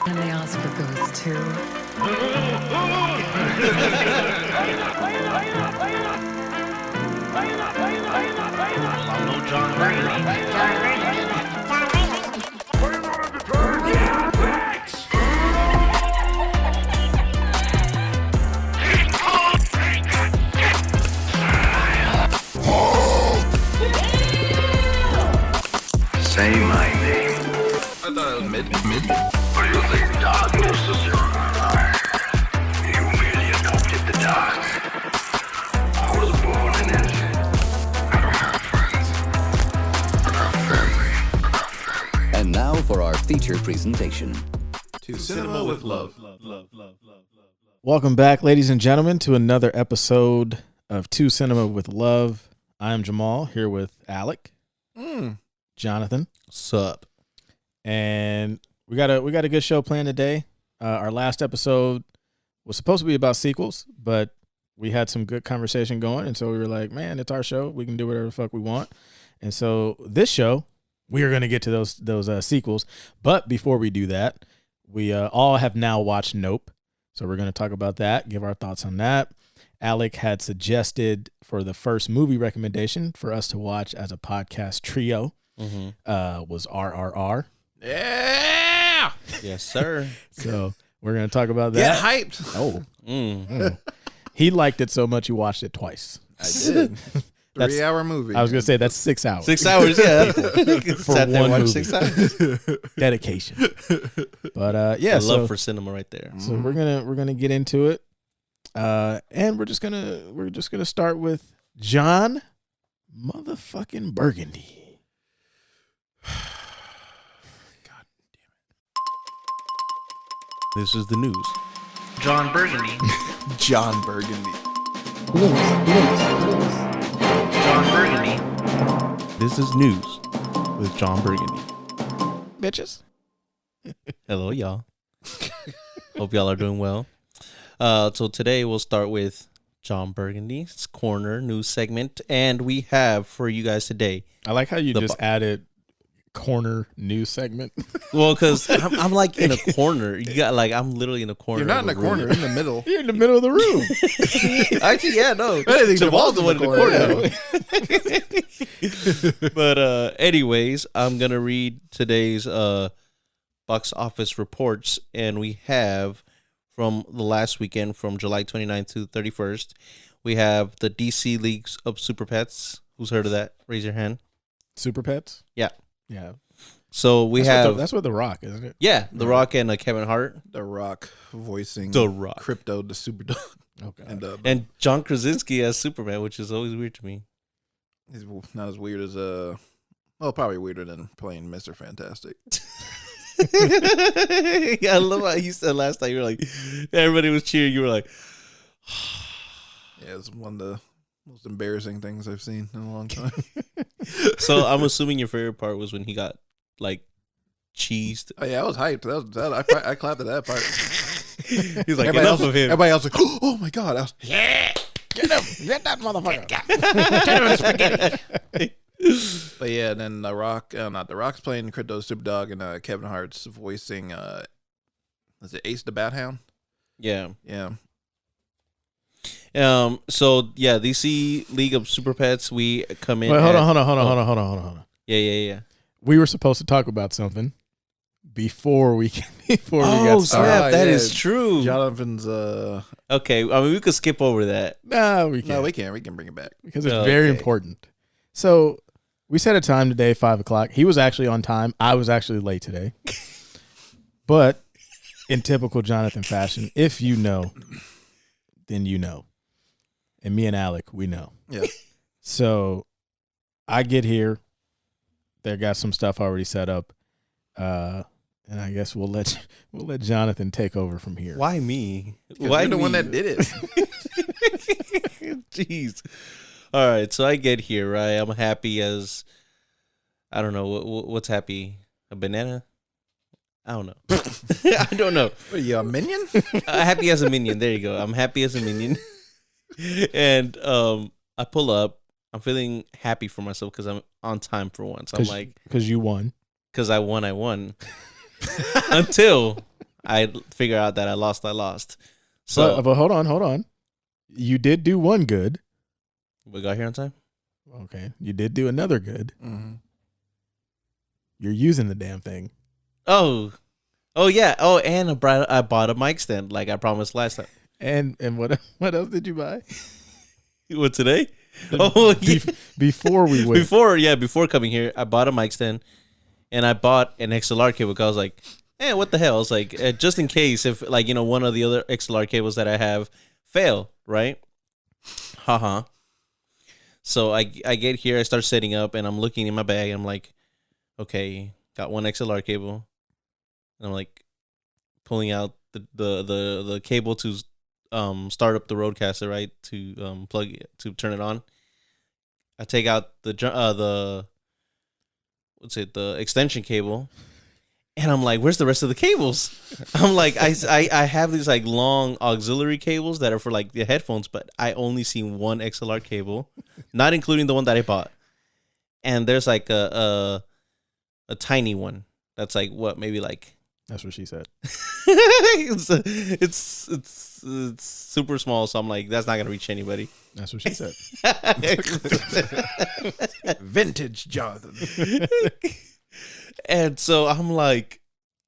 And the Oscar goes to... I'm no John Burgundy. Say my name. I thought it was mid. What do you think darkness is your eye? You merely adopted the dark. I was born in it. I don't have friends. I got family. And now for our feature presentation. To Cinema with Love. Welcome back, ladies and gentlemen, to another episode of To Cinema with Love. I am Jamal, here with Alec, Jonathan, Sup? and we got a good show planned today. Our last episode was supposed to be about sequels, but we had some good conversation going, and so we were like, man, it's our show. We can do whatever the fuck we want. And so this show, we are going to get to those sequels. But before we do that, we all have now watched Nope. So we're going to talk about that, give our thoughts on that. Alec had suggested for the first movie recommendation for us to watch as a podcast trio was RRR. Yeah. Yes, sir. So we're going to talk about that. Get hyped. Oh. He liked it so much he watched it twice. I did. That's- 3-hour movie. I was going to say that's 6 hours. 6 hours, yeah. For one movie. 6 hours. Dedication. But yeah, The love for cinema right there. So we're gonna get into it, and we're just gonna start with John motherfucking Burgundy. God This is the news. John Burgundy. damn it. John Burgundy. John Burgundy. This is news with John Burgundy. Bitches. Hello, y'all. Hope y'all are doing well. So today we'll start with John Burgundy's Corner news segment, and we have for you guys today. I like how you just added corner news segment. Well, because I'm like in a corner. You got like I'm literally in a corner. You're not in of the room. corner. You're in the middle. You're in the middle of the room. Actually, yeah, no. I think Jamal's the one in Jamal's the corner. But anyways, I'm gonna read today's box office reports, and we have from the last weekend, from July 29th to 31st, we have the DC Leagues of Super Pets. Who's heard of that? Raise your hand. Super Pets. Yeah. Yeah. So That's with The Rock, isn't it? yeah, The Rock and Kevin Hart. The Rock voicing The Rock. Crypto the Superdog. Okay. And John Krasinski as Superman, which is always weird to me. He's not as weird as well, probably weirder than playing Mr. Fantastic. Yeah, I love how you said last time. You were like, everybody was cheering. You were like, Yeah, it's one of the most embarrassing things I've seen in a long time. so I'm assuming your favorite part was when he got like cheesed. Oh yeah, I was hyped. I clapped at that part. He's like, enough of him. Everybody else like, oh my god! I was, Yeah. Get him. Get that motherfucker. But yeah, then The Rock, not The Rock's playing Crypto Superdog, and Kevin Hart's voicing, is it Ace the Bat Hound? Yeah. Yeah. So yeah, DC League of Super Pets. We come in. Wait, hold on. Yeah. We were supposed to talk about something before we got Oh started. snap! That yeah. is true. Jonathan's, Okay, I mean we could skip over that. No, we can't. no, we can bring it back. Because it's very Okay. important. So we set a time today, 5:00. He was actually on time. I was actually late today. But in typical Jonathan fashion, if you know, then you know. And me and Alec, we know. Yeah. So I get here. They got some stuff already set up. And I guess we'll let Jonathan take over from here. Why me? Why you're the one that did it? Jeez. All right, so I get here, right? I'm happy as, I don't know, what's happy? A banana? I don't know. I don't know. What are you, a minion? Happy as a minion. There you go. I'm happy as a minion. And I pull up. I'm feeling happy for myself because I'm on time for once. I'm like, because you won. because I won. Until I figure out that I lost. So but hold on. You did do one good. we got here on time. Okay. You did do another good. Mm-hmm. You're using the damn thing. Oh yeah. Oh, and I bought a mic stand like I promised last time. And what else did you buy? What today? Oh yeah. Before we went. Before coming here, I bought a mic stand, and I bought an XLR cable because I was like, what the hell? It's like just in case if like one of the other XLR cables that I have fail, right? Haha. So I get here, I start setting up, and I'm looking in my bag. And I'm like, okay, got one XLR cable, and I'm like pulling out the cable to start up the Rodecaster, right? To plug it, to turn it on. I take out the extension cable, and I'm like, where's the rest of the cables? I'm like, I have these like long auxiliary cables that are for like the headphones, but I only see one XLR cable, not including the one that I bought. And there's like a tiny one that's like maybe like. That's what she said. it's super small, so I'm like, that's not gonna reach anybody. That's what she said. Vintage Jonathan. And so I'm like,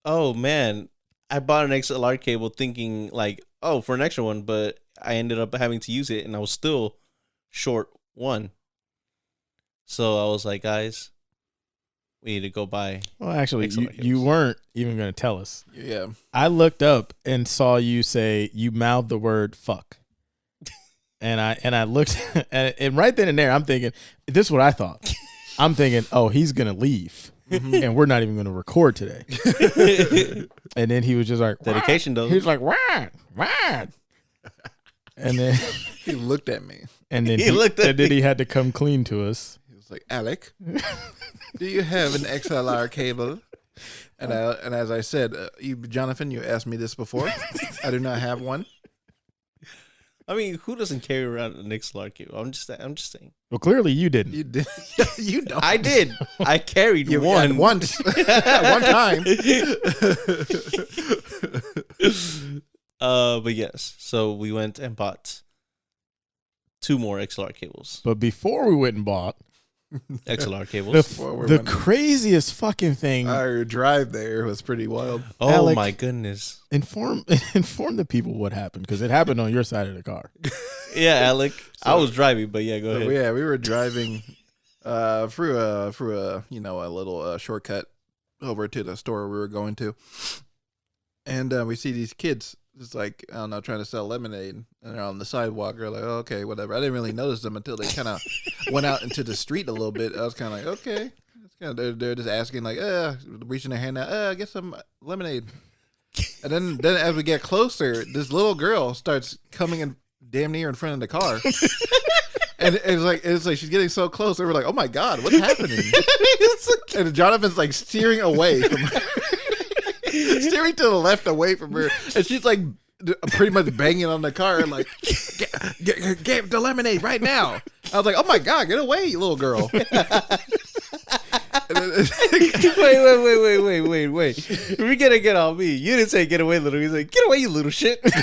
oh man, I bought an XLR cable thinking like, oh, for an extra one, but I ended up having to use it, and I was still short one. So I was like, guys, we need to go buy. Well, actually, XLR you cables. weren't even going to tell us. Yeah. I looked up and saw you say you mouthed the word fuck. And I looked and right then and there I'm thinking, this is what I thought. I'm thinking, oh, he's going to leave. And we're not even going to record today. And then he was just like, Dedication, though. He was like, what? And then He looked at me. and then He looked at and then me. he had to come clean to us. He was like, Alec, do you have an XLR cable? And as I said, Jonathan, you asked me this before. I do not have one. I mean, who doesn't carry around an XLR cable? I'm just saying. Well, clearly you didn't. You did. You don't. I did. I carried You one had once. One time. But yes, so we went and bought 2 more XLR cables. But before we went and bought, XLR cables. the craziest fucking thing. Our drive there was pretty wild. Oh Alec- my goodness. Inform the people what happened, because it happened on your side of the car. Yeah, Alec. I was driving, but yeah, go ahead. Yeah, we were driving through a a little shortcut over to the store we were going to, and we see these kids just like, I don't know, trying to sell lemonade, and they're on the sidewalk. We're like, oh, okay, whatever. I didn't really notice them until they kind of went out into the street a little bit. I was kind of like, okay, it's kind of they're just asking like, reaching their hand out, get some lemonade. And then as we get closer, this little girl starts coming in damn near in front of the car. And it's like she's getting so close. And we're like, oh my God, what's happening? And Jonathan's like steering away from her. Steering to the left away from her. And she's like pretty much banging on the car and like, get the lemonade right now. I was like, oh my God, get away, you little girl. Wait. We're gonna get on me. You didn't say get away, little. He's like, get away, you little shit. Get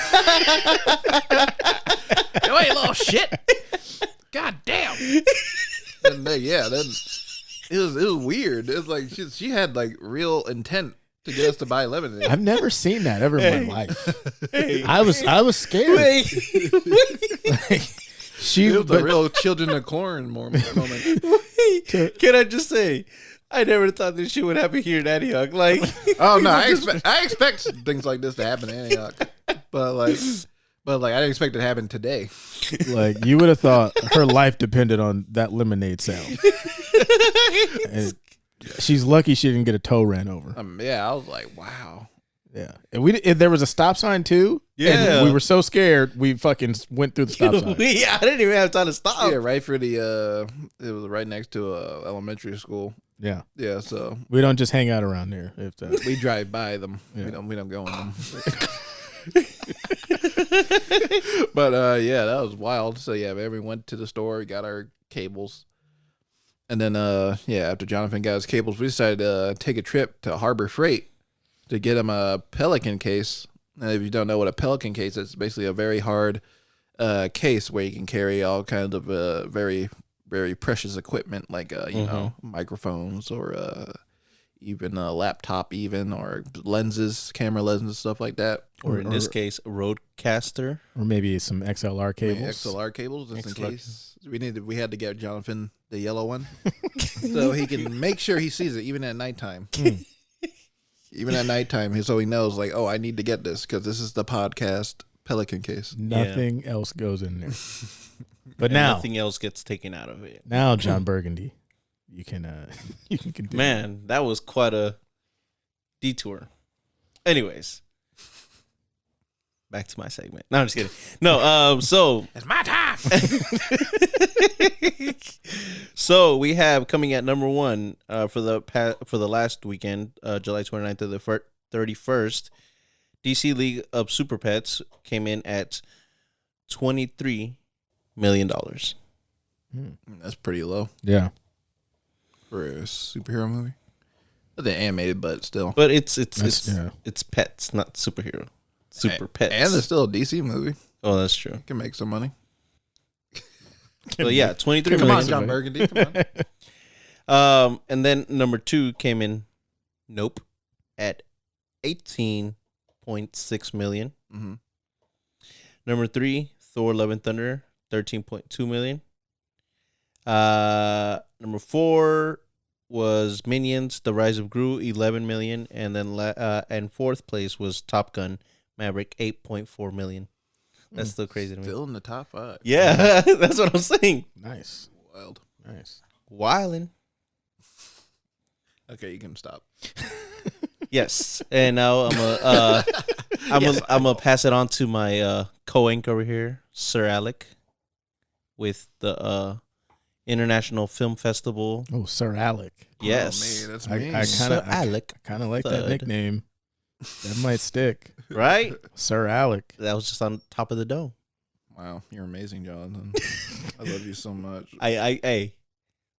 away, you little shit. God damn. And then it was weird. It was like she had like real intent to get us to buy lemonade. I've never seen that ever in my life. I was scared. Wait. She It was a real children of corn moment. Can I just say, I never thought this shit would happen here in Antioch. Like, Oh no, I expect things like this to happen in Antioch, but I didn't expect it to happen today. Like, you would have thought her life depended on that lemonade sound. And she's lucky she didn't get a toe ran over. Yeah, I was like, wow. Yeah, and there was a stop sign too. Yeah. and we were so scared we fucking went through the stop sign. I didn't even have time to stop. Yeah, right for the it was right next to a elementary school. Yeah, Yeah, so we don't just hang out around there. If we drive by them. Yeah. We don't go in them. But yeah, that was wild. So yeah, we went to the store, got our cables, and then after Jonathan got his cables, we decided to take a trip to Harbor Freight to get him a Pelican case. And if you don't know what a Pelican case is, it's basically a very hard case where you can carry all kinds of very, very precious equipment like, you know, microphones or even a laptop or lenses, camera lenses, stuff like that. Or in this case, a roadcaster. Or maybe some XLR cables. XLR cables, just in XLR. case. We had to get Jonathan the yellow one so he can make sure he sees it even at nighttime. Even at nighttime, so he knows, like, oh, I need to get this because this is the podcast Pelican case. Nothing else goes in there. But And now, nothing else gets taken out of it. now, John Burgundy, you can continue. Man, that was quite a detour. Anyways, back to my segment. No, I'm just kidding. No, so It's my time. so we have coming at number one for the last weekend, July 29th to the 31st. DC League of Super Pets came in at $23 million. That's pretty low Yeah. for a superhero movie. They're animated, but still. But it's yeah. pets, not superhero. Super pets. And it's still a DC movie. Oh, that's true. Can make some money. So yeah, 23 Come million. on, John Burgundy. Come on. And then number two came in Nope at 18.6 million. Mhm. Number three, Thor Love and Thunder, 13.2 million. Number four was Minions, The Rise of Gru, 11 million. And then and fourth place was Top Gun Maverick, 8.4 million. That's still crazy to me. Still in the top 5. Yeah, that's what I'm saying. Nice. Wild. Nice. Wildin'. Okay, you can stop. Yes, and now I'm gonna pass it on to my co-anchor over here, Sir Alec, with the International Film Festival. Oh, Sir Alec. Yes, Oh, man, that's I me. kind Sir of Alec, kind of like that Thud. nickname. That might stick. right? Sir Alec. That was just on top of the dome. Wow, you're amazing, Jonathan. I love you so much. I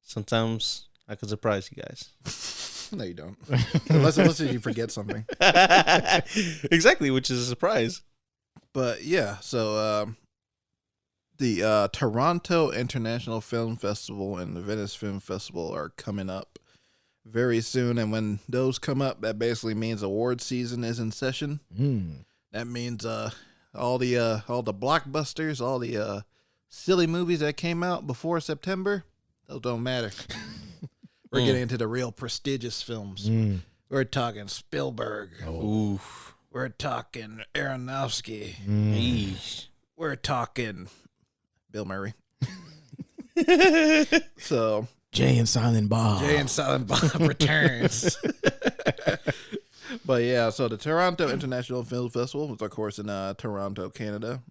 sometimes I could surprise you guys. No, you don't. unless you forget something. Exactly, which is a surprise. But yeah, so the Toronto International Film Festival and the Venice Film Festival are coming up very soon, and when those come up, that basically means award season is in session. That means all the blockbusters, all the silly movies that came out before September, those don't matter. We're getting into the real prestigious films. We're talking Spielberg. Ooh, We're talking Aronofsky. Eesh. We're talking Bill Murray. So Jay and Silent Bob. Jay and Silent Bob returns. But yeah, so the Toronto International Film Festival is, of course, in Toronto, Canada.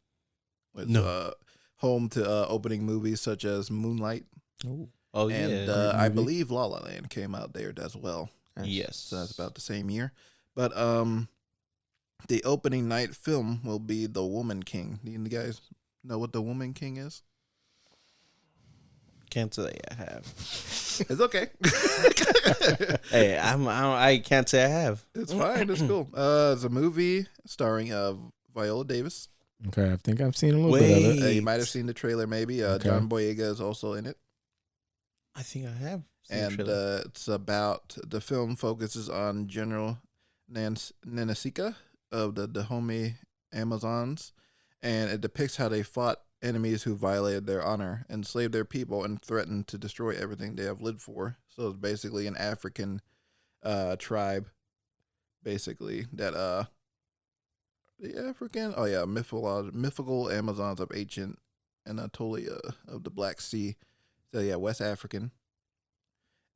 It's home to opening movies such as Moonlight. Oh And yeah, I believe La La Land came out there as well. yes. So that's about the same year. But the opening night film will be The Woman King. Do you guys know what The Woman King is? Can't say I have. It's okay. Hey, I can't say I have. It's fine. It's cool. It's a movie starring Viola Davis. Okay, I think I've seen a little bit of it. You might have seen the trailer, maybe. John Boyega is also in it. I think I have. seen the And trailer. it's about, the film focuses on General Nanisika of the Dahomey Amazons, and it depicts how they fought enemies who violated their honor, enslaved their people, and threatened to destroy everything they have lived for. So it's basically an African tribe, basically, that the African, mythical Amazons of ancient Anatolia of the Black Sea. So yeah, West African.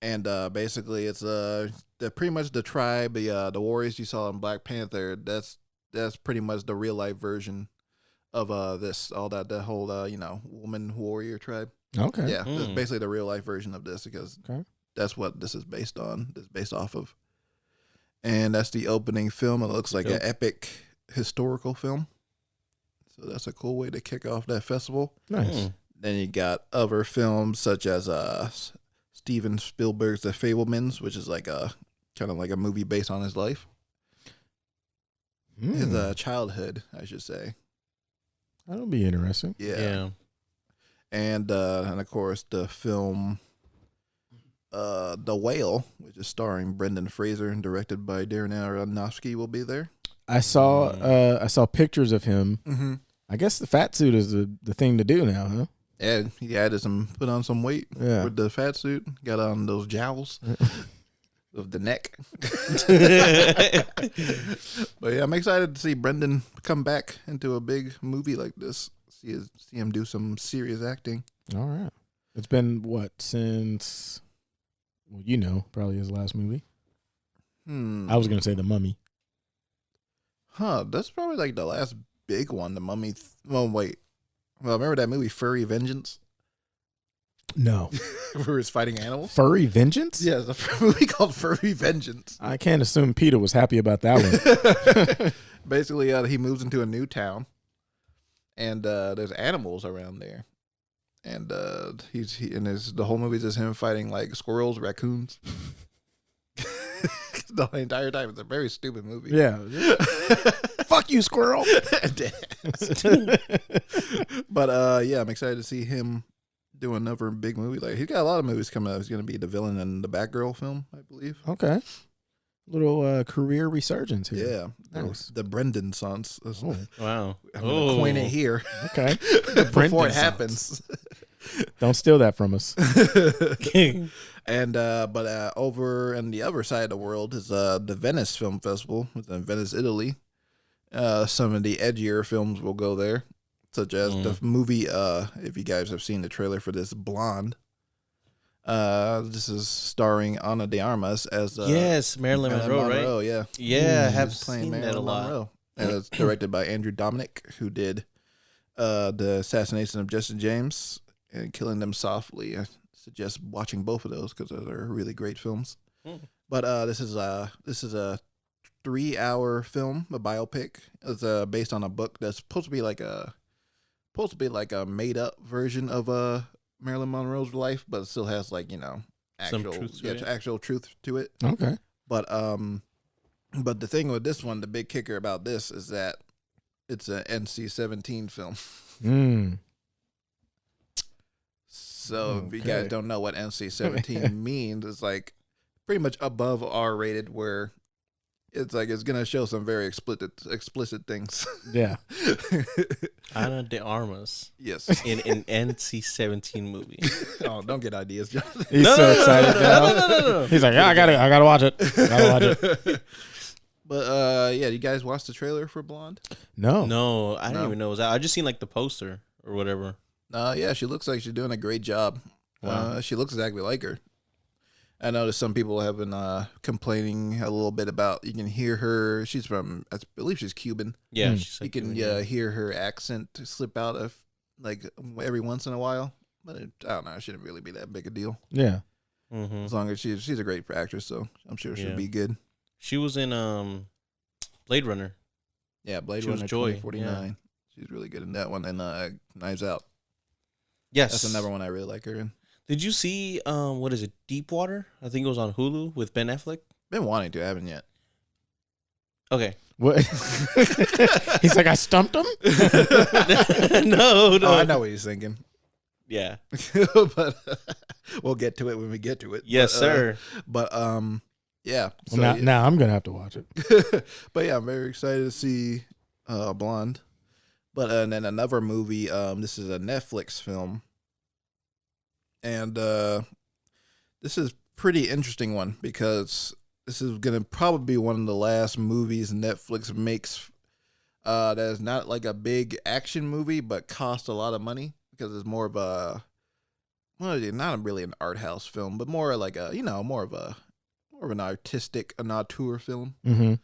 And basically, it's pretty much the tribe, the warriors you saw in Black Panther. That's pretty much the real life version of this, all that whole woman warrior tribe. Okay. Yeah, that's basically the real life version of this, because Okay. that's what this is based on. It's based off of, and that's the opening film. It looks like an epic historical film. So that's a cool way to kick off that festival. Nice. Then you got other films such as Steven Spielberg's The Fablemans, which is like kind of like a movie based on his life. his childhood, I should say. That'll be interesting. Yeah. And of course the film The Whale, which is starring Brendan Fraser and directed by Darren Aronofsky, will be there. I saw pictures of him. Mm-hmm. I guess the fat suit is the thing to do now, huh? Yeah, he added put on some weight Yeah. with the fat suit. Got on those jowls of the neck. But yeah, I'm excited to see Brendan come back into a big movie like this. See him do some serious acting. All right. It's been what since? Well, probably his last movie. I was gonna say The Mummy. That's probably like the last big one. The Mummy. Wait. Well, remember that movie Furry Vengeance? No. Where he's fighting animals? Furry Vengeance? Yeah, it's a movie called Furry Vengeance. I can't assume Peter was happy about that one. Basically, he moves into a new town, and there's animals around there, and the whole movie is just him fighting like squirrels, raccoons. The entire time. It's a very stupid movie. Yeah. Fuck you, squirrel. But yeah, I'm excited to see him do another big movie. Like, he's got a lot of movies coming out. He's going to be the villain in the Batgirl film, I believe. Okay. Little career resurgence here. Yeah. Nice. The Brendan sons. Oh. Wow. I'm going to coin it here Okay. before it happens. Don't steal that from us. And but over on the other side of the world is the Venice Film Festival. It's in Venice, Italy. Some of the edgier films will go there, such as the movie. If you guys have seen the trailer for this, Blonde. This is starring Ana de Armas as yes, Marilyn Monroe, right? Yeah, Yeah, I have playing seen that a lot. Monroe. And it's directed by Andrew Dominic, who did the Assassination of Jesse James and Killing Them Softly. I suggest watching both of those because those are really great films. But this is a 3-hour film, a biopic. It's based on a book that's supposed to be like a made up version of Marilyn Monroe's life, but it still has like actual truth to it. Okay. But the thing with this one, the big kicker about this is that it's an NC-17 film. So if you guys don't know what NC-17 means, it's like pretty much above R-rated, where it's like it's gonna show some very explicit things. Yeah. Ana de Armas. Yes. In an NC-17 movie. Oh, don't get ideas, John. He's so excited now. No. He's like, yeah, I gotta watch it. Gotta watch it. But yeah, you guys watched the trailer for Blonde? No. No, I didn't even know it was that. I just seen like the poster or whatever. Yeah, she looks like she's doing a great job. Wow. She looks exactly like her. I noticed some people have been complaining a little bit about, you can hear her, she's from, I believe she's Cuban. Yeah, You can hear her accent slip out of like every once in a while. But I don't know, it shouldn't really be that big a deal. Yeah. As long as she's a great actress, so I'm sure she'll be good. She was in Blade Runner. Yeah, Blade She was Runner Joy, 2049. yeah. She's really good in that one. And Knives Out. Yes. That's another one I really like her in. Did you see what is it, Deepwater? I think it was on Hulu with Ben Affleck. Been wanting to, I haven't yet. Okay. What? He's like, I stumped him? No. Oh, I know what he's thinking. Yeah. But we'll get to it when we get to it. Yes, sir. But yeah. So, Well, now I'm gonna have to watch it. but yeah, I'm very excited to see Blonde. But and then another movie. This is a Netflix film, and this is pretty interesting one because this is gonna probably be one of the last movies Netflix makes that is not like a big action movie, but cost a lot of money because it's more of a not really an art house film, but more like a more of an artistic, an auteur film. Mm-hmm.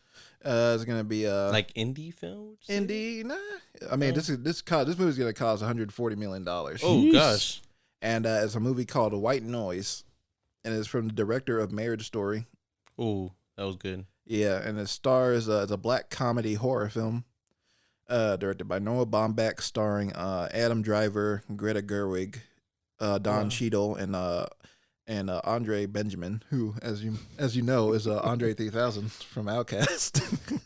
It's gonna be Like indie film? indie. Nah, I mean this movie's gonna cost $140 million. Oh, Jeez. gosh. And it's a movie called White Noise, and it's from the director of Marriage Story. Oh, that was good. Yeah, and it stars it's a black comedy horror film, directed by Noah Baumbach, starring Adam Driver, Greta Gerwig, Don Cheadle, and Andre Benjamin, who, as you know, is Andre 3000 from Outkast.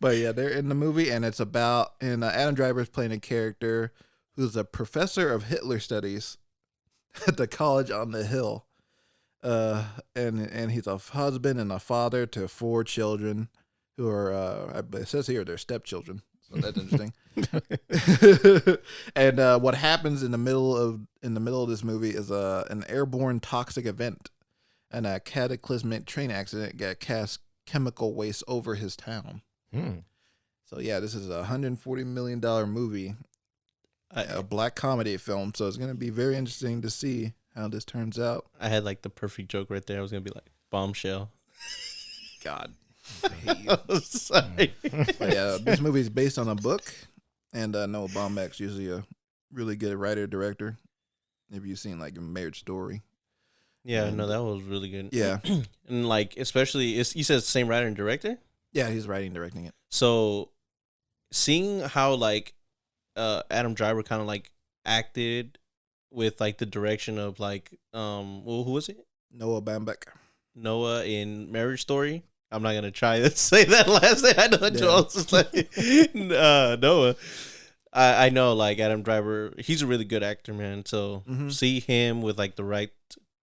But yeah, they're in the movie, and it's about Adam Driver's playing a character who's a professor of Hitler studies at the college on the hill, and he's a husband and a father to 4 children who are it says here they're stepchildren, so that's interesting. And what happens in the middle of this movie is an airborne toxic event, and a cataclysmic train accident that casts chemical waste over his town. So yeah, this is a $140 million movie, a black comedy film. So it's gonna be very interesting to see how this turns out. I had like the perfect joke right there. I was gonna be like bombshell. God, I hate you. Sorry. But yeah, this movie is based on a book, and Noah Baumbach's usually a really good writer director. If you've seen like a Marriage Story. Yeah, no, that was really good. Yeah, And like especially, you said it's the same writer and director. yeah, he's writing, directing it. So, seeing how like Adam Driver kind of like acted with like the direction of like well, who was it? Noah Baumbach. Noah in Marriage Story. I'm not gonna try to say that last name. I know Joel's just like Noah. I know like Adam Driver. He's a really good actor, man. So see him with like the right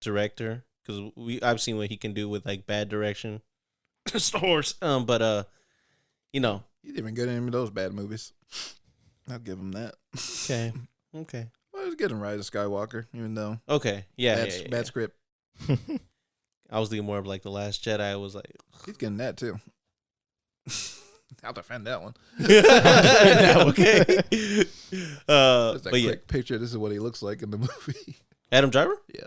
director, because I've seen what he can do with like bad direction. Star Wars. But you know, He's even good in any of those bad movies. I'll give him that. okay. Well, it was good in Rise of Skywalker, even though Yeah, bad script. I was thinking more of like The Last Jedi. I was like, He's getting that too. I'll defend that one. okay. Just a But yeah, quick picture. This is what he looks like in the movie. Adam Driver. Yeah,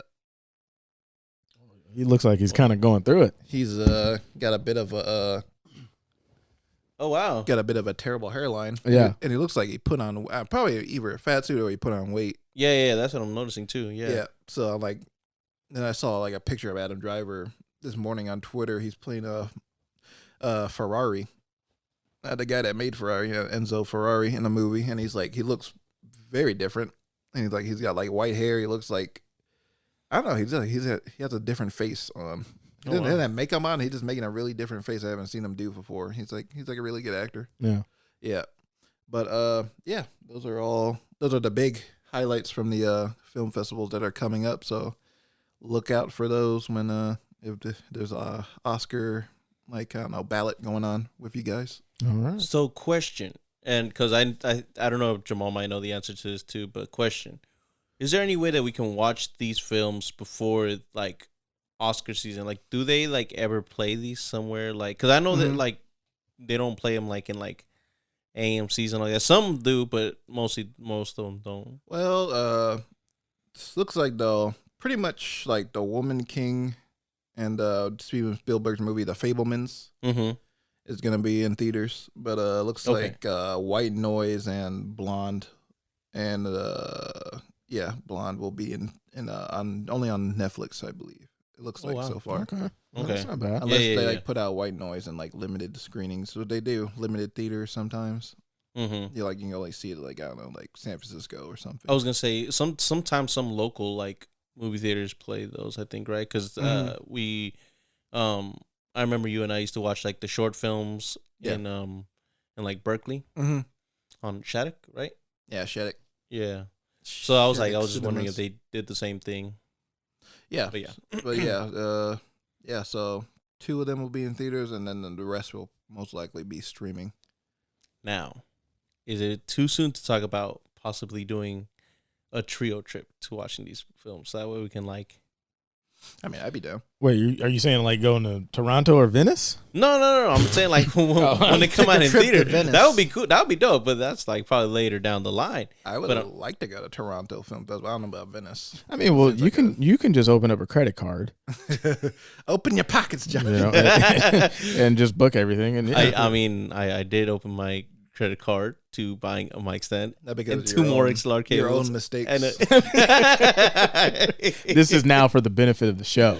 He looks like he's kind of going through it. he's got a bit of a Oh wow. terrible hairline. Yeah. and he looks like he put on probably either a fat suit or he put on weight. Yeah. That's what I'm noticing too. Yeah. So I'm like, then I saw like a picture of Adam Driver this morning on Twitter. He's playing a Ferrari. The guy that made Ferrari, Enzo Ferrari, in the movie, and he looks very different. And he's got like white hair. He looks like, I don't know. He has a different face on. He doesn't have makeup on. He's just making a really different face I haven't seen him do before. He's like a really good actor. Yeah. Yeah. But yeah, those are the big highlights from the film festivals that are coming up. So look out for those when if there's a Oscar, like, I don't know, ballot going on with you guys. All right. So question, and because I don't know if Jamal might know the answer to this too, but question: is there any way that we can watch these films before like Oscar season? Like, do they like ever play these somewhere? Like, because I know that like they don't play them like in like AMC's and like that. Some do, but most of them don't. Well, this looks like pretty much like the Woman King and Steven Spielberg's movie The Fabelmans is gonna be in theaters, but looks like White Noise and Blonde, and Blonde will be in only on Netflix, I believe. It looks like so far. Okay. Okay. That's not bad. Unless they Yeah. like put out White Noise and like limited screenings, so they do limited theaters sometimes. You can only see it like, I don't know, like San Francisco or something. I was gonna say sometimes some local like movie theaters play those. I think, right? Because I remember you and I used to watch like the short films in like Berkeley on Shattuck, right? Yeah, Shattuck. Yeah. So I was just wondering if Cinemas. they did the same thing. Yeah, But yeah. So 2 of them will be in theaters, and then the rest will most likely be streaming. Now, is it too soon to talk about possibly doing a trio trip to watching these films? That way we can like. I mean, I'd be down. Wait, are you saying like going to Toronto or Venice? No. I'm saying like when they come out in trip to theater, Venice. that would be cool. That would be dope. But that's like probably later down the line. I would like to go to Toronto Film Festival. I don't know about Venice. I mean, well, Seems you can just open up a credit card, Open your pockets, John. you know, and just book everything. And I mean, I did open my credit card to buying a mic stand Not because and of 2 your more own- XLR cables. Your own mistakes. And this is now for the benefit of the show.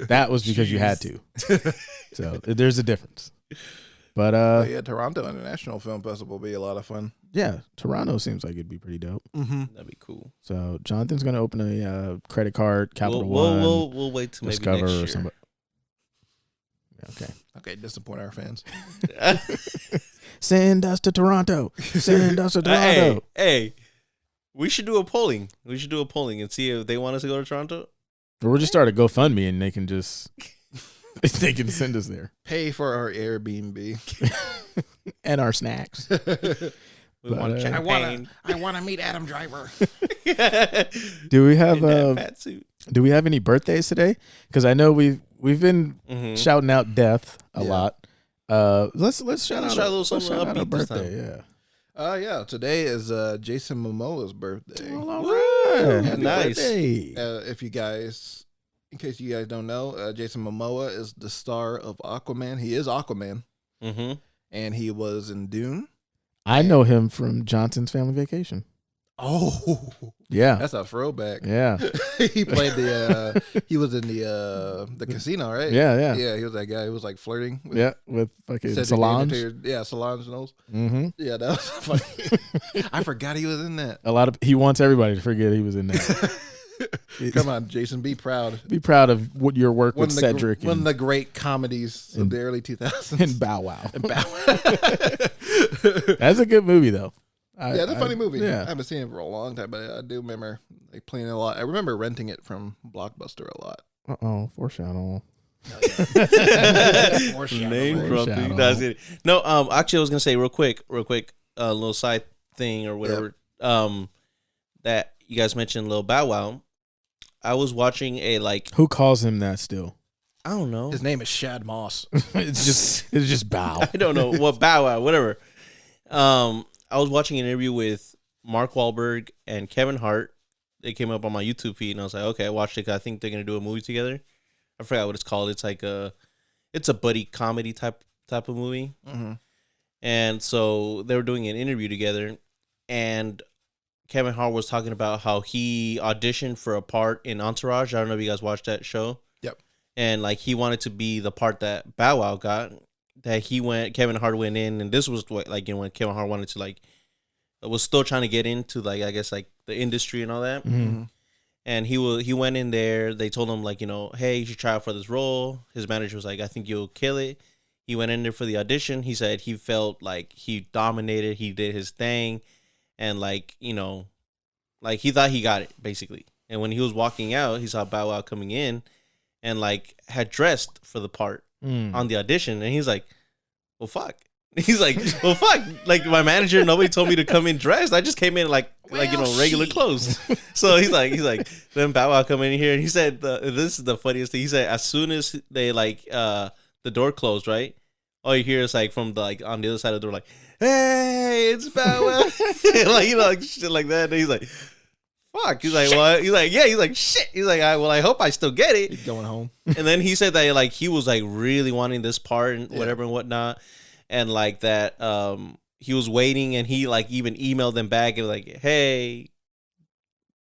That was because you had to. So there's a difference. But But yeah, Toronto International Film Festival will be a lot of fun. yeah, Toronto seems like it'd be pretty dope. That'd be cool. So Jonathan's gonna open a credit card, Capital We'll One, we'll wait to maybe Discover next or year. something. Okay. Okay, disappoint our fans. Send us to Toronto. Send us to Hey, Toronto. hey, we should do a polling. We should do a polling and see if they want us to go to Toronto. Or we'll just start a GoFundMe and they can just they can send us there. Pay for our Airbnb. And our snacks. We want champagne. I want to meet Adam Driver. Do we have In that fat suit. do we have any birthdays today? Because I know we've been shouting out death a lot. Let's shout out try a little let's something shout out a upbeat this birthday. time. Yeah. Today is Jason Momoa's birthday. Well, all right. Happy Nice. birthday. If you guys, in case you guys don't know, Jason Momoa is the star of Aquaman. He is Aquaman, Mm-hmm. and he was in Dune. I know him from Johnson's Family Vacation. Oh, Yeah. that's a throwback. Yeah. He played he was in the casino, right? Yeah. Yeah, he was that guy who was like flirting. With, Yeah. With fucking Cedric Solange. Yeah, Solange knows. Mm-hmm. Yeah, that was funny. I forgot he was in that. He wants everybody to forget he was in that. Come on, Jason, be proud. Be proud of what your work with One Cedric of the great comedies of the early 2000s. and Bow Wow. Bow. That's a good movie though. Yeah, it's a funny movie. Yeah. I haven't seen it for a long time, but I do remember like playing it a lot. I remember renting it from Blockbuster a lot. Foreshadow. Name dropping. Foreshadow. No, actually, I was gonna say real quick, a little side thing or whatever. That you guys mentioned, Lil Bow Wow. I was watching Who calls him that still? I don't know. His name is Shad Moss. it's just Bow. I don't know what Bow Wow, whatever. I was watching an interview with Mark Wahlberg and Kevin Hart. They came up on my YouTube feed, and I was like, okay, I watched it 'cause I think they're gonna do a movie together. I forgot what it's called. It's like it's a buddy comedy type of movie. Mm-hmm. And so they were doing an interview together, and Kevin Hart was talking about how he auditioned for a part in Entourage. I don't know if you guys watched that show. Yep. And like he wanted to be the part that Bow Wow got. That Kevin Hart went in, and this was what when Kevin Hart wanted to was still trying to get into I guess the industry and all that. Mm-hmm. And he went in there. They told him hey, you should try out for this role. His manager was like, I think you'll kill it. He went in there for the audition. He said he felt like he dominated. He did his thing, and he thought he got it basically. And when he was walking out, he saw Bow Wow coming in, and had dressed for the part on the audition. And he's like, well, fuck. He's like, well, fuck. My manager, nobody told me to come in dressed. I just came in regular clothes. So he's like, then Bow Wow come in here, and he said, this is the funniest thing. He said, as soon as they the door closed, right? All you hear is from the on the other side of the door, hey, it's Bow Wow, shit like that. And he's like, fuck. He's like, what? He's like, yeah. He's like, shit. He's like, I hope I still get it. He's going home. And then he said that he was really wanting this part and whatever and whatnot. And that he was waiting, and he even emailed them back and hey,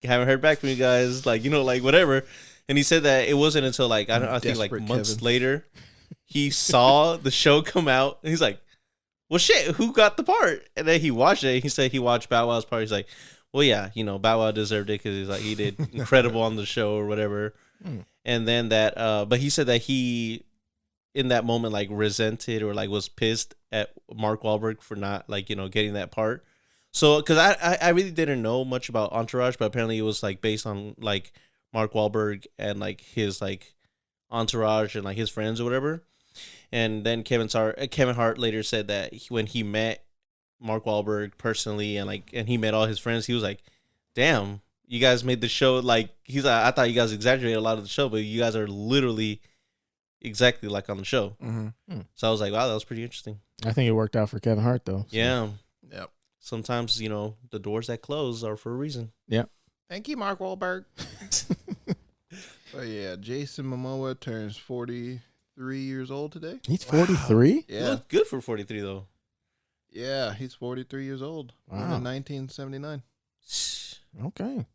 haven't heard back from you guys, whatever. And he said that it wasn't until I think months Kevin. later he saw the show come out, and he's like, well, shit, who got the part? And then he watched it. He said he watched Bow Wow's part. He's like, well, yeah, Bow Wow deserved it because he did incredible on the show or whatever. And then but he said that he, in that moment, resented or was pissed at Mark Wahlberg for not getting that part. So because I really didn't know much about Entourage, but apparently it was based on Mark Wahlberg and his entourage and his friends or whatever. And then Kevin Hart later said that when he met Mark Wahlberg personally and he met all his friends, he was like, damn, you guys made the show he's like, I thought you guys exaggerated a lot of the show, but you guys are literally exactly on the show. Mm-hmm. So I was like, wow, that was pretty interesting. I think it worked out for Kevin Hart though. So. Yeah. Yep. Sometimes, the doors that close are for a reason. Yeah. Thank you, Mark Wahlberg. Oh yeah, Jason Momoa turns 43 years old today. He's 43? He Yeah. looked good for 43 though. Yeah, he's 43 years old. Born Wow. in 1979. Okay.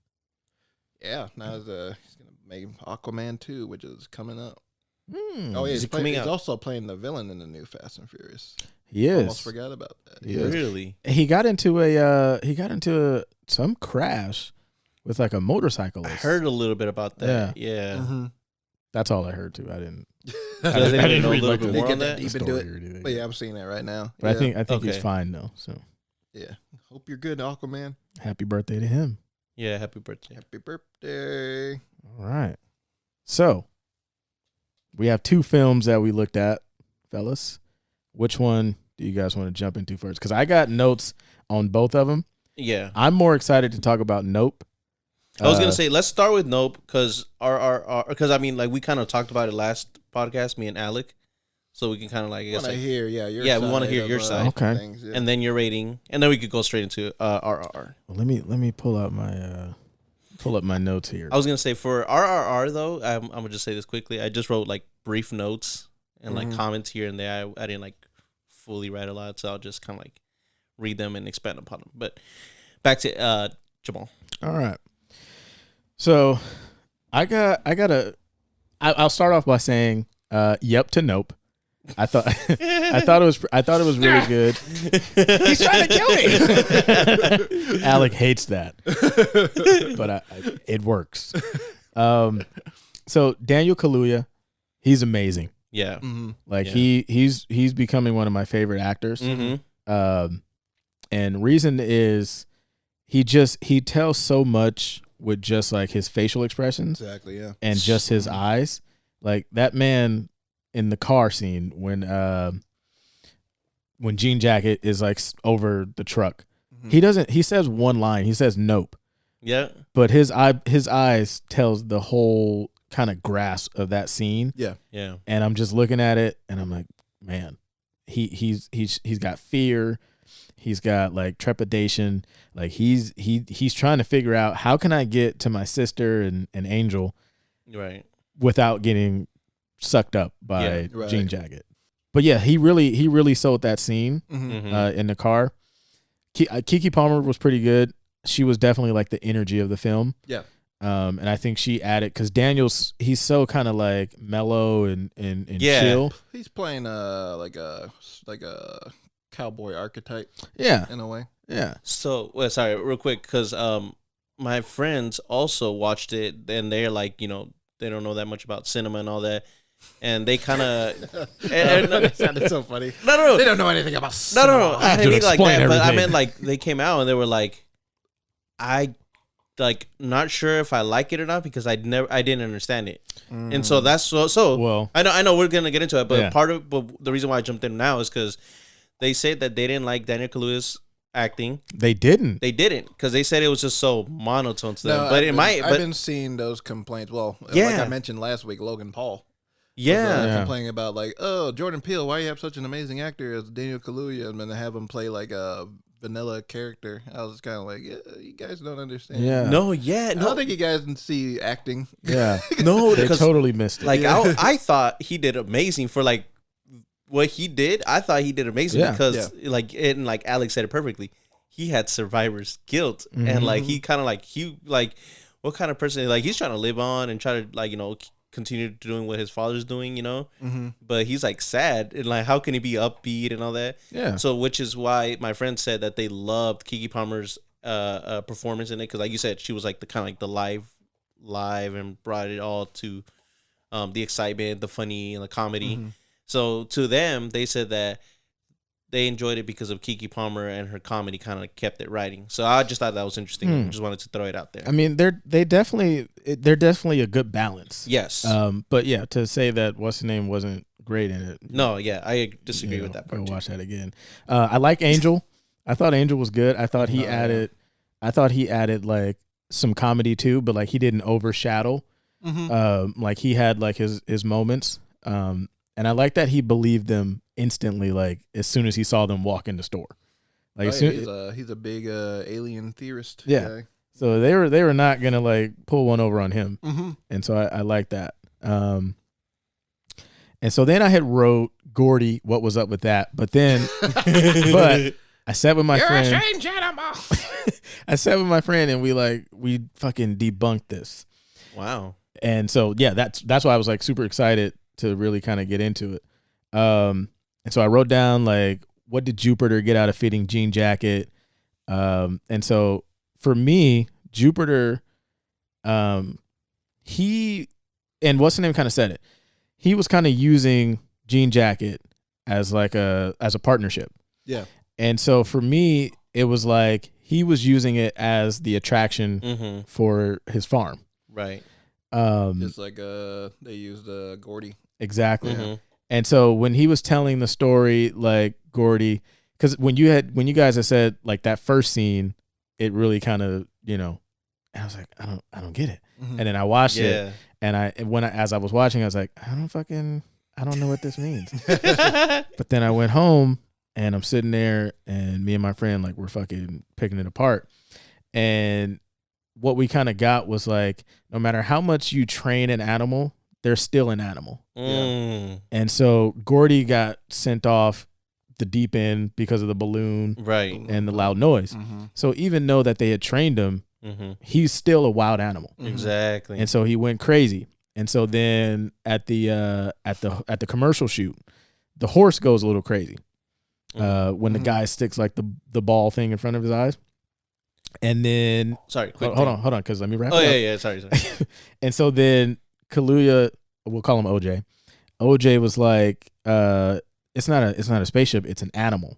Yeah, now he's gonna make Aquaman 2, which is coming up. Hmm. Oh yeah, Is he's, it coming he's out? also playing the villain in the new Fast and Furious. He is. Almost forgot about that. He is. Really? He got into some crash with a motorcyclist. I heard a little bit about that. Yeah. Mm-hmm. That's all I heard too. I didn't. Does I anyone didn't know a read, little like, bit the more on Get that? deep story into it. or anything. But yeah, I'm seeing that right now. But Yeah. I think he's Okay. fine though. So Yeah. Hope you're good, Aquaman. happy birthday to him. Yeah, happy birthday. Happy birthday. All right. So we have 2 films that we looked at, fellas. Which one do you guys want to jump into first? Because I got notes on both of them. Yeah. I'm more excited to talk about Nope. I was gonna say let's start with Nope because because I mean like we kind of talked about it last podcast, me and Alec, so we can kind of like I guess Want to like, hear, your Yeah, we side wanna hear of, your side. Okay. Things, yeah. and then your rating, and then we could go straight into RRR. Well, let me pull up my notes here. I was gonna say for RRR though, I'm gonna just say this quickly. I just wrote like brief notes and like comments here and there. I didn't like fully write a lot, so I'll just kind of like read them and expand upon them. But back to Jamal. All right. So I'll start off by saying yep to Nope. I thought it was really good. He's trying to kill me. Alec hates that, but it works. So Daniel Kaluuya, he's amazing. Yeah. Like Yeah. he's becoming one of my favorite actors. Mm-hmm. And reason is he tells so much with just like his facial expressions Exactly, yeah. and just his eyes. Like that man in the car scene when Jean Jacket is like over the truck. He says one line. He says nope. Yeah. But his eyes tells the whole kind of grasp of that scene. Yeah. Yeah. And I'm just looking at it and I'm like, man, he's got fear. He's got like trepidation. Like he's trying to figure out how can I get to my sister and Angel Right. without getting sucked up by Yeah, right. Jean Jacket. But yeah, he really sold that scene Mm-hmm. in the car. Keke Palmer was pretty good. She was definitely like the energy of the film. Yeah. And I think she added because he's so kind of like mellow and Yeah. chill. He's playing like a cowboy archetype Yeah, in a way. yeah. So, well, sorry, real quick, because my friends also watched it, and they're like, you know, they don't know that much about cinema and all that, and they kind of. That sounded so funny. No, They don't know anything about no. cinema. I have didn't to mean like explain that, but I everything. meant like they came out and they were like, I like not sure if I like it or not because I didn't understand it, and so that's so. Well, I know we're gonna get into it, but Yeah. but the reason why I jumped in now is because they said that they didn't like Daniel Kaluuya's acting. they didn't. They didn't because they said it was just so monotone to them. No, but I've been seeing those complaints. Well, like Yeah. I mentioned last week, Logan Paul. yeah, Yeah. Complaining about like, oh, Jordan Peele, why you have such an amazing actor as Daniel Kaluuya, and then have him play like a vanilla character. I was kind of like, yeah, you guys don't understand. Yeah. no, yeah, I no, don't think you guys can see acting. Yeah. no, They because totally missed it. like Yeah. I thought he did amazing for like what he did. I thought he did amazing Yeah. because like Alex said it perfectly. He had survivor's guilt and like he kind of like what kind of person like he's trying to live on and try to like continue doing what his father's doing, but he's like sad and like how can he be upbeat and all that? Yeah. So which is why my friend said that they loved Keke Palmer's performance in it because like you said she was like the kind of like the live and brought it all to the excitement, the funny and the comedy. So to them they said that they enjoyed it because of Keke Palmer and her comedy kind of kept it riding. So I just thought that was interesting. I just wanted to throw it out there. I mean, they're definitely a good balance. Yes. But yeah, to say that what's the name wasn't great in it. No, yeah, I disagree with that Go part. watch that again. I like Angel. I thought Angel was good. I thought he added like some comedy too, but like he didn't overshadow. Like he had like his moments. And I like that he believed them instantly, like as soon as he saw them walk in the store. Like as soon, He's a big alien theorist. Yeah. Guy. so they were not gonna like pull one over on him, Mm-hmm. and so I like that. And so then I had wrote Gordy, what was up with that? But then, but I sat with my friend. I sat with my friend, and we fucking debunked this. Wow. And so yeah, that's why I was like super excited to really kind of get into it. And so I wrote down like, what did Jupiter get out of fitting Jean Jacket? And so for me, Jupiter, he and what's the name kind of said it. he was kind of using Jean Jacket as like a partnership. Yeah. And so for me, it was like he was using it as the attraction for his farm. Right. Just like they used Gordy. Exactly. And so when he was telling the story, like Gordy, because when you guys had said like that first scene, it really kind of, I was like, I don't get it. And then I watched it, and as I was watching, I was like, I don't know what this means. But then I went home, and I'm sitting there, and me and my friend, like, we're fucking picking it apart. And what we kind of got was like, no matter how much you train an animal, they're still an animal. And so Gordy got sent off the deep end because of the balloon and the loud noise. So even though that they had trained him, he's still a wild animal. Exactly. And so he went crazy. And so then at the commercial shoot, the horse goes a little crazy when the guy sticks like the ball thing in front of his eyes. And then hold on, because let me wrap it up. Yeah. Sorry. And so then Kaluuya, we'll call him OJ. OJ was like, it's not a spaceship, it's an animal.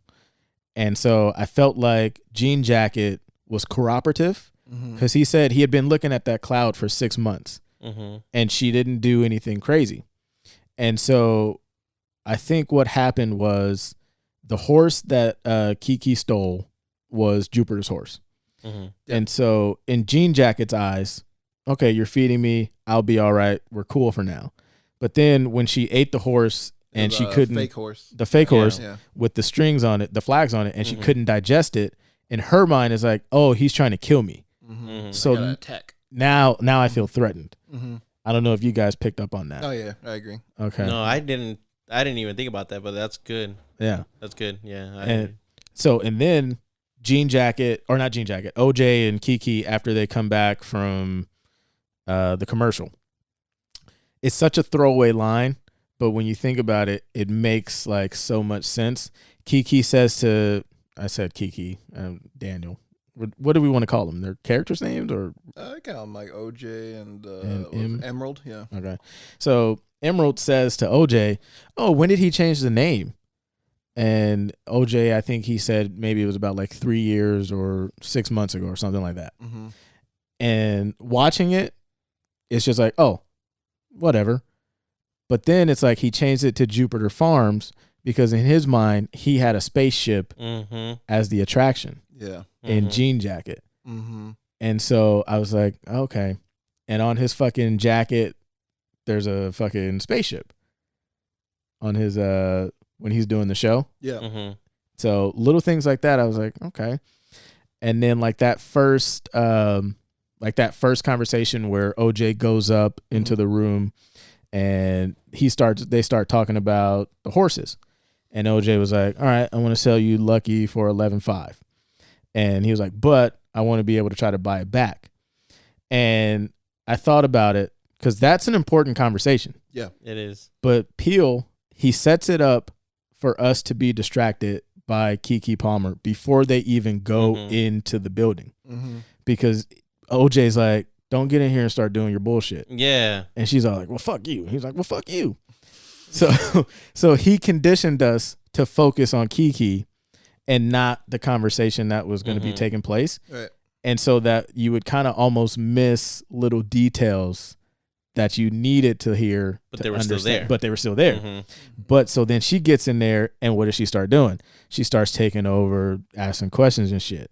And so I felt like Jean Jacket was cooperative because he said he had been looking at that cloud for 6 months and she didn't do anything crazy. And so I think what happened was the horse that Kiki stole was Jupiter's horse. And so in Jean Jacket's eyes, okay, you're feeding me, I'll be all right, we're cool for now. But then when she ate the horse and she couldn't, the fake horse with the strings on it, the flags on it, and she couldn't digest it, in her mind is like, oh, he's trying to kill me. So now I feel threatened. I don't know if you guys picked up on that. Oh yeah, I agree. Okay. No, I didn't even think about that, but that's good. Yeah. That's good. Yeah. And then OJ and Kiki, after they come back from the commercial, it's such a throwaway line, but when you think about it, it makes like so much sense. Kiki says to, I said Kiki, Daniel. What do we want to call them? Their characters' names, or I call them like OJ and Emerald. Yeah. Okay. So Emerald says to OJ, "Oh, when did he change the name?" And OJ, I think he said maybe it was about like 3 years or 6 months ago or something like that. And watching it, it's just like, oh, whatever. But then it's like he changed it to Jupiter Farms because in his mind, he had a spaceship as the attraction in Jean Jacket. And so I was like, okay. And on his fucking jacket, there's a fucking spaceship on his when he's doing the show. Yeah. So little things like that, I was like, okay. And then like that first conversation where OJ goes up into the room and they start talking about the horses. And OJ was like, all right, I want to sell you Lucky for $11,500. And he was like, but I want to be able to try to buy it back. And I thought about it because that's an important conversation. Yeah, it is. But Peele, he sets it up for us to be distracted by Keke Palmer before they even go into the building. Because OJ's like, don't get in here and start doing your bullshit. Yeah. And she's all like, well, fuck you. He's like, well, fuck you. So he conditioned us to focus on Keke and not the conversation that was going to be taking place. Right. And so that you would kind of almost miss little details that you needed to hear. But they were still there. But they were still there. But so then she gets in there, and what does she start doing? She starts taking over, asking questions and shit.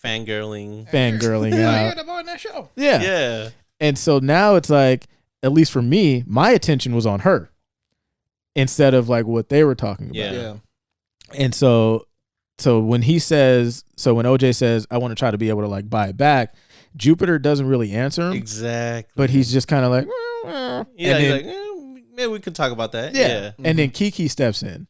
Fangirling out. You're the boy in that show. Yeah. Yeah. And so now it's like, at least for me, my attention was on her instead of like what they were talking about. Yeah. And so when OJ says, I want to try to be able to like buy it back, Jupiter doesn't really answer him. Exactly. But he's just kind of like, yeah, and he's then, like, maybe we could talk about that. Yeah. And then Keke steps in.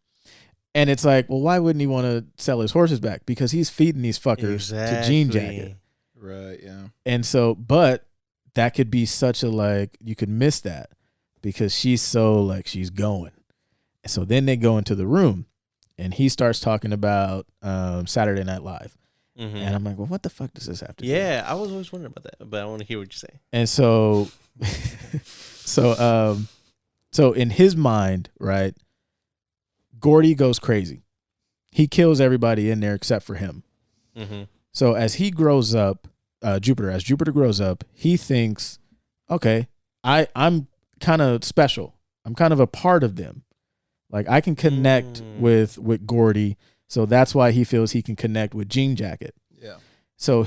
And it's like, well, why wouldn't he want to sell his horses back? Because he's feeding these fuckers to Jean Jacket. Right, yeah. And so, but that could be such a like, you could miss that because she's so like, she's going. And so then they go into the room and he starts talking about Saturday Night Live. And I'm like, well, what the fuck does this have to do? Yeah, I was always wondering about that, but I want to hear what you say. And so So in his mind, right, Gordy goes crazy. He kills everybody in there except for him. Mm-hmm. So as he grows up, as Jupiter grows up, he thinks, okay, I'm kind of special. I'm kind of a part of them. Like I can connect with Gordy. So that's why he feels he can connect with Jean Jacket. Yeah. So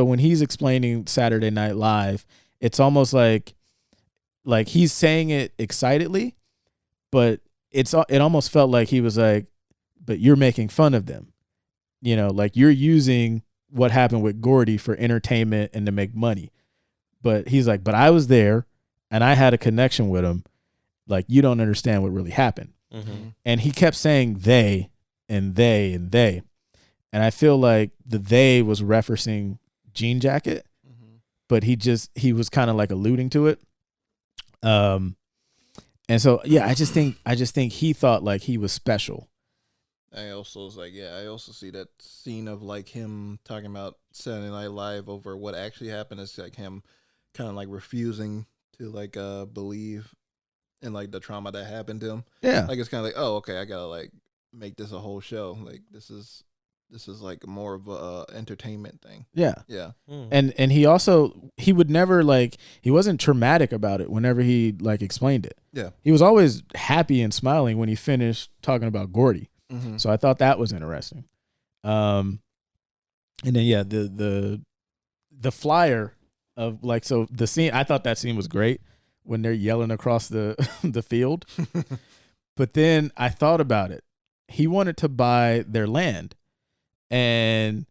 when he's explaining Saturday Night Live, it's almost like he's saying it excitedly, but it almost felt like he was like, but you're making fun of them. You know, like you're using what happened with Gordy for entertainment and to make money. But he's like, but I was there and I had a connection with him. Like you don't understand what really happened. Mm-hmm. And he kept saying they and they and they. And I feel like the they was referencing Jean Jacket, but he was kind of like alluding to it. And so, yeah, I just think he thought like he was special. I also was like, I also see that scene of like him talking about Saturday Night Live over what actually happened. It's like him kind of like refusing to like believe in like the trauma that happened to him. Yeah. Like it's kind of like, oh, okay, I gotta like make this a whole show. Like this is like more of a entertainment thing. Yeah. Yeah. And he would never like, he wasn't traumatic about it whenever he like explained it. Yeah. He was always happy and smiling when he finished talking about Gordy. Mm-hmm. So I thought that was interesting. And then yeah, the flyer of like, so the scene, I thought that scene was great when they're yelling across the the field. But then I thought about it. He wanted to buy their land. And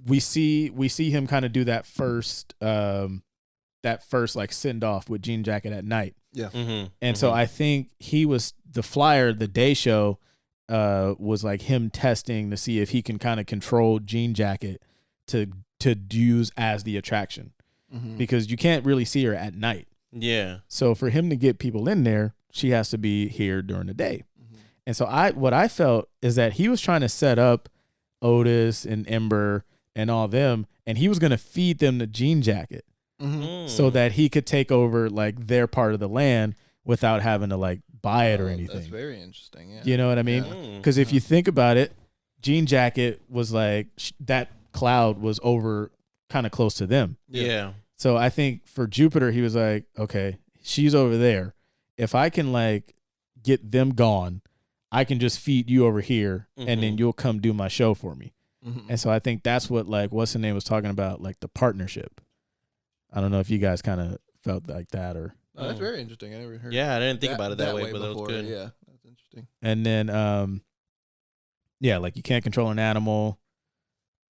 we see him kind of do that first like send off with Jean Jacket at night. Yeah. Mm-hmm. And so I think he was the flyer, the day show was like him testing to see if he can kind of control Jean Jacket to use as the attraction, because you can't really see her at night. Yeah. So for him to get people in there, she has to be here during the day. And so what I felt is that he was trying to set up Otis and Ember and all them, and he was going to feed them the Jean Jacket so that he could take over like their part of the land without having to like buy it or anything. That's very interesting. Yeah. You know what I mean? Because if you think about it, Jean Jacket was like that cloud was over kind of close to them. Yeah. So I think for Jupiter, he was like, okay, she's over there. If I can like get them gone, I can just feed you over here and then you'll come do my show for me. And so I think that's what like, what's the name was talking about, like the partnership. I don't know if you guys kind of felt like that or. Oh, that's very interesting. I never heard. Yeah, I didn't think about it that way, but that was before. good. Yeah, that's interesting. And then, yeah, like you can't control an animal.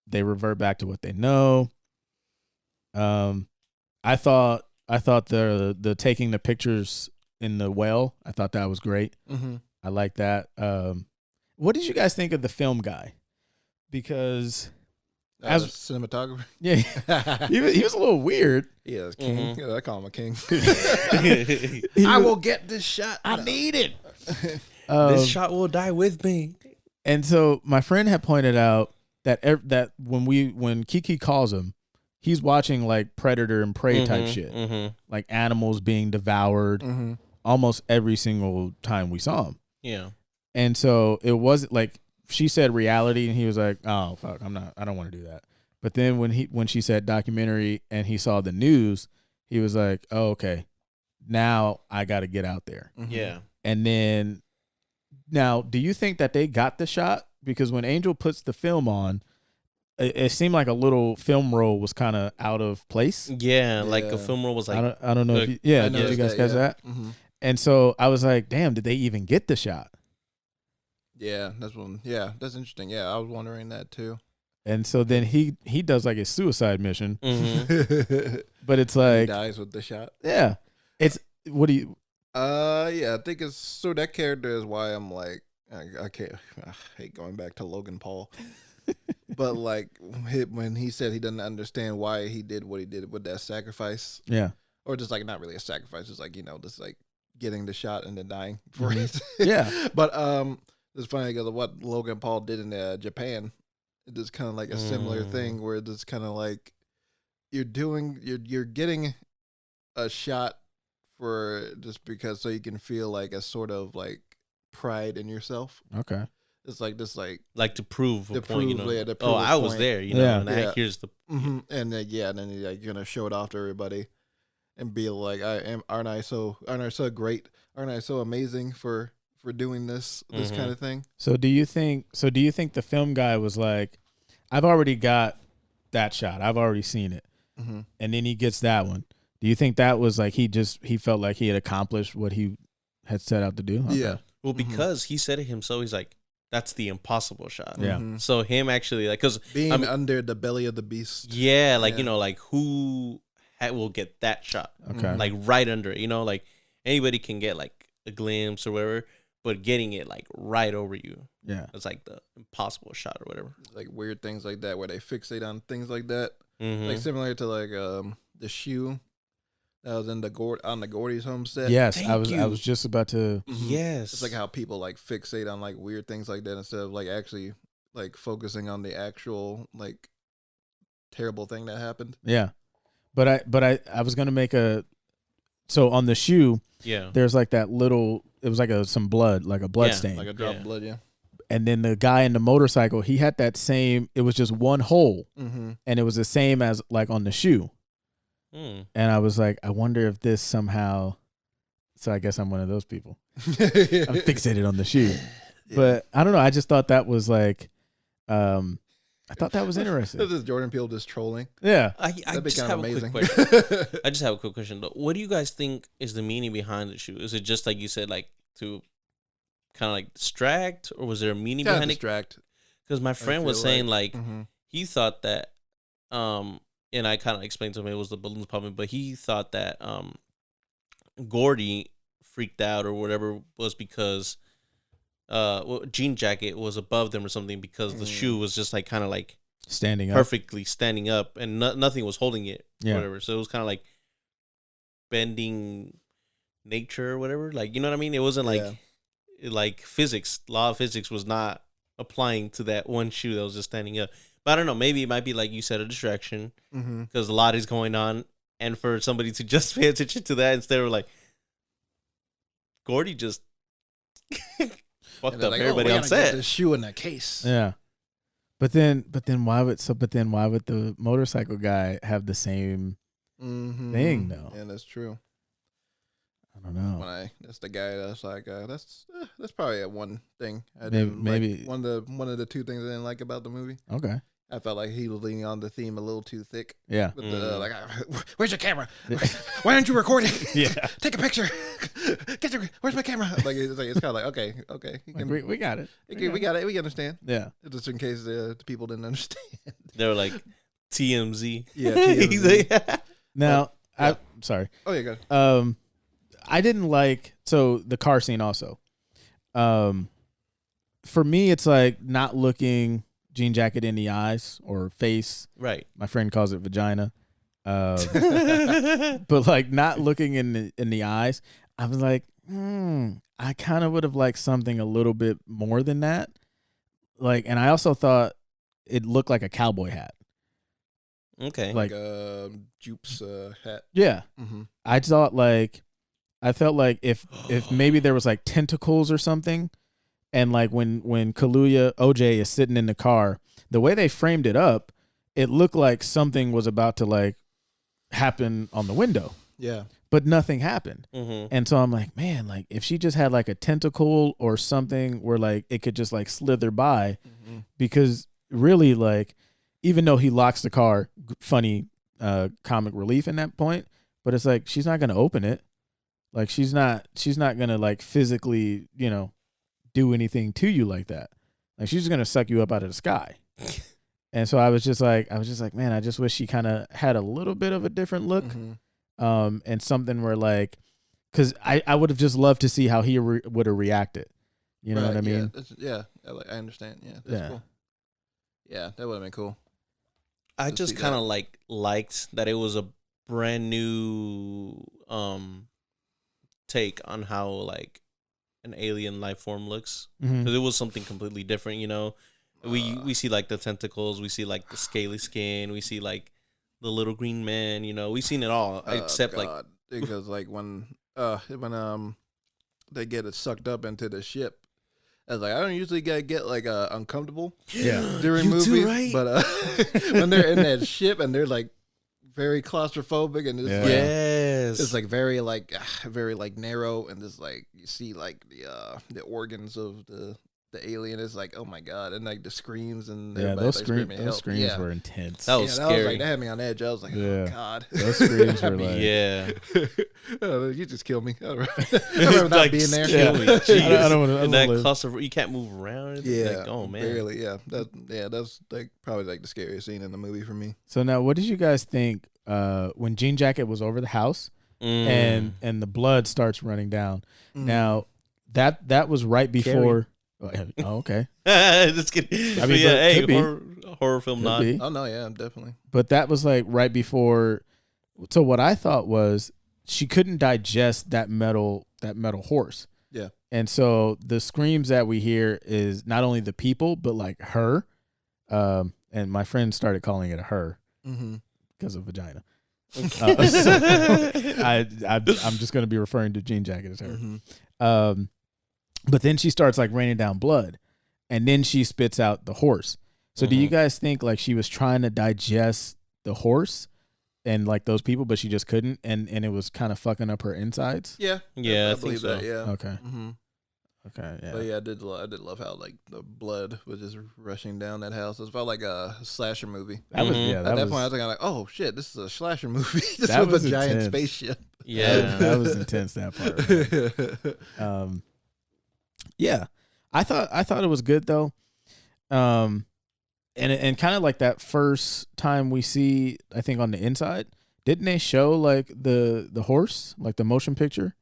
They revert back to what they know. I thought the taking the pictures in the well, I thought that was great. I like that. What did you guys think of the film guy? Because as cinematographer, yeah, he was a little weird. yeah, king. Yeah, I call him a king. I will get this shot. I need it. Um, This shot will die with me. And so my friend had pointed out that that when Kiki calls him, he's watching like predator and prey type shit, like animals being devoured almost every single time we saw him. Yeah. And so it wasn't like she said reality, and he was like, "Oh fuck, I don't want to do that." But then when she said documentary and he saw the news, he was like, "Oh okay, now I got to get out there." Yeah. And then now, do you think that they got the shot? Because when Angel puts the film on, it seemed like a little film roll was kind of out of place. Yeah, like a film roll was like. I don't know if did you guys catch that? And so I was like, damn, did they even get the shot? Yeah, that's one. Yeah, that's interesting. Yeah, I was wondering that too. And so then he does like a suicide mission, but it's He like, dies with the shot. yeah, it's what do you? Yeah, I think it's so that character is why I'm like I can't. I hate going back to Logan Paul, but like when he said he doesn't understand why he did what he did with that sacrifice, Yeah, or just like not really a sacrifice, just like just like getting the shot and then dying for it. Yeah, but it's funny because of what Logan Paul did in Japan. It is kind of like a similar thing where it's kind of like you're getting a shot for just because so you can feel like a sort of like pride in yourself. Okay. It's like this like to prove a To point, you prove, know. yeah, to prove Oh, a I was point. there, you know. Yeah. And Yeah. here's the and then then you're gonna show it off to everybody and be like, aren't I so great? Aren't I so amazing for doing this kind of thing? So do you think the film guy was like, I've already got that shot. I've already seen it. And then he gets that one. Do you think that was like he felt like he had accomplished what he had set out to do? Okay. Yeah. well, because he said it himself. He's like, that's the impossible shot. Yeah. So him actually like, because Being under the belly of the beast. yeah, like Yeah. you know, like who will get that shot? Okay. Like right under it. You know, like anybody can get like a glimpse or whatever, but getting it like right over you, Yeah. it's like the impossible shot or whatever. Like weird things like that where they fixate on things like that. Mm-hmm. Like similar to like the shoe that was in the Gordy's homestead. Yes, Thank I you. was just about to. Yes, It's like how people like fixate on like weird things like that instead of like actually like focusing on the actual like terrible thing that happened. Yeah. But I was gonna make so on the shoe, yeah, there's like that little, it was like some blood, like a blood Yeah, stain. Like a drop Yeah. of blood, yeah. And then the guy in the motorcycle, he had that same, it was just one hole, Mm-hmm. and it was the same as like on the shoe. Mm. And I was like, I wonder if this somehow, so I guess I'm one of those people. I'm fixated on the shoe. But I don't know, I just thought that was like, I thought that was interesting. This is Jordan Peele just trolling. Yeah. I That'd be just kind have of a amazing. quick question. I just have a quick question though. What do you guys think is the meaning behind the shoe? Is it just like you said, like to kind of like distract, or was there a meaning Kind of behind it? distract. Because my friend was feel saying like Mhm. he thought that, and I kind of explained to him it was the balloons popping, but he thought that Gordy freaked out or whatever was because jean jacket was above them or something because the shoe was just like kind of like Standing up. perfectly standing up and nothing was holding it Yeah. or whatever. So it was kind of like bending nature or whatever. Like, you know what I mean? It wasn't like like physics. Law of physics was not applying to that one shoe that was just standing up. But I don't know. Maybe it might be like you said, a distraction Mm-hmm. because a lot is going on, and for somebody to just pay attention to that instead of like Gordy just fucked up everybody on set. The shoe in the case. Yeah. But then why would the motorcycle guy have the same Mm-hmm. thing though? Yeah, that's true. I don't know. That's the guy that's like that's probably a one thing I Maybe- didn't maybe- like, one of the two things I didn't like about the movie. Okay. I felt like he was leaning on the theme a little too thick. Yeah. With the, like, where's your camera? Why aren't you recording? Yeah. Take a picture. Where's my camera? Like it's kind of like okay, you Like, can, we got it. we got it. We understand. Yeah. Just in case the people didn't understand. They were like TMZ. Yeah, TMZ. Now, yeah. I'm sorry. Oh yeah, good. I didn't like the car scene also. For me, it's like not looking jean jacket in the eyes or face. Right. My friend calls it vagina. But like not looking in the eyes, I was like, I kind of would have liked something a little bit more than that. Like, and I also thought it looked like a cowboy hat. Okay. Like, Jupe's hat. yeah. Mm-hmm. I felt like if maybe there was like tentacles or something, and like when Kaluuya OJ is sitting in the car, the way they framed it up, it looked like something was about to like happen on the window, Yeah. but nothing happened. Mm-hmm. And so I'm like, man, like if she just had like a tentacle or something where like it could just like slither by, Mm-hmm. because really like even though he locks the car, funny comic relief in that point, but it's like she's not gonna open it. Like she's not gonna like physically, do anything to you like that. Like she's just gonna suck you up out of the sky. And so I was just like, man, I just wish she kind of had a little bit of a different look, Mm-hmm. and something where like, because I would have just loved to see how he would have reacted. You know what I mean? Yeah, I understand. Yeah, that's cool. Yeah, that would have been cool. I to just see kind of liked that it was a brand new take on how like an alien life form looks, Mhm. because it was something completely different. We see like the tentacles, we see like the scaly skin, we see like the little green man. We've seen it all except like because like when when they get it sucked up into the ship. I was like, I don't usually get like uncomfortable during You movies, too, right? but when they're in that ship and they're like very claustrophobic and it's like very like narrow and just like you see like the organs of the alien is like, oh my god, and like the screams and those screaming help. screams were intense. That was That was scary. like that had me on edge. I was like, oh god, Those screams were like, Yeah. you just killed me. I'd rather not being there. kill me. I Jeez. don't want to. And that cluster, you can't move around. Yeah, Like, oh man. barely. Yeah, that's like probably like the scariest scene in the movie for me. So now, what did you guys think when Jean Jacket was over the house and the blood starts running down? Now that was right before. Oh, okay. Just kidding. I mean, yeah, but hey, could be. horror film Could nod. be. Oh no, yeah, definitely. But that was like right before. So what I thought was she couldn't digest that metal horse. Yeah. And so the screams that we hear is not only the people, but like her. And my friend started calling it a her because of vagina. So I'm just going to be referring to Jean Jacket as her. But then she starts like raining down blood, and then she spits out the horse. So do you guys think like she was trying to digest the horse and like those people, but she just couldn't, and it was kind of fucking up her insides? Yeah, Yeah, I think believe so. that. Yeah. Okay. Okay. Yeah. But yeah, I did love how like the blood was just rushing down that house. It felt like a slasher movie. That was Mhm. yeah. At that was, point, I was like, oh shit, this is a slasher movie. This That was was a giant intense. spaceship. Yeah. that was intense. That part. Man. Yeah, I thought it was good though. And kind of like that first time we see, I think on the inside, didn't they show like the horse, like the motion picture?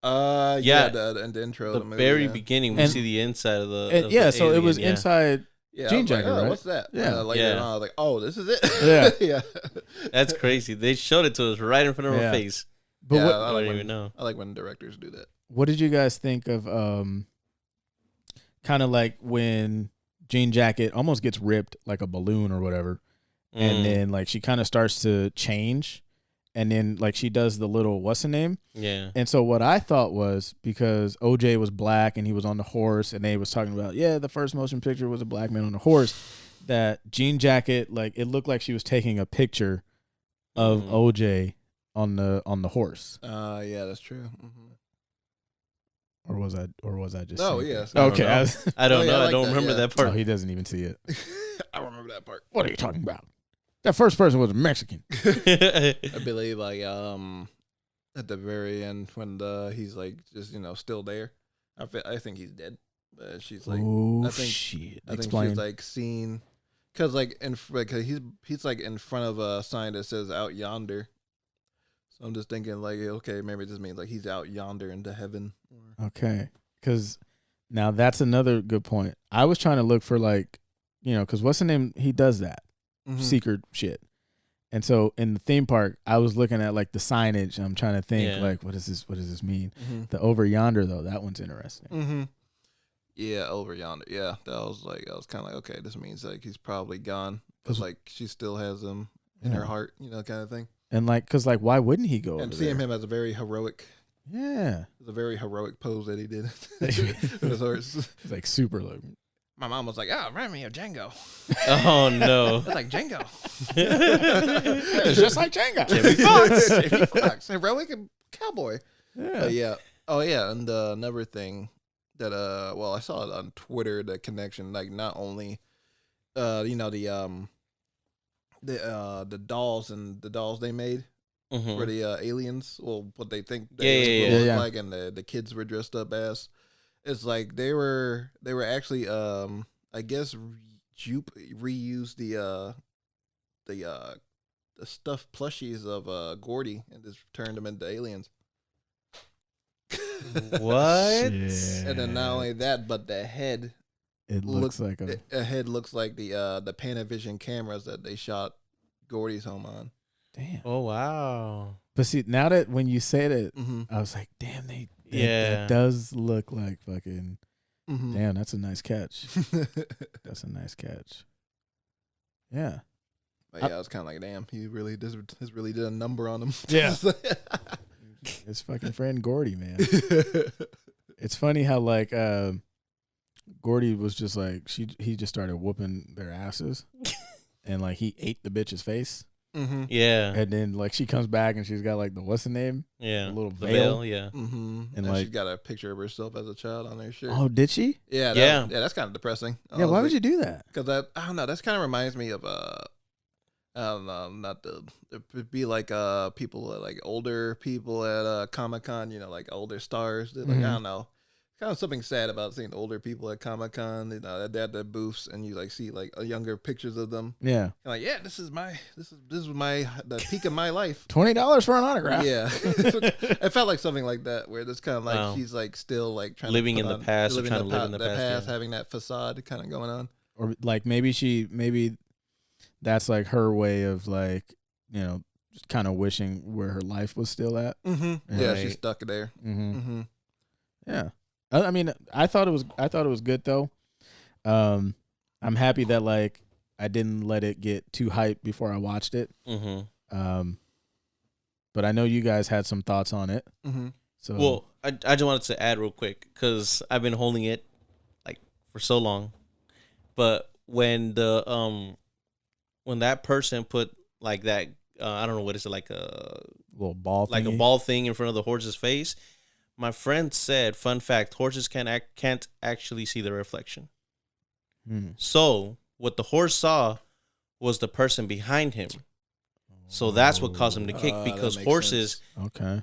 Yeah. The intro The of the movie, very yeah. beginning, we And- see the inside of the. And, of yeah, the so it alien, was yeah. inside. Yeah, Jean I was like, Jacket, oh, right? what's that? Yeah. Later Yeah. on, I was like, oh, this is it. Yeah. yeah. That's crazy. They showed it to us right in front of Yeah. our face. But Yeah, what I I like don't when, even know. I like when directors do that. what did you guys think of kind of like when Jean Jacket almost gets ripped like a balloon or whatever, and then like she kind of starts to change, and then like she does the little what's the name? Yeah. And so what I thought was, because OJ was black and he was on the horse, and they was talking about, yeah, the first motion picture was a black man on a horse, that Jean Jacket, like it looked like she was taking a picture of OJ on the horse. Yeah, that's true. Or was I just No, saying yes. that? Okay. I I don't Oh, yeah, know. I I like don't that, remember yeah. that Oh, part. he doesn't even see it. I remember that part. What are you talking about? That first person was a Mexican. I believe like at the very end when he's like just still there. I think he's dead. But she's like, Oh I think- shit! I think Explain. she's like seen, cause like he's like in front of a sign that says "out yonder." So I'm just thinking like, okay, maybe it just means like he's out yonder into heaven. Okay, because now that's another good point. I was trying to look for like, because what's the name? He does that secret shit. And so in the theme park, I was looking at like the signage. And I'm trying to think Yeah. like, what does this mean? The over yonder though, that one's interesting. Yeah, over yonder. Yeah, I was kind of like, okay, this means like he's probably gone, but like she still has him in her Yeah. heart, kind of thing. And like, cause like, why wouldn't he go? And over seeing there? him as a very heroic, Yeah, it's a very heroic pose that he did with his horse. it's like super like. My mom was like, "Oh, remind me of Django." Oh no. It's like Django. It's just like Jenga. Jamie Foxx, heroic cowboy. Yeah. Yeah. Oh yeah, and another thing that well, I saw it on Twitter, the connection, like not only the dolls and the dolls they made for the aliens, well, what they think Mm-hmm. Yeah, aliens yeah, will yeah. look Yeah. like, and the kids were dressed up as. It's like they were actually I guess Jupe reused the stuffed plushies of Gordy and just turned them into aliens. What? Shit. And then not only that, but the head It looks like a. a head looks like the Panavision cameras that they shot Gordy's home on. Damn. Oh wow. But see, now that when you said it, Mm-hmm. I was like, damn, Yeah. it does look like fucking. Mm-hmm. Damn, that's a nice catch. That's a nice catch. Yeah. But yeah, I was kind of like, damn, he really did a number on him. Yeah. His fucking friend Gordy, man. It's funny how like Gordy was just like he just started whooping their asses, and like he ate the bitch's face, Mm-hmm. Yeah. and then like she comes back and she's got like the what's the name? Yeah. The little The veil. Yeah. Mm-hmm. And And like- she's got a picture of herself as a child on her shirt. Oh, did she? Yeah, Yeah. that's kind of depressing. Yeah. Why would you do that? Because I don't know. That kind of reminds me of I don't know, not the it'd be like people like older people at Comic-Con, like older stars. Like Mhm. I don't know. Kind of something sad about seeing older people at Comic-Con. They had their booths, and you like see like younger pictures of them. Yeah. And like, yeah, this is the peak of my life. $20 for an autograph. Yeah, it felt like something like that, where it's kind of like Wow. she's like still like trying Living to in put the on- past or living trying to live in the past, yeah. having that facade kind of going on. Or like maybe that's like her way of like just kind of wishing where her life was still at. Mm-hmm. Yeah, Right. she's stuck there. Mm-hmm. Mm-hmm. Yeah. I mean, I thought it was good though. I'm happy that like I didn't let it get too hyped before I watched it. Mm-hmm. But I know you guys had some thoughts on it. Mm-hmm. So Well, I just wanted to add real quick because I've been holding it like for so long, but when that person put like that, I don't know what is it, like a little like a thingy. ball thing in front of the horse's face. My friend said, fun fact, horses can't actually see the reflection. Hmm. So what the horse saw was the person behind him. So that's what caused him to kick, that because makes horses Okay.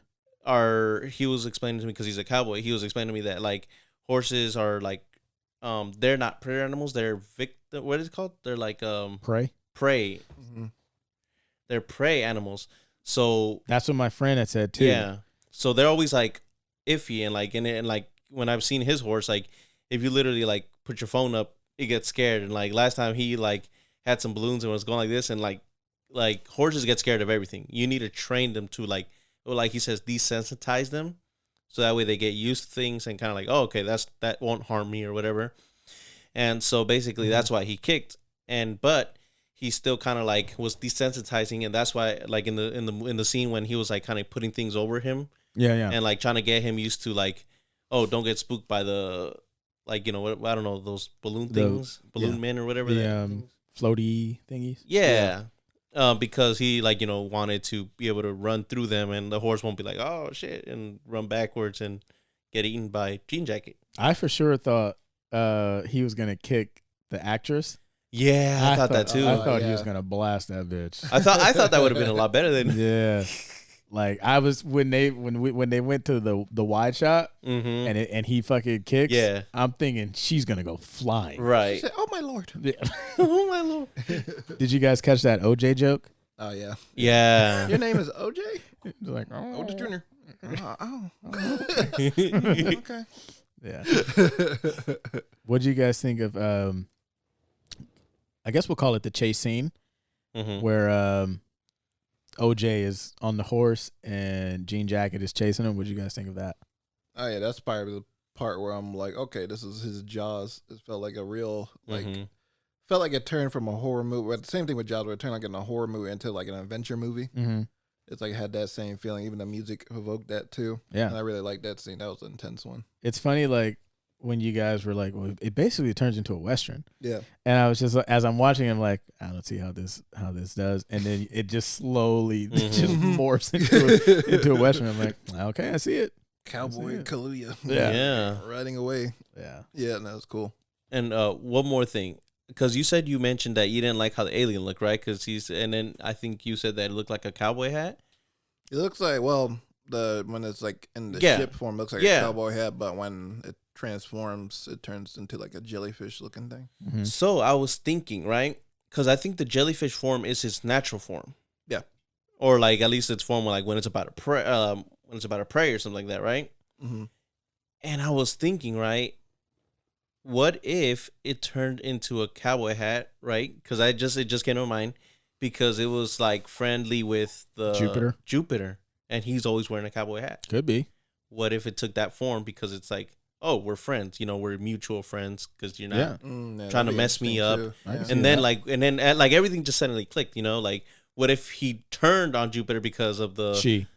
he was explaining to me, because he's a cowboy, he was explaining to me that like horses are like they're not prey animals, they're victim, what is it called? They're like Pray. prey. Mm-hmm. They're prey animals. So That's what my friend had said too. yeah. So they're always like iffy, and like when I've seen his horse, like if you literally like put your phone up, it gets scared. And like last time he like had some balloons and was going like this, and like horses get scared of everything. You need to train them to like he says, desensitize them, so that way they get used to things and kind of like, oh, okay, that won't harm me or whatever. And so basically that's why he kicked, but he still kind of like was desensitizing, and that's why like in the scene when he was like kind of putting things over him, Yeah. Yeah. and like trying to get him used to like, oh, don't get spooked by the like what, I don't know, those balloon things, balloon men or whatever. The floaty thingies. Yeah. Because he like wanted to be able to run through them, and the horse won't be like, oh shit, and run backwards and get eaten by Jean Jacket. I for sure thought he was gonna kick the actress. Yeah, I thought that too. I thought he yeah. was gonna blast that bitch. I thought that would have been a lot better than. Yeah. Like I was when they went to the wide shot Mm-hmm. and he fucking kicks. Yeah. I'm thinking she's gonna go flying. Right. Said, oh my lord. Yeah. Oh my lord. Did you guys catch that OJ joke? Oh yeah. Yeah. Your name is OJ? It's like OJ Jr. Oh. Okay. Yeah. What do you guys think of? I guess we'll call it the chase scene Mm-hmm. where OJ is on the horse and Jean Jacket is chasing him. What do you guys think of that? Oh yeah, that's probably the part where I'm like, okay, this is his Jaws. It felt like a real felt like it turned from a horror movie. But the same thing with Jaws, where it turned like in a horror movie into like an adventure movie. Mm-hmm. It's like it had that same feeling. Even the music evoked that too. Yeah. And I really liked that scene. That was an intense one. It's funny, like when you guys were like, well, it basically turns into a Western. Yeah. And I was just as I'm watching, I'm like, I don't see how this does, and then it just slowly just morphs into a Western. I'm like, okay, I see it. Cowboy Kaluuya. Yeah. Riding away. Yeah. Yeah, that was cool. And one more thing, because you said you mentioned that you didn't like how the alien looked, right? Because and then I think you said that it looked like a cowboy hat. It looks like, well, when it's like in the Yeah. ship form, it looks like Yeah. a cowboy hat, but when it transforms, it turns into like a jellyfish looking thing. Mm-hmm. So I was thinking, right? Because I think the jellyfish form is his natural form. Yeah. Or like at least its form like when it's about a prey, or something like that, right? Mm-hmm. And I was thinking, right? What if it turned into a cowboy hat, right? Because it just came to my mind because it was like friendly with the Jupiter, and he's always wearing a cowboy hat. Could be. What if it took that form because it's like, oh, we're friends, we're mutual friends because you're not Yeah. trying to mess me up. I can see And then that. and then everything just suddenly clicked, like what if he turned on Jupiter because of the She.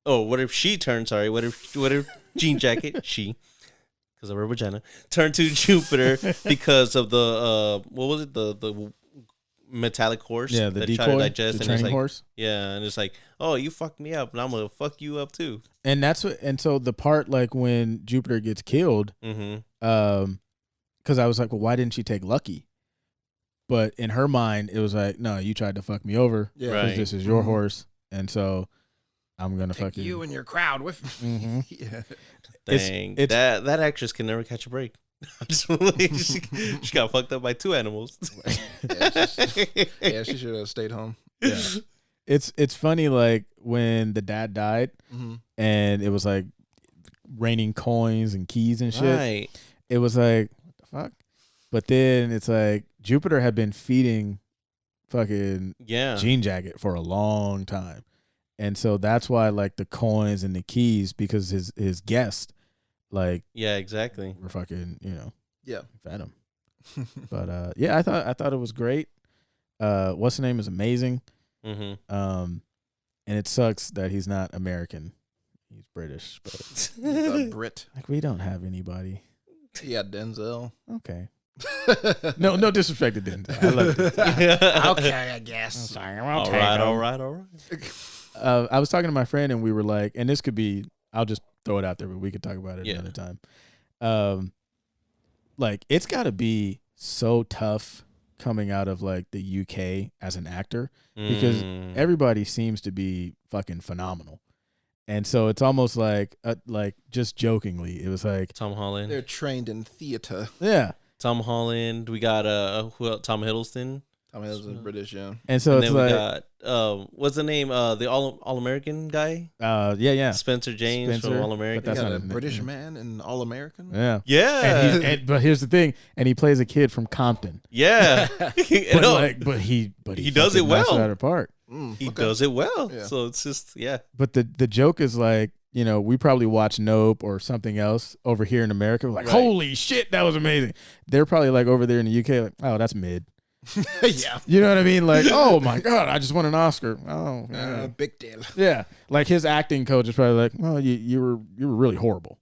Oh, what if she turned? Sorry, what if Jean Jacket she, because of her vagina, turned to Jupiter because of the what was it, the metallic horse? Yeah, the that decoy, tried to digest, the and it's training like, horse. yeah, and it's like, oh, you fucked me up, and I'm gonna fuck you up too. And that's what. And so the part like when Jupiter gets killed, Mm-hmm. because I was like, well, why didn't she take Lucky? But in her mind, it was like, no, you tried to fuck me over. Yeah. Because Right. this is your Mhm. horse, and so I'm gonna Take fucking you and your crowd with me. Mhm. Yeah. Dang, it's- that actress can never catch a break. she got fucked up by two animals. Yeah, she should have stayed home. Yeah. It's funny like when the dad died Mm-hmm. and it was like raining coins and keys and shit. Right. It was like what the fuck? But then it's like Jupiter had been feeding fucking Yeah. Jean Jacket for a long time. And so that's why like the coins and the keys, because his guest like Yeah. Exactly. were fucking, Yeah. fed him. But yeah, I thought it was great. What's the name is amazing. Mm-hmm. And it sucks that he's not American. He's British, but He's a Brit. like we don't have anybody. Yeah, Denzel. Okay. No disrespect to Denzel. I love Denzel. Okay, I guess. Sorry, All right. I was talking to my friend and we were like, and this could be, I'll just throw it out there, but we could talk about it Yeah. another time. Like it's got to be so tough coming out of like the UK as an actor because everybody seems to be fucking phenomenal. And so it's almost like just jokingly, it was like, Tom Holland. They're trained in theater. yeah. Tom Holland. We got who else? Tom Hiddleston. I mean, those are British, yeah. And so And it's then we like, got what's the name? The All American guy. yeah. Spencer James Spencer, from All American. but that's Yeah, not a his name. British man and All American. Yeah. Yeah. But here's the thing, and he plays a kid from Compton. Yeah. But No, but he He does fucking it well. knocks it out of the park. he Okay. does it well. Yeah. So it's just yeah. But the joke is like, we probably watch Nope or something else over here in America. We're like, Right. holy shit, that was amazing. They're probably like over there in the UK, like, oh, that's mid. Yeah. You know what I mean? Like, oh my god, I just won an Oscar. Oh, yeah. Big deal. Yeah. Like his acting coach is probably like, well, you were really horrible.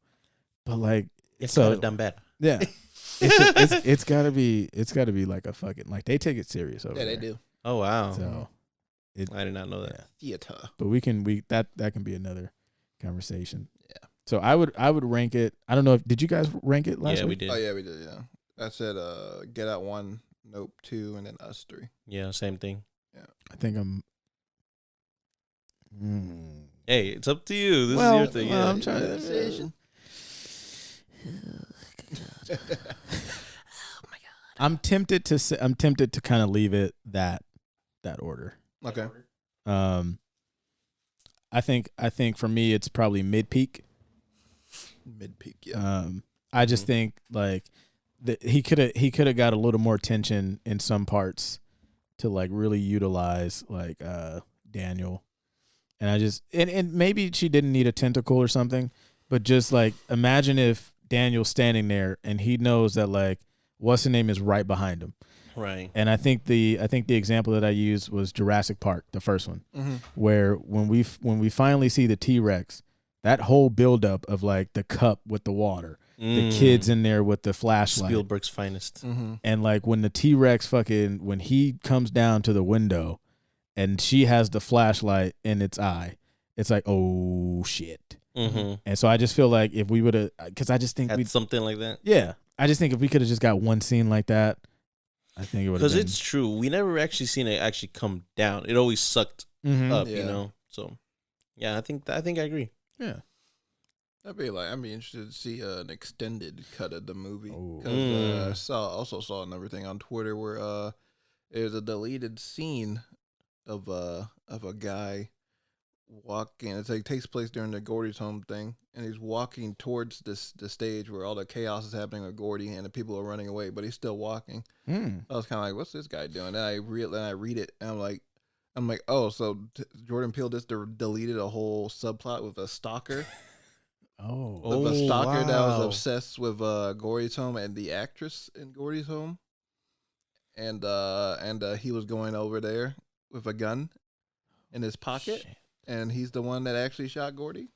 But like, It's so done better. yeah, it's gotta be like a fucking like they take it serious over Yeah, they there. do. Oh wow. So I did not know that. yeah. Theater. But that can be another conversation. Yeah. So I would rank it. I don't know if did you guys rank it last Yeah, we week? did. Oh yeah, we did. Yeah, I said Get Out 1, Nope 2, and then Us 3. Yeah, same thing. I think I'm. Hey, it's up to you. This Well, is your thing. well, Yeah. I'm trying to- Decision. I'm tempted to kind of leave it that order. Okay. I think for me it's probably mid peak. Mid peak. Yeah. I just think like that he could have got a little more attention in some parts to like really utilize like Daniel, and I just and maybe she didn't need a tentacle or something, but just like imagine if Daniel's standing there and he knows that like what's the name is right behind him. Right. And I think the example that I used was Jurassic Park, the first one, Mm-hmm. where when we finally see the T-Rex, that whole buildup of like the cup with the water, the kids in there with the flashlight, Spielberg's finest. Mm-hmm. and like when the T-Rex when he comes down to the window, and she has the flashlight in its eye, it's like oh shit. Mm-hmm. And so I just feel like if we would have, because I just think we, Had something like that. yeah, I just think if we could have just got one scene like that, I think it would have Because been. it's true. We never actually seen it actually come down. It always sucked Mhm. up, Yeah. So, yeah, I think I agree. Yeah. I'd be interested to see an extended cut of the movie. Oh. 'Cause, I also saw another thing on Twitter where there's a deleted scene of a guy walking. It's like takes place during the Gordy's home thing, and he's walking towards the stage where all the chaos is happening with Gordy, and the people are running away, but he's still walking. Mm. I was kind of like, "What's this guy doing?" Then I read it, and I'm like, "Oh, so Jordan Peele just deleted a whole subplot with a stalker." Oh. Of a stalker that was wow. obsessed with Gordy's home and the actress in Gordy's home, and he was going over there with a gun in his pocket, Shit. and he's the one that actually shot Gordy.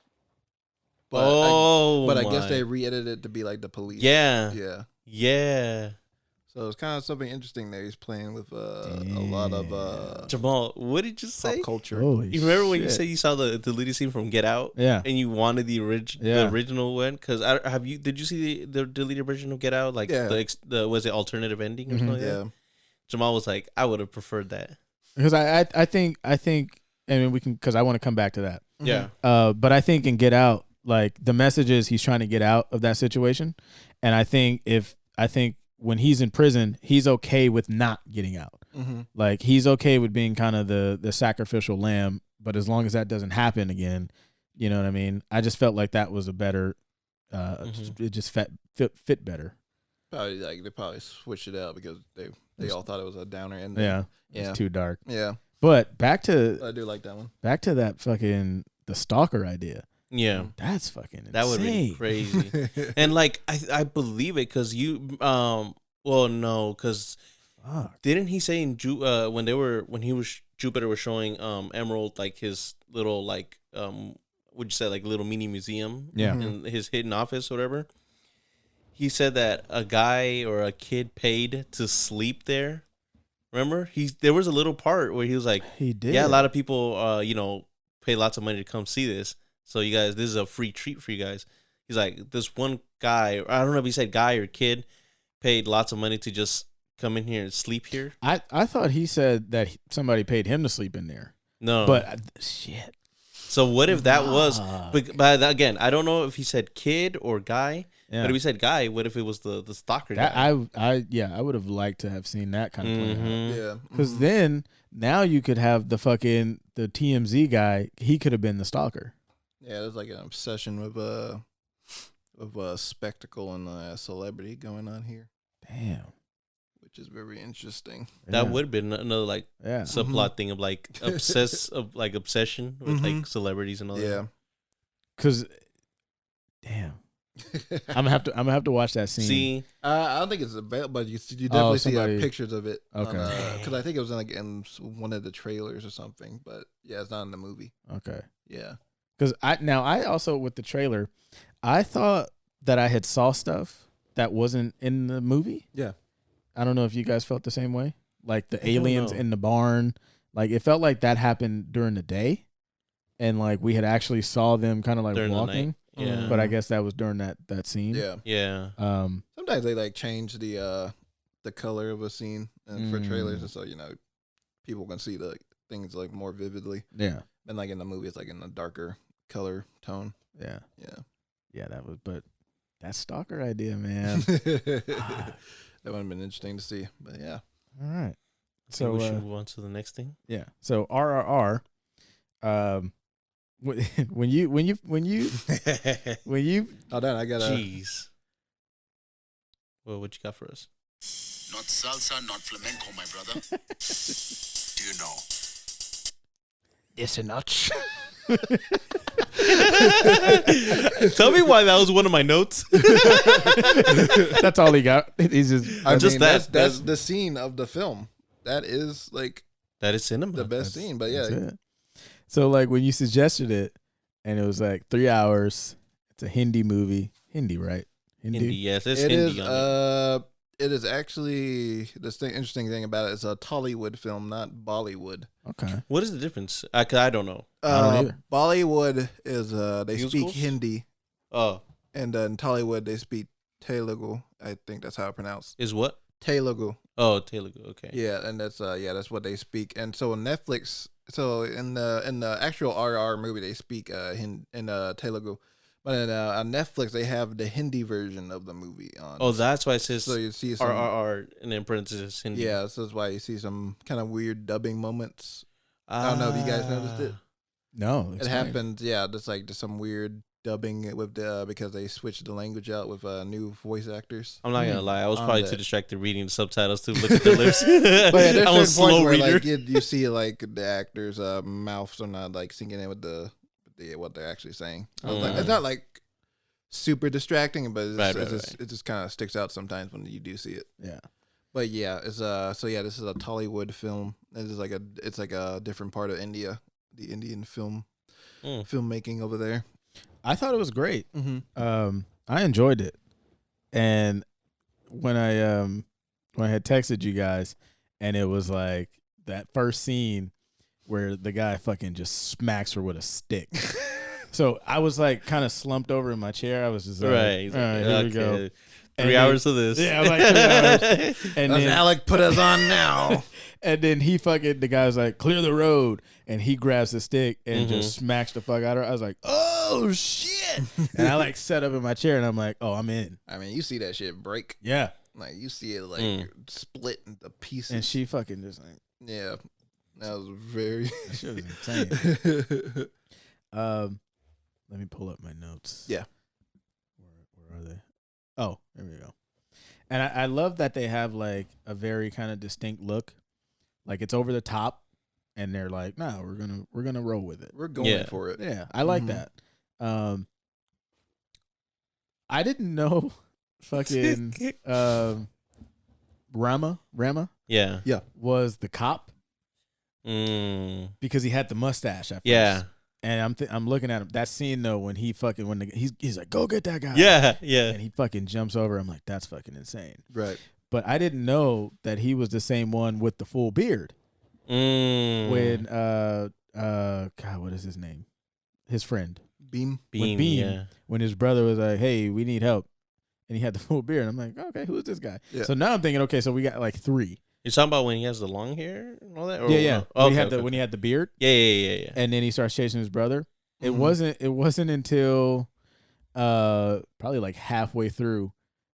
Oh, but I guess my. they re-edited it to be like the police. Yeah. Yeah. Yeah. So it's kind of something interesting that he's playing with a lot of Jamal, what did you pop say? culture. Holy You remember when you shit. said you saw the deleted scene from Get Out? Yeah. And you wanted the Yeah. original one? Because did you see the deleted version of Get Out? Like Yeah. the was it alternative ending or something like that? Yeah. Jamal was like, I would have preferred that. Because I think I mean we can because I want to come back to that. Yeah. But I think in Get Out, like the message is he's trying to get out of that situation, and I think when he's in prison, he's okay with not getting out. Mm-hmm. Like he's okay with being kind of the sacrificial lamb, but as long as that doesn't happen again, you know what I mean? I just felt like that was a better it just fit better. Probably like they probably switched it out because they all thought it was a downer ending. Yeah. Yeah. It's too dark. Yeah. But back to I do like that one. that fucking the stalker idea. Yeah. That's fucking insane. That would be crazy. And like I believe it because you well no because Fuck. didn't he say in Jupiter was showing Emerald like his little like would you say like little mini museum Yeah. in his hidden office or whatever. He said that a guy or a kid paid to sleep there. Remember? There was a little part where he was like, He did. yeah, a lot of people pay lots of money to come see this. So you guys, this is a free treat for you guys. He's like, this one guy, I don't know if he said guy or kid, paid lots of money to just come in here and sleep here. I thought he said that somebody paid him to sleep in there. No. But shit. So what if that was, Fuck. but again, I don't know if he said kid or guy, Yeah. but if he said guy, what if it was the stalker That guy? I would have liked to have seen that kind of play out. Mhm. Yeah. Because then now you could have the TMZ guy. He could have been the stalker. Yeah, there's like an obsession with spectacle and celebrity going on here, Damn. which is very interesting. That Yeah. would have been another like Yeah. subplot thing of like obsession with like celebrities and all Yeah. that. Because damn. I'm gonna have to watch that scene. See, I don't think it's available, but you definitely see somebody- pictures of it. Okay. Because I think it was in one of the trailers or something, but yeah, it's not in the movie. Okay. Yeah. Because I also with the trailer, I thought that I had saw stuff that wasn't in the movie. Yeah. I don't know if you guys felt the same way. Like the don't aliens know. in the barn. Like it felt like that happened during the day. And like we had actually saw them kind of like During the walking. night. Yeah. But I guess that was during that scene. Yeah. yeah. Sometimes they like change the color of a scene and for trailers, just so people can see the things like more vividly. Yeah. And like in the movie, it's like in a darker color tone. Yeah. Yeah. Yeah, but that stalker idea, man. That would have been interesting to see, but yeah. All right. So we So should move on to the next thing. yeah. So RRR when you Hold on, I got Jeez. Well, what you got for us? Not salsa, not flamenco, my brother. Do you know? It's a notch. Tell me why that was one of my notes. that's all he got. He's just I Just mean, that- that's the scene of the film. That is like That is cinema. the best scene. But yeah, that's it. So like when you suggested it, and it was like 3 hours. It's a Hindi movie. Hindi, right? Hindi, yes, it's it Hindi is. on it. It is actually interesting thing about it is a Tollywood film, not Bollywood. Okay. What is the difference? I don't know. don't either. Bollywood is they Musicals? speak Hindi, Oh, and in Tollywood they speak Telugu. I think that's how it's pronounced. is what? Telugu. Oh, Telugu. Okay. Yeah, and that's that's what they speak. And so Netflix, so in the actual RR movie they speak in Telugu, but on Netflix they have the Hindi version of the movie on. Oh, that's why it says so you see some RRR and then parentheses Hindi. yeah, so that's why you see some kind of weird dubbing moments. I don't know if you guys noticed it. No, It explain. happens, yeah. Just like just some weird dubbing with because they switched the language out with new voice actors. I'm not gonna lie. I was On probably that. too distracted reading the subtitles to look at their lips. But yeah, there's I'm a certain points slow where reader. like you see like the actors' mouths are not like sinking in with the what they're actually saying. I was like, it's not like super distracting, but it just kind of sticks out sometimes when you do see it. Yeah. But yeah, it's so yeah, this is a Tollywood film. It's like a different part of India, the Indian film filmmaking over there. I thought it was great. Mm-hmm. I enjoyed it, and when I had texted you guys, and it was like that first scene where the guy fucking just smacks her with a stick. So I was like kind of slumped over in my chair. I was just like, Right. all right, here we go. And 3 hours of this. Yeah, I'm like 3 hours. And Does then Alec put us on now? and then the guy's like, clear the road. And he grabs the stick and just smacks the fuck out of her. I was like, oh, shit. And I like sat up in my chair and I'm like, oh, I'm in. I mean, you see that shit break. Yeah. Like, you see it, like, split into pieces. And she fucking just like, yeah. That was very... that shit was insane. Let me pull up my notes. Yeah. Where are they? Oh, there we go. And I love that they have like a very kind of distinct look. Like it's over the top and they're like, no, we're gonna roll with it. We're going for it. Yeah, I like that. I didn't know fucking Rama Yeah. was the cop Mm. because he had the mustache at first. Yeah. And I'm looking at him. That scene though, when he fucking he's like, go get that guy. Yeah. Yeah. And he fucking jumps over. I'm like, that's fucking insane. Right. But I didn't know that he was the same one with the full beard. When God, what is his name? His friend. Beam. Beam. Yeah. When his brother was like, hey, we need help. And he had the full beard. I'm like, okay, who's this guy? Yeah. So now I'm thinking, okay, so we got like 3. You're talking about when he has the long hair and all that? Or Yeah. Oh, When he had the beard. Yeah. And then he starts chasing his brother. It Mhm. wasn't until probably like halfway through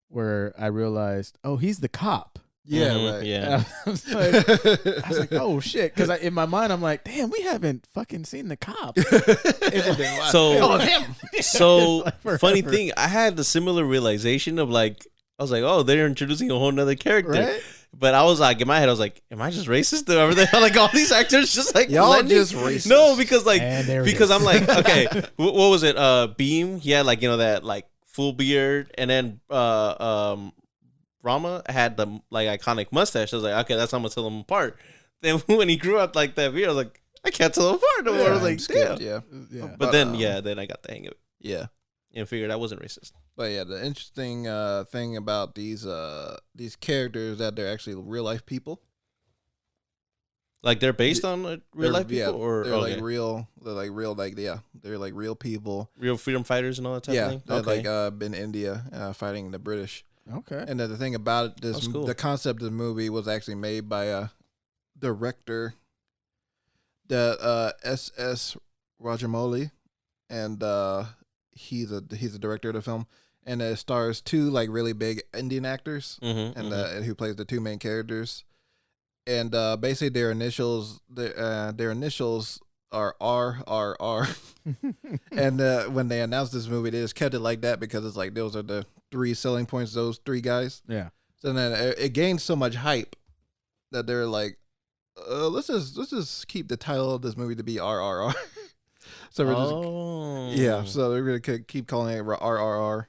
where I realized, oh, he's the cop. Yeah, Mhm, right. Yeah. I was like, oh shit, because in my mind I'm like, damn, we haven't fucking seen the cop. So, it's him. so Like forever. funny thing, I had the similar realization of like, I was like, oh, they're introducing a whole nother character. Right? But I was like, in my head, I was like, am I just racist? Are they like all these actors just like Y'all blending? just racist. No, because like And there it because is. I'm like, okay, what was it? Beam, he had like, you know, that like full beard, and then Rama had the like iconic mustache. I was like, okay, that's how I'm gonna tell them apart. Then when he grew up like that beard, I was like, I can't tell them apart no more. I was like, damn. Yeah. Yeah. But then then I got the hang of it Yeah. and figured I wasn't racist. But yeah, the interesting thing about these characters that they're actually real life people. Like they're based on real life people, or they're okay. like real. They're like real, they're like real people. real freedom fighters and all that type Yeah, of thing. they're Okay. like in India fighting the British. Okay. And then the thing about it, That's cool. the concept of the movie was actually made by a director, the S.S. Rajamouli, and he's a director of the film, and it stars 2 like really big Indian actors, Mhm, and mhm. who plays the 2 main characters, and basically their initials are RRR, and when they announced this movie, they just kept it like that because it's like those are the 3 selling points. Those 3 guys. Yeah. So then it gained so much hype that they're like, let's just keep the title of this movie to be RRR. So we're just so they're gonna keep calling it RRR.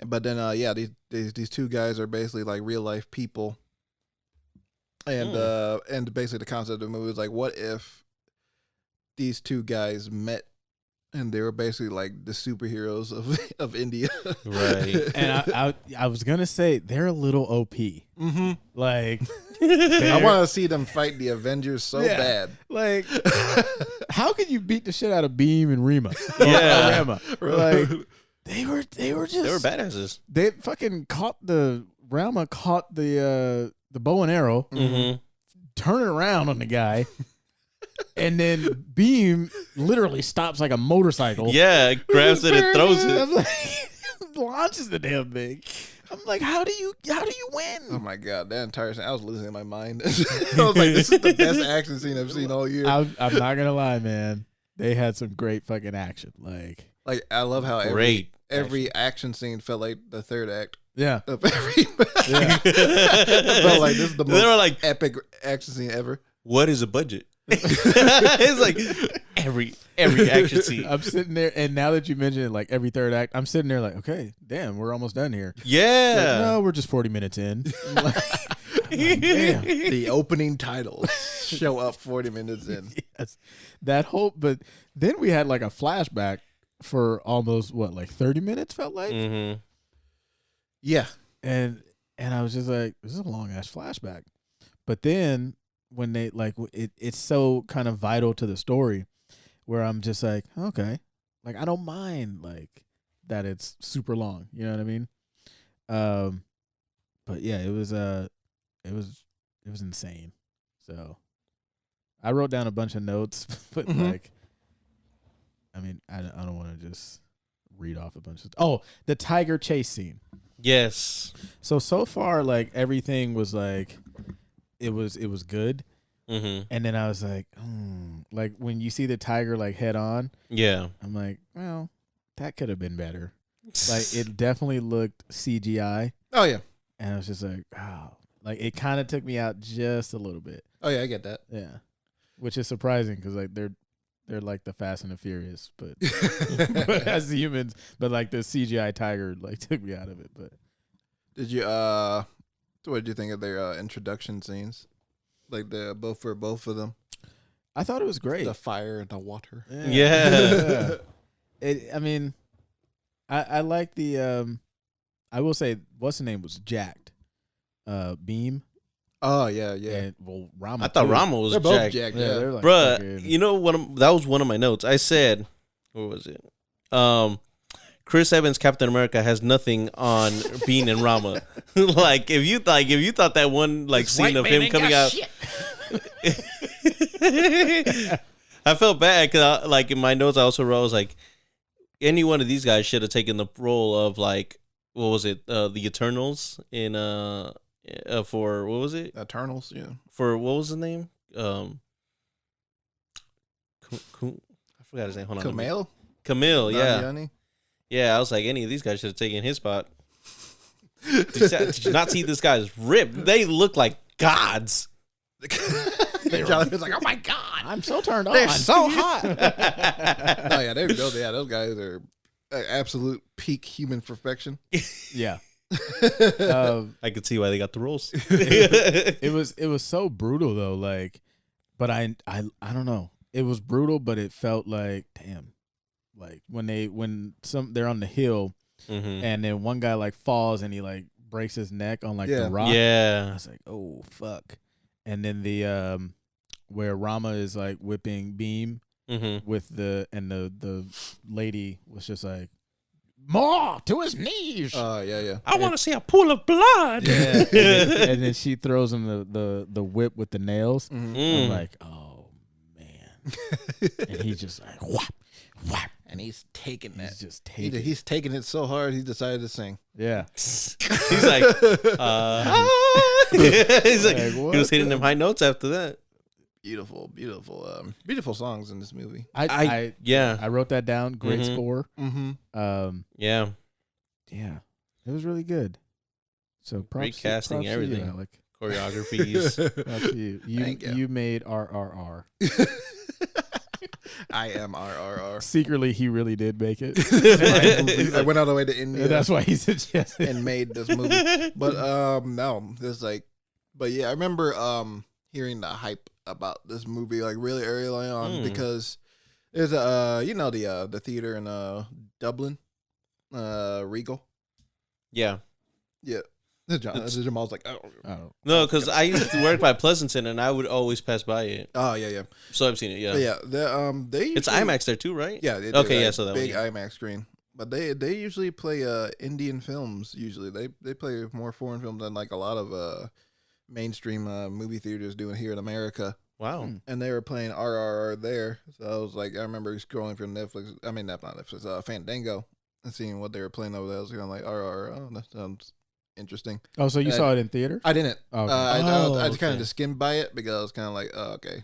But then these 2 guys are basically like real life people, and basically the concept of the movie is like, what if these 2 guys met and they were basically like the superheroes of India, Right. And I was gonna say they're a little OP. Mm-hmm. Like I want to see them fight the Avengers so Yeah. bad. like how could you beat the shit out of Beam and Rima? Yeah. Rama. Like they were just They were badasses. They fucking caught Rama caught the bow and arrow, Mm-hmm. turn it around on the guy, and then Beam literally stops like a motorcycle. Yeah, grabs it and throws it. I'm like, launches the damn thing. I'm like, how do you win? Oh my god, that entire scene, I was losing my mind. I was like, this is the best action scene I've seen all year. I'm not gonna lie, man. They had some great fucking action. Like, I love how Great. every action scene felt like the third act Yeah. of every. Yeah. I felt like this is the They were most like, epic action scene ever. what is a budget? It's like every action scene. I'm sitting there, and now that you mention it, like every third act, I'm sitting there like, okay, damn, we're almost done here. Like, Yeah. no, we're just 40 minutes in. I'm like, damn. The opening titles. show up 40 minutes in. Yes, that whole. But then we had like a flashback for almost like 30 minutes. Felt like, Mm-hmm. Yeah. and I was just like, this is a long ass flashback. But then when they like it's so kind of vital to the story, where I'm just like, okay, like I don't mind like that it's super long. You know what I mean? But yeah, it was insane. So I wrote down a bunch of notes, but like, I mean, I don't want to just read off a bunch of. Oh, the tiger chase scene. Yes. So far, like everything was like, it was good, Mm-hmm. and then I was like, like when you see the tiger like head on, Yeah. I'm like, well, that could have been better. Like it definitely looked CGI, Oh, yeah. and I was just like, like it kind of took me out just a little bit. Oh, yeah, I get that. Yeah, which is surprising because like they're like the Fast and the Furious, but but as humans, but like the CGI tiger like took me out of it. But Did you, what did you think of their introduction scenes? Like both of them? I thought it was great. The fire and the water. Yeah. I mean, I like the I will say what's the name was jacked. Beam. Oh, yeah, yeah. And well Rama. I thought too. Rama was They're both jacked. jacked, Yeah, yeah. they're like Bruh, fucking- you know that was one of my notes. I said, what was it? Chris Evans, Captain America, has nothing on Bean and Rama. Like if you thought that one like scene of him coming out, I felt bad because like in my notes I also wrote I was like, any one of these guys should have taken the role of like what was it the Eternals in for what was it Eternals, yeah. for what was the name I forgot his name. Hold on. Camille, yeah. Damiani? Yeah, I was like, any of these guys should have taken his spot. Did you not see this guy's rib? They look like gods. Jonathan's like, oh my God. I'm so turned on. They're so hot. Oh, yeah, those guys are absolute peak human perfection. Yeah. I could see why they got the roles. It was so brutal though, like, but I don't know. It was brutal, but it felt like damn, like when they're on the hill Mm-hmm. and then one guy like falls and he like breaks his neck on like Yeah. the rock. I Yeah. was like, oh fuck. And then the where Rama is like whipping Beam Mm-hmm. with the lady was just like more to his knees. Oh, yeah. I want to see a pool of blood. Yeah. And then she throws him the whip with the nails. Mhm. I'm like, oh man. And he's just like whap, whap. And he's taking that. He's just taking He's taking it so hard, he decided to sing. Yeah. He's like, he's like, Like, he what was hitting the- them high notes after that. Beautiful songs in this movie. I Yeah. wrote that down. Great Mhm. score. Mm-hmm. Yeah. Yeah. It was really good. So Great props casting, to you, everything. Alec. Choreographies. Props to you. Thank you. You made RRR. I am RRR. Secretly, he really did make it. I went all the way to India. That's why he suggested. and made this movie. But no, it's like, but yeah, I remember hearing the hype about this movie like really early on because there's the theater in Dublin, Regal. Yeah. Yeah. Jamal's like, oh, No, because I used to work by Pleasanton, and I would always pass by it. oh yeah. So I've seen it. Yeah. But yeah, they It's usually- IMAX there too, right? Yeah. They do, Okay, like, yeah, so that big one, IMAX screen. But they usually play Indian films. Usually they play more foreign films than like a lot of mainstream movie theaters doing here in America. Wow. And they were playing RRR there. So I was like, I remember scrolling from Netflix. I mean, not Netflix, Fandango, and seeing what they were playing over there. I was kind of like, RRR. Oh, that sounds interesting. Oh, so you saw it in theater? I didn't. Okay. I just kind okay. of just skimmed by it because I was kind of like, oh, okay.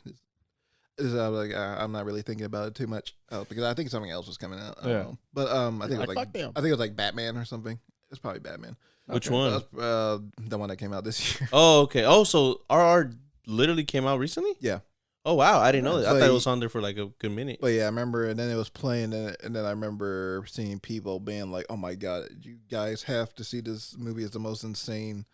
I was like, I'm not really thinking about it too much because I think something else was coming out. I don't know. But I think it was fuck them. I think it was like Batman or something. It's probably Batman. Which Okay. one? The one that came out this year. Oh, okay. Oh, so RR literally came out recently? Yeah. Oh, wow. I didn't know that. I But thought it was on there for like a good minute. But yeah, I remember, and then it was playing, and then I remember seeing people being like, "Oh my god, you guys have to see this movie! It's the most insane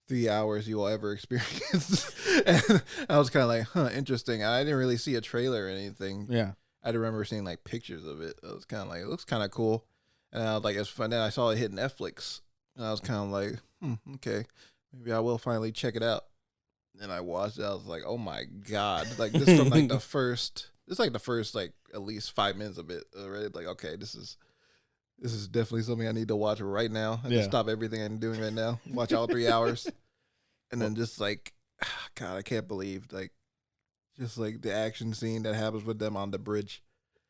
3 hours you will ever experience." And I was kind of like, huh, interesting. I didn't really see a trailer or anything. Yeah. I remember seeing like pictures of it. I was kind of like, it looks kind of cool. And I was like, it's fun. Then I saw it hit Netflix. And I was kind of like, okay, maybe I will finally check it out. And I watched it. I was like, oh my God. Like this from like the first, it's like the first like at least 5 minutes of it already. Like, okay, this is definitely something I need to watch right now. I just stop everything I'm doing right now. Watch all 3 hours. And then just like, God, I can't believe like, just like the action scene that happens with them on the bridge.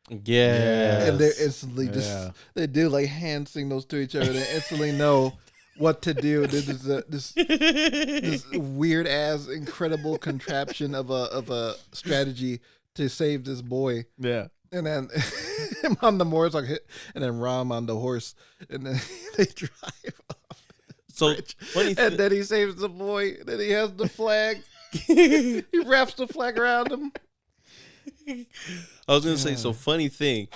Yeah. And they're instantly just, they do like hand signals to each other. They instantly know what to do. This weird ass, incredible contraption of a strategy to save this boy. Yeah. And then him on the motorcycle, and then Ram on the horse, and then they drive off. So And then he saves the boy. Then he has the flag. He wraps the flag around him. I was gonna say, so funny thing.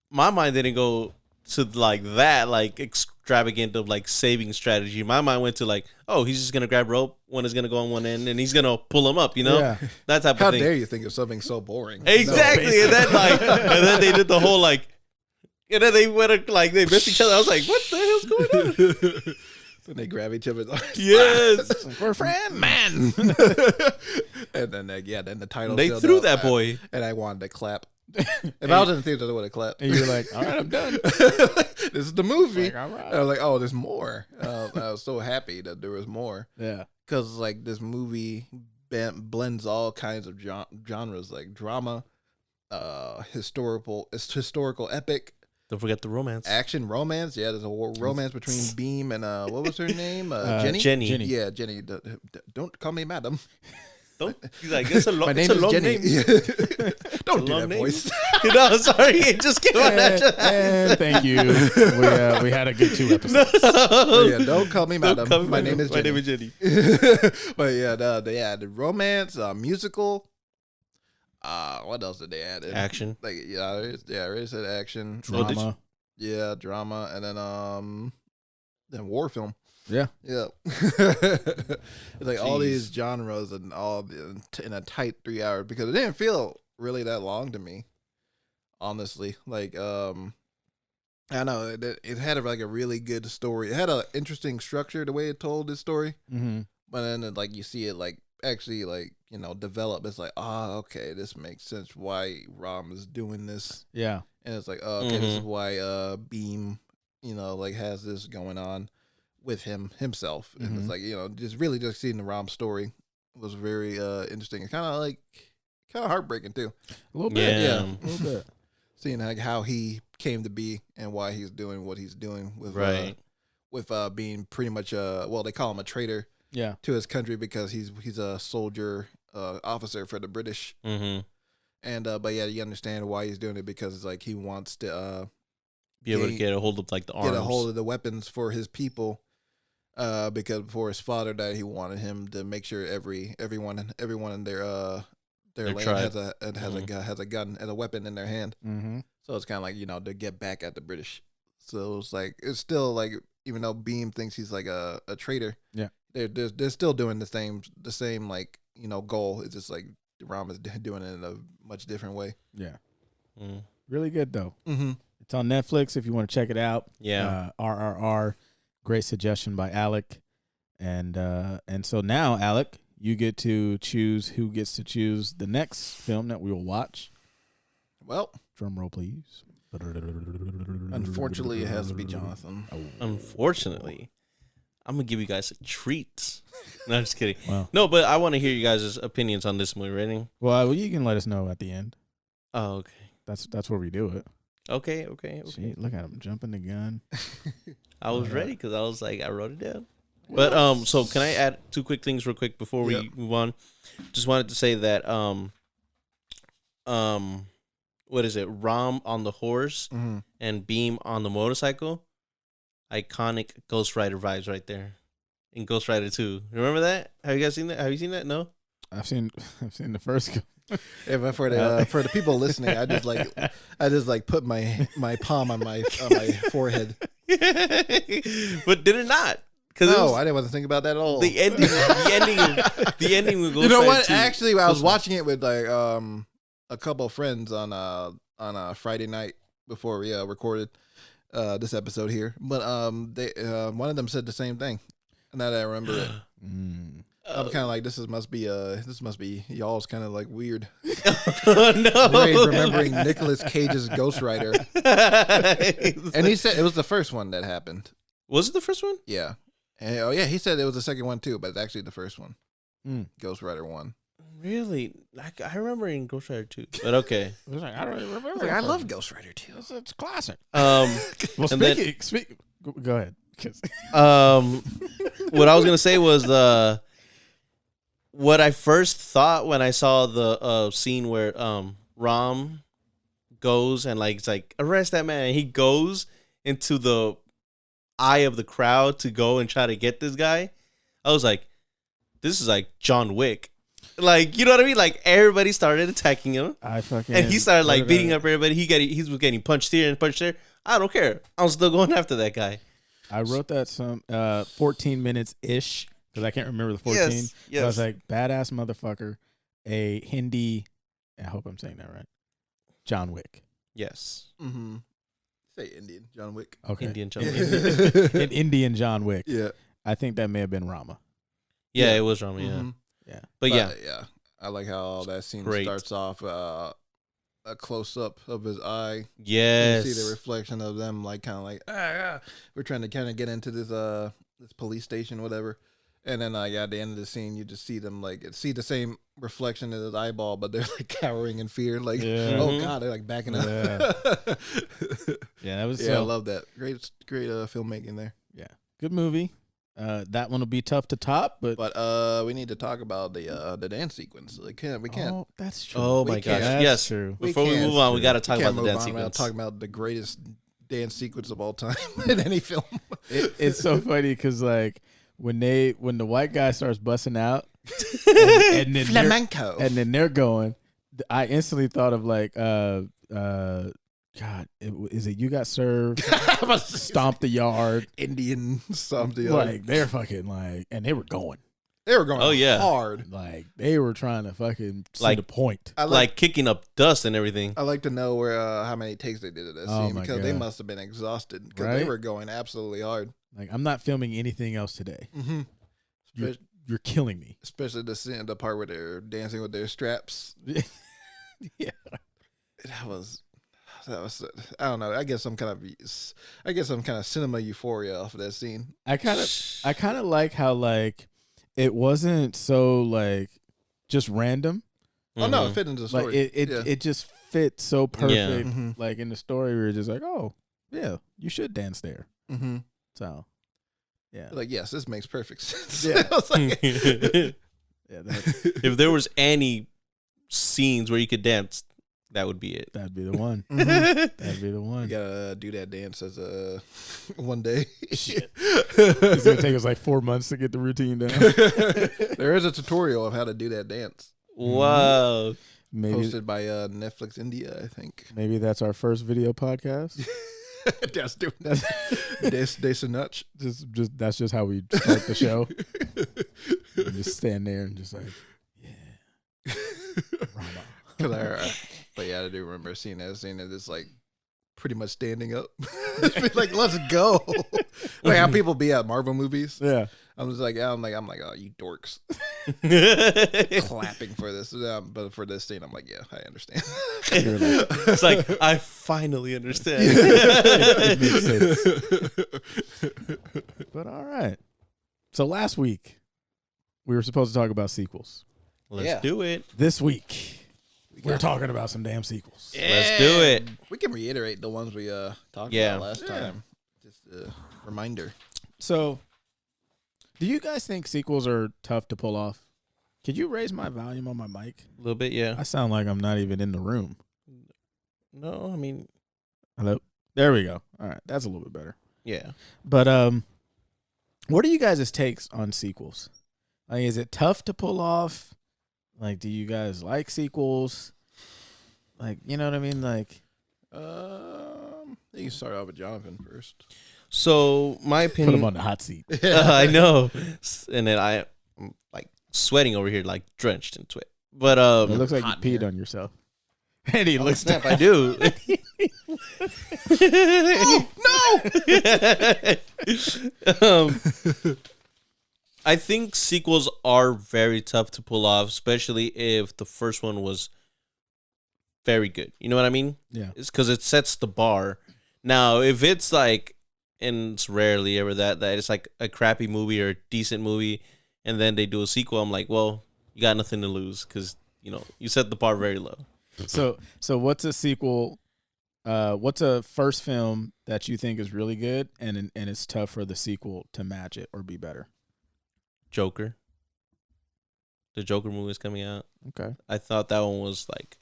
My mind didn't go to like that, like extravagant of like saving strategy. My mind went to like, oh, he's just gonna grab rope, one is gonna go on one end, and he's gonna pull him up. You know, that type How of thing. dare you think of something so boring? Exactly, No, and then like, and then they did the whole like, and then they went like they missed each other. I was like, what the hell's going on? When they grab each other's arms. Yes, We're friends. Man. And then then the title. they showed threw up, that boy. and I wanted to clap. If I was in the theater, I would have clapped. And you're like, all right, I'm done. This is the movie. Like, all right. And I was like, oh, there's more. I was so happy that there was more. Yeah. Because like this movie blends all kinds of genres, like drama, historical epic, Don't forget the romance. action, romance. Yeah, there's a romance between Beam and what was her name? Jenny. Jenny. Yeah, Jenny. Don't call me madam. Don't, he's like, it's a, My it's name a is long Jenny. name. Don't do long that name. voice. No, sorry, it just came out naturally. And thank you. We had a good 2 episodes. Yeah, don't call me madam. Don't call me My name is My Jenny. name is Jenny. But yeah, the romance, musical. What else did they add? In? Action. Like I already said action. Drama. Yeah, drama, and then war film. Yeah. Yeah. It's like all these genres and all in a tight 3 hours, because it didn't feel really that long to me, honestly. Like I don't know, it had a really good story. It had an interesting structure the way it told this story. Mm-hmm. But then like you see it like actually like, develop. It's like, okay, this makes sense why Ram is doing this. Yeah. And it's like, okay, this is why Beam, like has this going on with himself. And it's like, just really just seeing the Ram story was very interesting. It's kind of heartbreaking too. A little bit. Yeah. A little bit. Seeing like how he came to be and why he's doing what he's doing with being pretty much they call him a traitor Yeah. to his country because he's a soldier officer for the British. Mm-hmm. And but yeah, you understand why he's doing it, because it's like he wants to Be able to get a hold of like the arms. get a hold of the weapons for his people. Because before his father died, he wanted him to make sure everyone in their land tribe. has a gun and a weapon in their hand. Mm-hmm. So it's kind of like, to get back at the British. So it's still like, even though Beam thinks he's like a traitor, Yeah, they're still doing the same like, goal. It's just like Ram is doing it in a much different way. Yeah. Mm. Really good though. Mm-hmm. It's on Netflix if you want to check it out. Yeah. RRR. Great suggestion by Alec. And so now, Alec, you get to choose who gets to choose the next film that we will watch. Well, Drum roll, please. unfortunately, it has to be Jonathan. Unfortunately, I'm gonna give you guys a treat. No, I'm just kidding. Wow. No, but I want to hear you guys' opinions on this movie. Ready? Well, you can let us know at the end. Oh, okay. That's where we do it. Okay. See, look at him jumping the gun. I was ready because I was like, I wrote it down. But so can I add 2 quick things real quick before we move on? Just wanted to say that what is it? Ram on the horse and Beam on the motorcycle. Iconic Ghost Rider vibes right there. In Ghost Rider 2. Remember that? Have you guys seen that? Have you seen that? No? I've seen the first. Yeah, but for the people listening, I just like put my palm on my forehead. But did it not? No, I didn't want to think about that at all. the ending. The ending with Ghost You know Rider what? 2. Actually, I was watching it with like a couple of friends on a Friday night before we recorded this episode here. But they one of them said the same thing. Now that I remember it, I'm kind of like this must be y'all's kind of like weird. Oh, no. Remembering Nicolas Cage's Ghost Rider, and he said it was the first one that happened. Was it the first one? Yeah, and, oh yeah, he said it was the second one too, but it's actually the first one. Ghost Rider 1. Really? Like, I remember in Ghost Rider 2, but okay. I don't even remember. I love Ghost Rider 2. It's classic. Well, Go ahead. What I was gonna say was what I first thought when I saw the scene where Ram goes and like it's like arrest that man, and he goes into the eye of the crowd to go and try to get this guy. I was like, this is like John Wick. Like, you know what I mean? Like, everybody started attacking him. And he started like beating up everybody. He was getting punched here and punched there. I don't care. I'm still going after that guy. I wrote that some 14 minutes ish because I can't remember the 14. Yes. I was like, badass motherfucker, a Hindi. I hope I'm saying that right. John Wick. Yes. Mm-hmm. Say Indian John Wick. Okay. Indian John Wick. An Indian John Wick. Yeah. I think that may have been Rama. Yeah, it was Rama. Yeah. Mm-hmm. Yeah. But yeah. Yeah. I like how that scene Great. starts off a close up of his eye. Yes. You see the reflection of them, like kind of like we're trying to kind of get into this police station, whatever. And then like at the end of the scene, you just see them like see the same reflection in his eyeball, but they're like cowering in fear, like oh god, they're like backing up. Yeah, that was I love that. Great filmmaking there. Yeah, good movie. That one will be tough to top, but we need to talk about the dance sequence. We can't. Oh, that's true. Oh We my can't. gosh. That's Yes. true. Before we move on, we got to talk about the dance without sequence. talking about the greatest dance sequence of all time in any film. It's so funny because like when the white guy starts busting out and then Flamenco, and then they're going, I instantly thought of like God, is it You Got Served? Stomp the Yard, Indian something. like they're fucking like, and they were going They were going Oh, yeah. hard. like they were trying to fucking see Like- the point. I Like kicking up dust and everything. I like to know where how many takes they did of that Oh scene my because they God. must have been exhausted because they Right? were going absolutely hard. Like I'm not filming anything else today. Mm-hmm. You're killing me. Especially the part where they're dancing with their straps. Yeah. That was I don't know. I guess some kind of cinema euphoria off of that scene. I kind of like how like it wasn't so like just random. Oh no, it Mhm. fit into the Like story. it just fit so perfect. Mhm. Like in the story, we were just like, oh yeah, you should dance there. Mm-hmm. So yeah, Like yes, this makes perfect sense. Yeah. I was like, yeah, If there was any scenes where you could dance, that would be it. that'd be the one. mhm. That'd be the You one. gotta do that dance as one day. Shit. It's gonna take us like 4 months to get the routine down. There is a tutorial of how to do that dance. Wow. Maybe Posted by Netflix India, I think. maybe that's our first video podcast. That's doing that. Des nuts. Just that's just how we start the show. We just stand there and just like, yeah, Rama. But yeah, I do remember seeing that scene of this like pretty much standing up. Just be like, let's go. Like how people be at Marvel movies. Yeah. I'm just like, I'm like, oh, you dorks, clapping for this. But for this scene, I'm like, yeah, I understand. You're like, It's like, I finally understand. it makes sense. But all right. So last week we were supposed to talk about sequels. Let's Yeah. do it. This week we're talking about some damn sequels. Let's do it. We can reiterate the ones we talked Yeah. about last time. Just a reminder. So, do you guys think sequels are tough to pull off? Could you raise my volume on my mic? A little bit, yeah. I sound like I'm not even in the room. No, I mean, Hello? There we go. All right. That's a little bit better. yeah. But what are you guys' takes on sequels? Like, is it tough to pull off? Like, do you guys like sequels? Like, you know what I mean? Like, You can start off with Jonathan first. So my Put him opinion, on the hot seat. I know, and then I'm like sweating over here, like drenched in sweat. But It looks like you hot peed here. on yourself. And he looks snap, I do. I think sequels are very tough to pull off, especially if the first one was very good. You know what I mean? Yeah. It's because it sets the bar. Now, if it's like, and it's rarely ever that it's like a crappy movie or a decent movie, and then they do a sequel, I'm like, well, you got nothing to lose because, you know, you set the bar very low. So what's a sequel? What's a first film that you think is really good and it's tough for the sequel to match it or be better? Joker. The Joker movie is coming out. Okay. I thought that one was like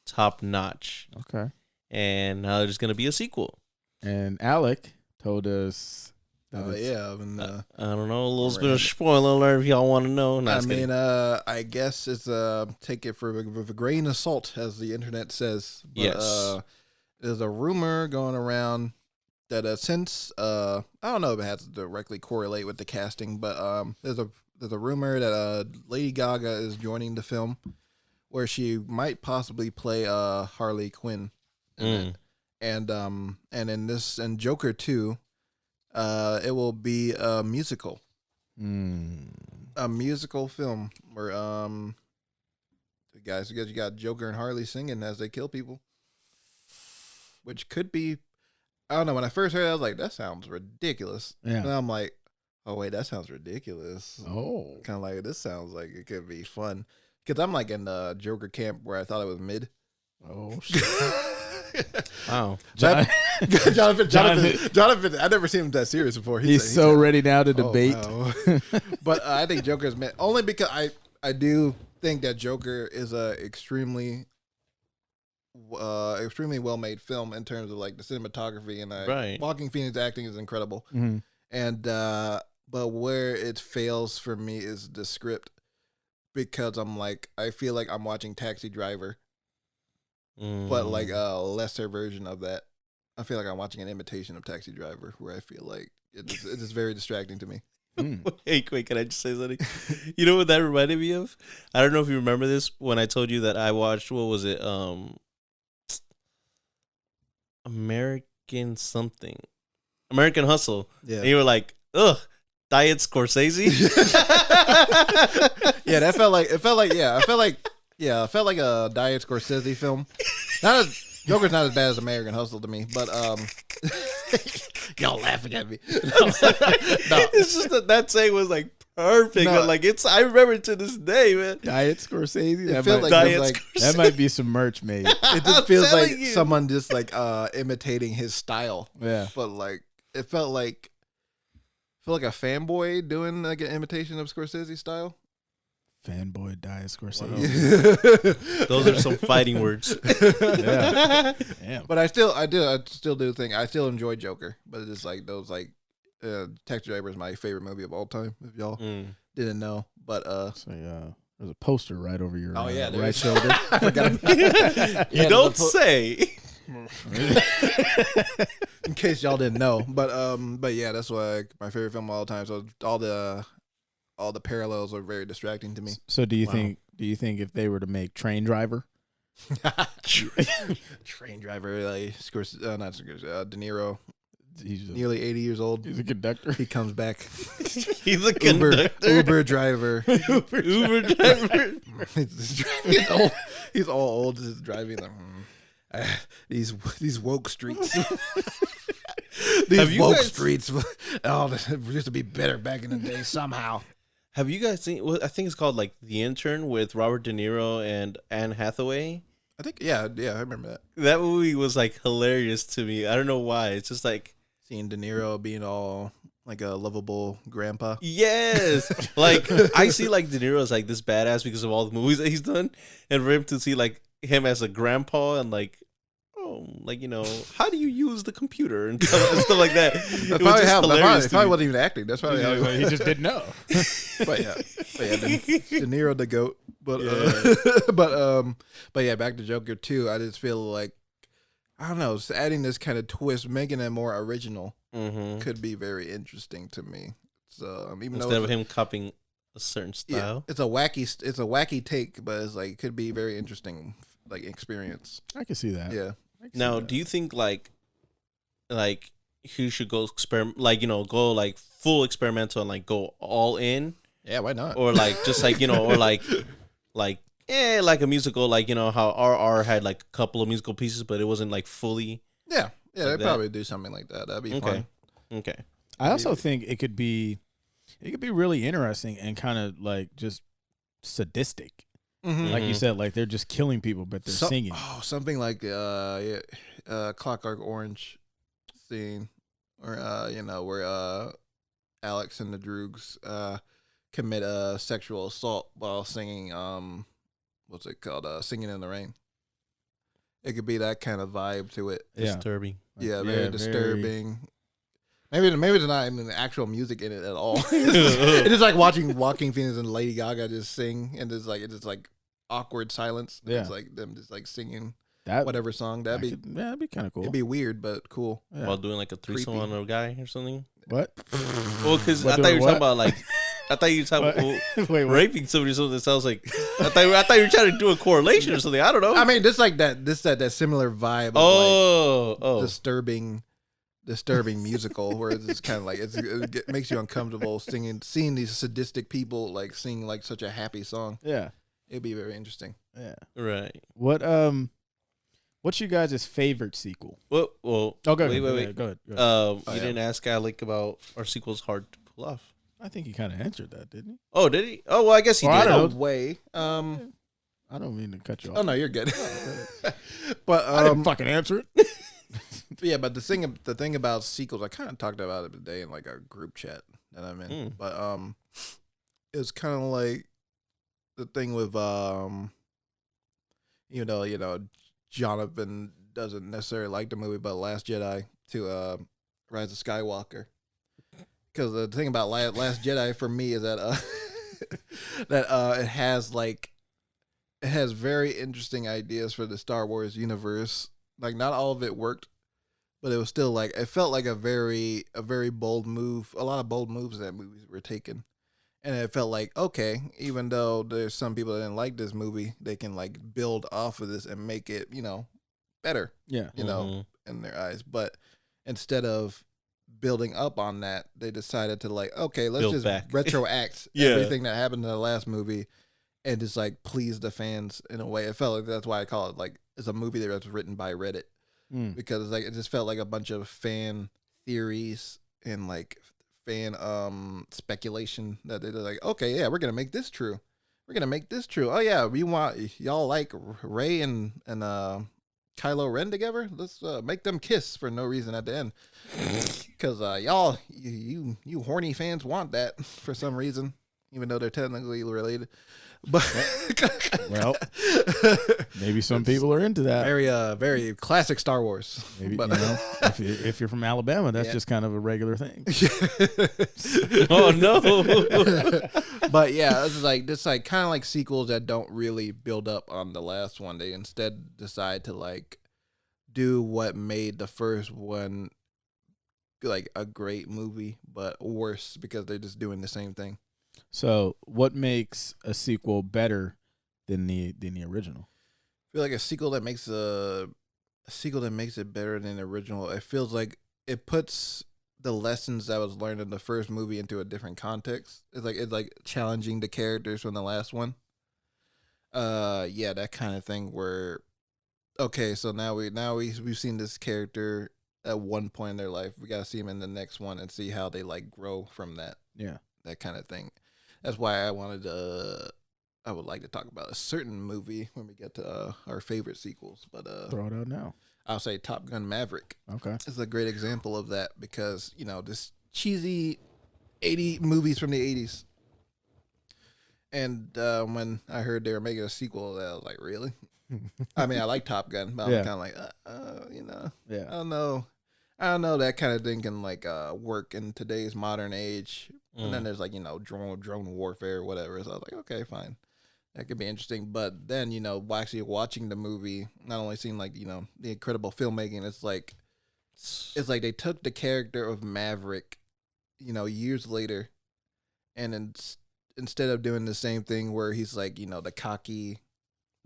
top notch. Okay. And now there's going to be a sequel. And Alec told us that Oh it's- yeah, and, I don't know, a little bit of spoiler alert if y'all want to know. No, I just kidding. mean, I guess it's take it with a grain of salt, as the internet says. But, Yes. there's a rumor going around that since I don't know if it has to directly correlate with the casting, but there's a rumor that Lady Gaga is joining the film, where she might possibly play Harley Quinn, in it. And in Joker 2, it will be a musical. A musical film where guys, you got Joker and Harley singing as they kill people, which could be, I don't know. When I first heard it, I was like, that sounds ridiculous. Yeah. And I'm like, oh wait, that sounds ridiculous. Oh. Kind of like, this sounds like it could be fun, because I'm like in the Joker camp where I thought it was mid. Oh shit. Wow. Jonathan, I never seen him that serious before. He's so ready now to "Oh, debate. wow." But I think Joker's meant only because I do think that Joker is a extremely well made film in terms of like the cinematography, and Right. Joaquin Phoenix acting is incredible. Mhm. And but where it fails for me is the script, because I feel like I'm watching Taxi Driver, but like a lesser version of that. I feel like I'm watching an imitation of Taxi Driver, where I feel like it's just very distracting to me. Wait, can I just say something? You know what that reminded me of? I don't know if you remember this when I told you that I watched, what was it? American Hustle. Yeah. And you were like, ugh, Diet Scorsese. Yeah, that felt like I felt like a Diet Scorsese film. Joker's not as bad as American Hustle to me, but y'all laughing at me. No. It's just that saying was like perfect. No. But like I remember it to this day, man. Diet Scorsese. It feels like, Diet like Scorsese. That might be some merch made. it just feels like telling you. someone just like imitating his style. Yeah. But like it felt like a fanboy doing like an imitation of Scorsese style. Fanboy Diet Scorsese. Those are some fighting words. Yeah. Damn. But I still do think I still enjoy Joker, but it's like those like Taxi Driver is my favorite movie of all time. If y'all didn't know, but So there's a poster right over your there right is. shoulder. I forgot about You don't say. in case y'all didn't know. But yeah, that's why my favorite film of all time. So all the parallels are very distracting to me. So do you think if they were to make Train Driver? Train Driver, like not Scorsese, De Niro, He's nearly 80 years old. a conductor. He comes back. He's a conductor. Uber driver. Uber driver. He's all old. Just driving these woke streets. Have These you woke guys- streets. Oh, this used to be better back in the day somehow. Have you guys seen? Well, I think it's called like The Intern with Robert De Niro and Anne Hathaway. I think yeah, I remember that. That movie was like hilarious to me. I don't know why. It's just like Seeing De Niro being all like a lovable grandpa. yes, like I see like De Niro as like this badass because of all the movies that he's done, and for him to see like him as a grandpa and like. Like, you know, how do you use the computer and stuff like that? It was just hilarious to Probably me. wasn't even acting. That's probably how He just didn't know. but yeah, De Niro the goat. But but yeah, back to Joker 2. I just feel like I don't know, just adding this kind of twist, making it more original Mm-hmm. could be very interesting to me. So even Instead though of him copying a certain style. it's a wacky take, but it's like could be very interesting like experience. I can see that. Yeah. I can see Now, that. do you think like he should go experiment, like go like full experimental and like go all in, Yeah, why not? or like just like or like like a musical, like how RR had like a couple of musical pieces, but it wasn't like fully. Yeah, Like they'd that? probably do something like that. That'd be Okay. fun. Okay. I also think it could be really interesting and kind of like just sadistic. Mm-hmm. Like you Mhm. said, like they're just killing people, but they're singing. Oh, something like Clockwork Orange scene, or where Alex and the Droogs commit sexual assault while singing what's it called? Singing in the Rain. It could be that kind of vibe to it. Yeah. Disturbing. Yeah, Yeah, very very- disturbing. Maybe there's not even actual music in it at all. It's just like watching Joaquin Phoenix and Lady Gaga just sing, and it's like awkward silence. Yeah. It's like them just like singing That whatever song. That'd be kind of cool. it'd be weird but cool. Yeah. While doing like a threesome Creepy. on a guy or something. What? Well, because What I thought you doing were talking what? about like. I thought you were talking What? about Wait, what? raping somebody. So that sounds like I thought you were trying to do a correlation or something. I don't know. I mean, just like that similar vibe of oh. disturbing musical where it's just kind of like it makes you uncomfortable seeing these sadistic people like sing like such a happy song. Yeah. It'd be very interesting. Yeah. Right. What's you guys' favorite sequel? Well. Oh, go wait, ahead. wait. Go ahead. You yeah. didn't ask Alec about our sequel's hard to pull off. I think he kind of answered that, didn't he? Oh, did he? Oh, well, I guess he Well, I did. don't No way. I don't mean to cut you off. Oh no, you're good. But I didn't fucking answer it. yeah, but the thing about sequels, I kind of talked about it today in like our group chat that I'm in. But it's kind of like the thing with Jonathan doesn't necessarily like the movie, but Last Jedi to Rise of Skywalker. Because the thing about Last Jedi for me is that it has very interesting ideas for the Star Wars universe. Like not all of it worked, but it was still like it felt like a very bold move. A lot of bold moves in that movie were taken, and it felt like okay, even though there's some people that didn't like this movie, they can like build off of this and make it better. Yeah. In their eyes. But instead of building up on that, they decided to like, okay, let's Build just back. retroact Yeah. everything that happened in the last movie and just like please the fans in a way. It felt like that's why I call it like it's a movie that was written by Reddit because like it just felt like a bunch of fan theories and like fan speculation that they're like, okay, yeah, we're gonna make this true. We're gonna make this true. Oh yeah, we want y'all like Rey and Kylo Ren together. Let's make them kiss for no reason at the end, because y'all you horny fans want that for some reason, even though they're technically related. But Well, maybe some people are into that. very classic Star Wars. Maybe But- if you're from Alabama, that's Yeah. just kind of a regular thing. Oh no. But yeah, it's like kind of like sequels that don't really build up on the last one. They instead decide to like do what made the first one like a great movie, but worse because they're just doing the same thing. So, what makes a sequel better than the original? I feel like a sequel that makes it better than the original. It feels like it puts the lessons that was learned in the first movie into a different context. It's like challenging the characters from the last one. Yeah, that kind of thing where okay, so now we've seen this character at one point in their life. We got to see him in the next one and see how they like grow from that. Yeah. That kind of thing. That's why I would like to talk about a certain movie when we get to our favorite sequels. But Throw it out now. I'll say Top Gun Maverick Okay. is a great example of that because, this cheesy 80 movies from the 80s. And when I heard they were making a sequel, I was like, really? I mean, I like Top Gun, but Yeah. I'm kind of like, Yeah. I don't know. I don't know that kind of thing can like work in today's modern age. And then there's like, drone warfare or whatever. So I was like, okay, fine. That could be interesting. But then, actually watching the movie, not only seeing like, the incredible filmmaking, it's like they took the character of Maverick, years later, and then instead of doing the same thing where he's like, the cocky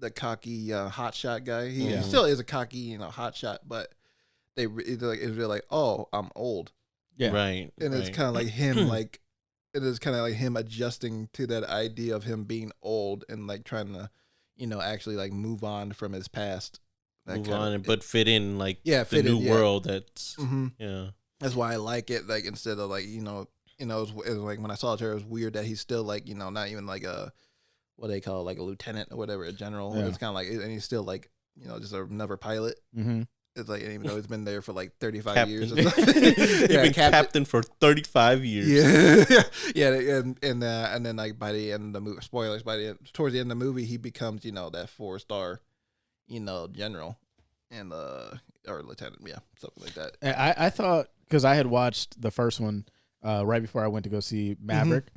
hotshot guy, he still is a cocky, hotshot, but it's really like, oh, I'm old. Yeah. Right. And it's kind of like him, it is kind of like him adjusting to that idea of him being old and like trying to, actually like move on from his past. But fit in like the new world. That's That's why I like it. Like instead of like it was like when I saw it, it was weird that he's still like not even like a what they call it, like a lieutenant or whatever, a general. Yeah. It's kind of like, and he's still like just another pilot. Mm-hmm. It's like, even though he's been there for like 35 years. You've been captain for 35 years. Yeah, yeah, and then like by the end of the movie, spoilers, towards the end of the movie, he becomes that 4-star, general, and or lieutenant, something like that. I thought, because I had watched the first one right before I went to go see Maverick,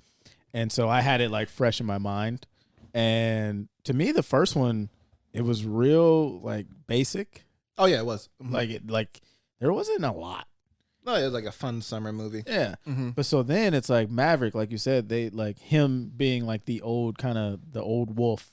and so I had it like fresh in my mind. And to me, the first one, it was real like basic. Oh yeah, it was. Like there wasn't a lot. No, it was like a fun summer movie. Yeah. But so then it's like Maverick, like you said, they like him being like the old wolf.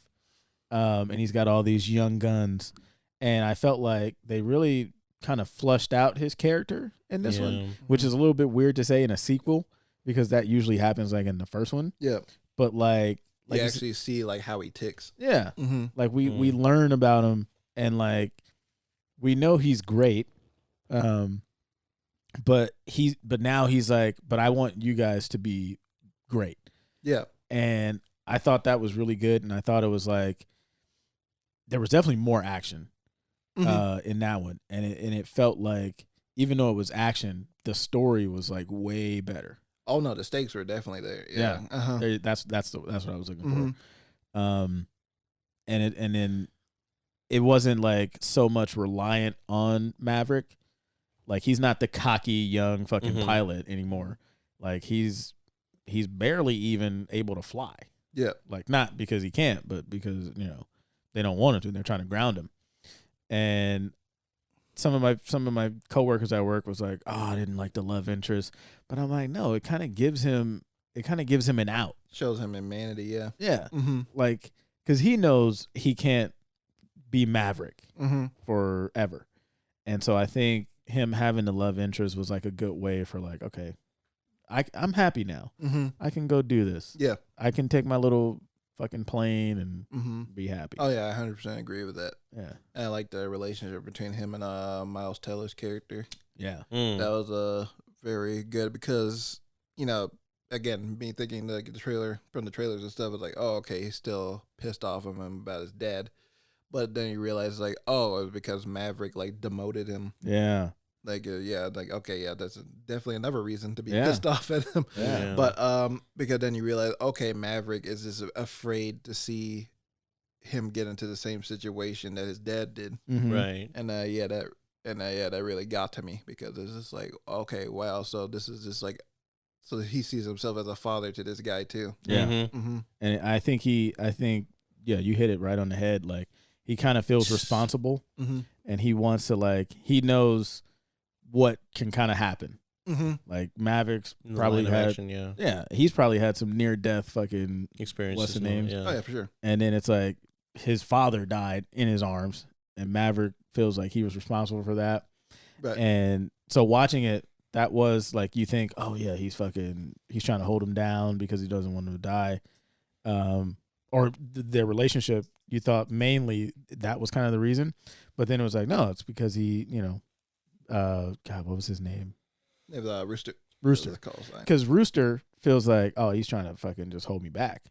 And he's got all these young guns. And I felt like they really kind of flushed out his character in this one, which is a little bit weird to say in a sequel because that usually happens like in the first one. Yeah. But like you actually see like how he ticks. Yeah. Like we learn about him and like we know he's great. But now he's like, but I want you guys to be great. Yeah. And I thought that was really good. And I thought it was like, there was definitely more action in that one. And it felt like, even though it was action, the story was like way better. Oh no, the stakes were definitely there. Yeah. That's what I was looking for. And then it wasn't like so much reliant on Maverick. Like he's not the cocky young fucking pilot anymore. Like he's barely even able to fly. Yeah. Like not because he can't, but because, they don't want him to and they're trying to ground him. And some of my coworkers at work was like, "Oh, I didn't like the love interest." But I'm like, "No, it kind of gives him an out. Shows him humanity, yeah. Yeah. Like cuz he knows he can't be Maverick forever. And so I think him having the love interest was like a good way for like, okay, I'm happy now. I can go do this. Yeah. I can take my little fucking plane and be happy. Oh yeah, I 100% agree with that. Yeah. And I like the relationship between him and Miles Teller's character. Yeah. That was very good because, again, me thinking like the trailers and stuff was like, oh, okay, he's still pissed off of him about his dad. But then you realize like, oh, it was because Maverick like demoted him. Yeah. Like okay, that's definitely another reason to be pissed off at him. Yeah. But because then you realize, okay, Maverick is just afraid to see him get into the same situation that his dad did. Right. And that really got to me because it's just like, okay, wow, so this is just like, so he sees himself as a father to this guy too. Yeah. And I think you hit it right on the head. Like he kind of feels responsible, and he wants to like he knows what can kind of happen. Like Mavericks probably had, he's probably had some near death fucking experiences. What's the name? Yeah. Oh yeah, for sure. And then it's like his father died in his arms, and Maverick feels like he was responsible for that. Right. And so watching it, that was like you think, oh yeah, he's trying to hold him down because he doesn't want him to die. Or their relationship, you thought mainly that was kind of the reason, but then it was like, no, it's because he, God, what was his name? It was Rooster. Rooster. Because Rooster feels like, oh, he's trying to fucking just hold me back.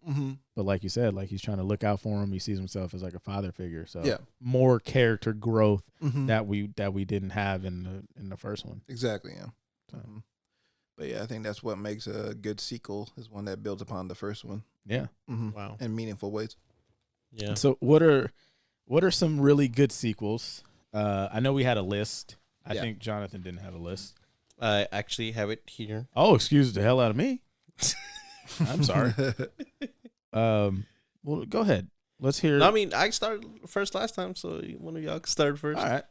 But like you said, like he's trying to look out for him. He sees himself as like a father figure. So more character growth that we didn't have in the first one. Exactly. Yeah. So. But yeah, I think that's what makes a good sequel is one that builds upon the first one. Yeah. Wow. In meaningful ways. Yeah. So what are some really good sequels? I know we had a list. I think Jonathan didn't have a list. I actually have it here. Oh, excuse the hell out of me. I'm sorry. Well, go ahead. let's hear. I mean, I started first last time, so one of y'all can start first. All right.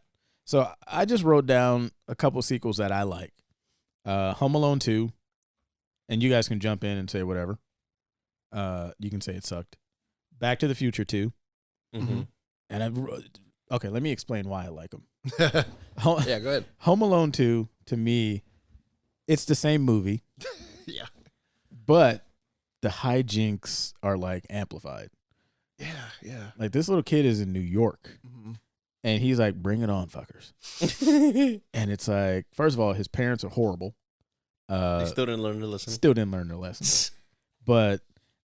So I just wrote down a couple sequels that I like. Home Alone 2, and you guys can jump in and say whatever. You can say it sucked. Back to the Future 2. Mm-hmm. And okay, let me explain why I like them. Yeah, go ahead. Home Alone 2, to me, it's the same movie, Yeah. but the hijinks are like amplified. Yeah. Like this little kid is in New York. Mm-hmm. And he's like, bring it on, fuckers. And it's like, first of all, his parents are horrible. They still didn't learn to listen. Still didn't learn their lessons. But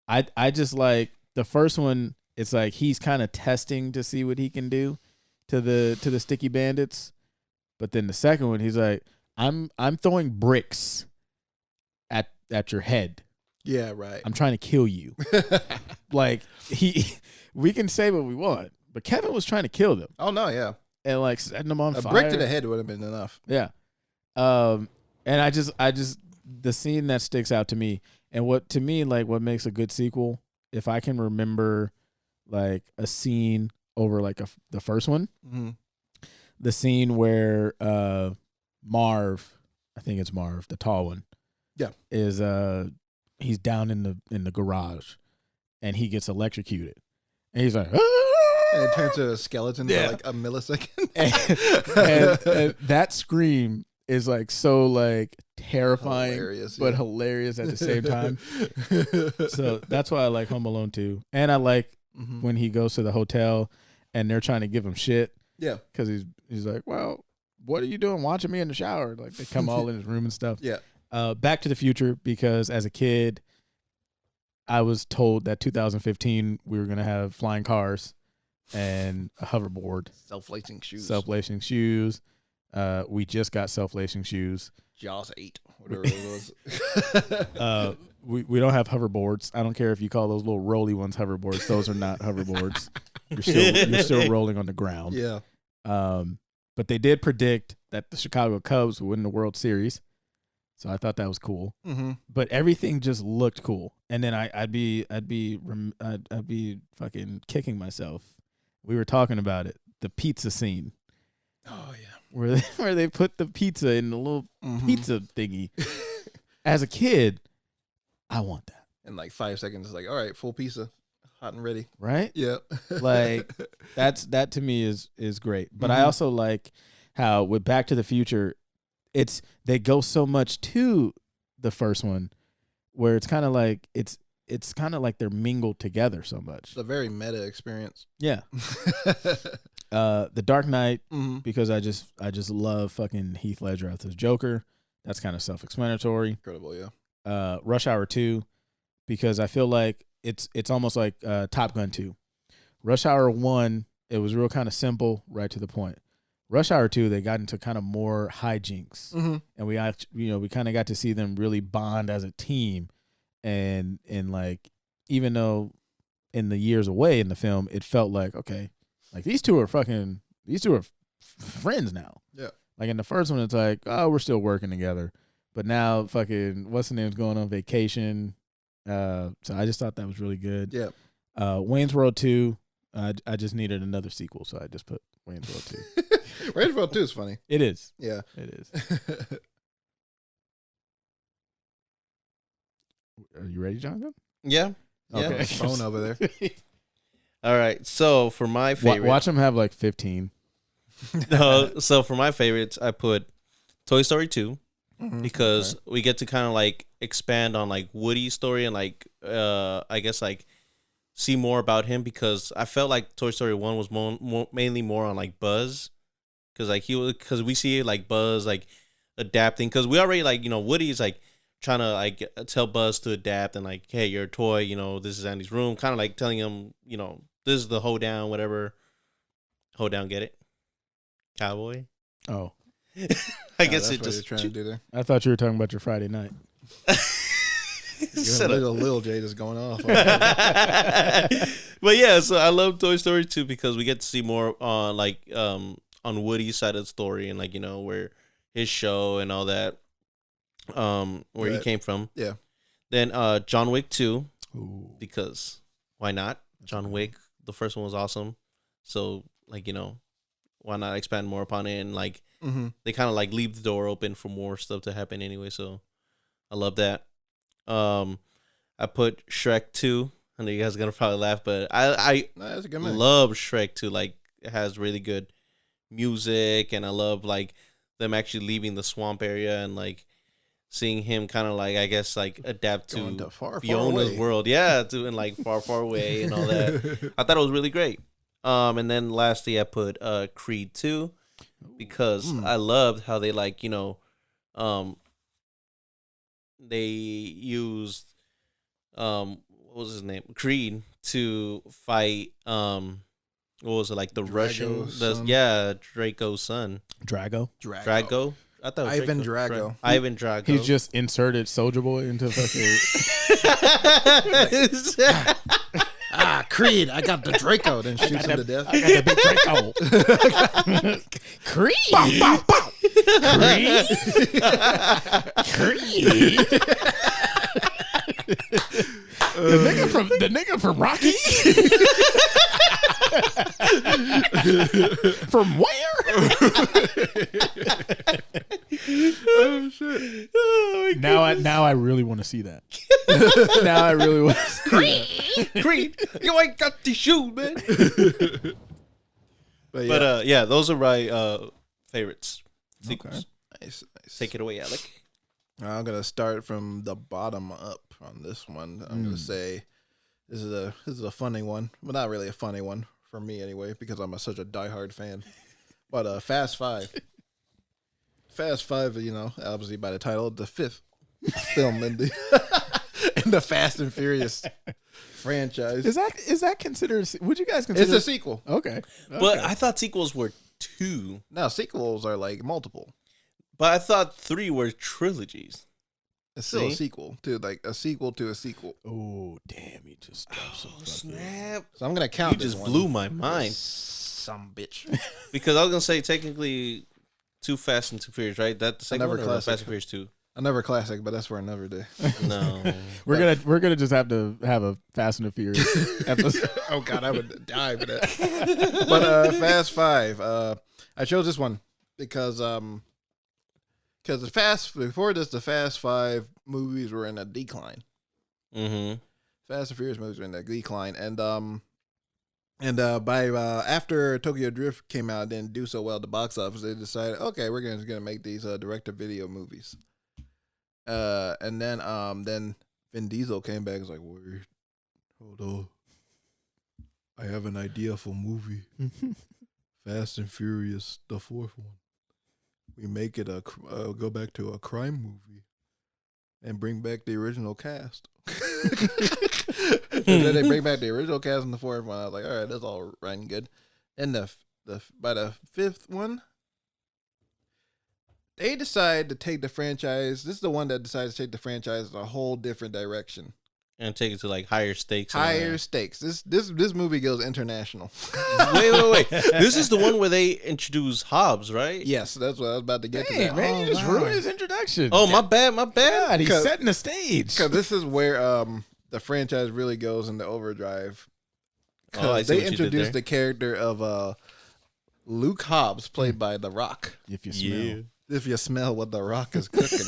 I just like the first one, it's like he's kind of testing to see what he can do to the sticky bandits. But then the second one, he's like, I'm throwing bricks at your head. Yeah, right. I'm trying to kill you. Like we can say what we want. But Kevin was trying to kill them Oh no, yeah. and like setting them on A fire. brick to the head would have been enough. Yeah. And I just the scene that sticks out to me, and what makes a good sequel, if I can remember like a scene over like the first one, Mm-hmm. the scene where Marv, I think it's Marv, the tall one, Yeah, is he's down in the garage and he gets electrocuted. And he's like, "Ah!" And it turns to a skeleton Yeah. for like a millisecond. and that scream is like so like terrifying, Hilarious, but yeah. hilarious at the same time. So that's why I like Home Alone 2. And I like Mhm. when he goes to the hotel and they're trying to give him shit Yeah, because he's like, well, what are you doing watching me in the shower? Like they come all in his room and stuff. yeah. Back to the Future, because as a kid, I was told that 2015 we were going to have flying cars and a hoverboard, Self-lacing shoes. self-lacing shoes. We just got self-lacing shoes. Jaws 8, whatever it was. We don't have hoverboards. I don't care if you call those little rolly ones hoverboards. Those are not hoverboards. You're still rolling on the ground. Yeah. But they did predict that the Chicago Cubs would win the World Series, so I thought that was cool. Mm-hmm. But everything just looked cool, and then I'd be fucking kicking myself. We were talking about it, the pizza scene Oh yeah. where they put the pizza in the little Mhm. pizza thingy. As a kid, I want that, In like 5 seconds, it's like, all right, full pizza, hot and ready. right? Yeah. Like that to me is great. But I Mhm. also like how with Back to the Future, they go so much to the first one where it's kind of like it's kind of like they're mingled together so much. It's a very meta experience. Yeah. The Dark Knight, Mm-hmm. because I just love fucking Heath Ledger as his Joker. That's kind of self-explanatory. Incredible, yeah. Rush Hour 2, because I feel like it's almost like Top Gun 2. Rush Hour 1, it was real kind of simple, right to the point. Rush Hour 2, they got into kind of more hijinks, Mm-hmm. and we kind of got to see them really bond as a team, and like even though in the years away in the film, it felt like okay, like these two are friends now. Yeah. Like in the first one, it's like, oh, we're still working together. But now fucking what's the name's going on vacation. So I just thought that was really good. Yeah. Wayne's World 2, I just needed another sequel, so I just put Wayne's World 2. Wayne's World 2 is funny. It is. Yeah. It is. Are you ready, Jonathan? Yeah. Yeah. Okay. Phone over there. All right. So for my favorite, Watch him have like 15. so for my favorites, I put Toy Story 2 Mhm. because we get to kind of like expand on like Woody's story and like I guess like see more about him, because I felt like Toy Story 1 was mainly more on like Buzz, because we see like Buzz like adapting, because we already like Woody's like trying to like tell Buzz to adapt and like, hey, you're a toy, this is Andy's room, kind of like telling him this is the hoedown, whatever. Hoedown, get it? Cowboy. Oh, I guess that's it what just you're trying to do there. I thought you were talking about your Friday night. You're little Jay just going off. But yeah, so I love Toy Story 2 because we get to see more on like on Woody's side of the story, and like where his show and all that, where he Right. came from. Yeah. Then John Wick 2, Ooh. because why not? John Wick, the first one was awesome. So like, why not expand more upon it? And like they kind of like leave the door open for more stuff to happen anyway. So I love that. I put Shrek 2. I know you guys are gonna probably laugh, but I That's a good movie. love Shrek 2. Like it has really good music, and I love like them actually leaving the swamp area and like seeing him kind of like, I guess, like adapt Going to to far, far Fiona's away. world. Yeah, doing like far, far away and all that. I thought it was really great. And then lastly, I put Creed 2 because I loved how they like, they used what was his name? Creed to fight what was it, like the Russian Draco's son. Drago. Drago. I thought it was Ivan Drago. Ivan Drago. He's just inserted Soldier Boy into fucking. Creed, I got the Draco. Then shoots him to death. I got the big Draco. Creed. Bow, bow, bow. Creed. The nigga from Rocky. From where? Oh shit! Now I really want to see that. Now I really want to see Creed, you ain't got the shoe, man. But yeah, those are my favorites. Sequels. nice. Take it away, Alec. I'm gonna start from the bottom up on this one. I'm gonna say this is a funny one, but not really a funny one for me anyway, because I'm such a diehard fan. But Fast Five, obviously by the title, the fifth film in the Fast and Furious franchise. Is that considered? Would you guys consider? It's a sequel. Okay. But I thought sequels were 2. Now sequels are like multiple. But I thought 3 were trilogies. It's still a See? sequel to a sequel to a sequel. Oh damn! You just dropped some fucking- Snap! So I'm gonna count. You this just one. blew my mind. Some bitch. Because I was gonna say technically, Too Fast and Too Furious, right? That the second Another one, or classic. Fast and Furious 2? Another classic, but that's for another day. No. We're gonna just have to have a Fast and the Furious episode. Oh god, I would die for that. But Fast Five. I chose this one because the Fast Five movies were in a decline. Mm-hmm. Fast and Furious movies were in a decline, and by after Tokyo Drift came out and didn't do so well at the box office, they decided, okay, we're gonna make these direct-to-video movies. And then Vin Diesel came back and was like, wait, hold on, I have an idea for a movie. Fast and Furious, the fourth one. We make it go back to a crime movie and bring back the original cast. And then they bring back the original cast in the fourth one. I was like, all right, that's all right and good. And by the fifth one, they decide to take the franchise. This is the one that decides to take the franchise in a whole different direction. And take it to like higher stakes. and all Higher stakes. This movie goes international. that. Wait. This is the one where they introduce Hobbs, right? Yes, that's what I was about to get to. Hey That. man, you just ruined his introduction. Oh, my bad. God, he's 'Cause- setting the stage. Because this is where the franchise really goes into overdrive. Oh, I Because see they what you did introduced there. the character of Luke Hobbs, played by The Rock. If you smell. If you smell what The Rock is cooking,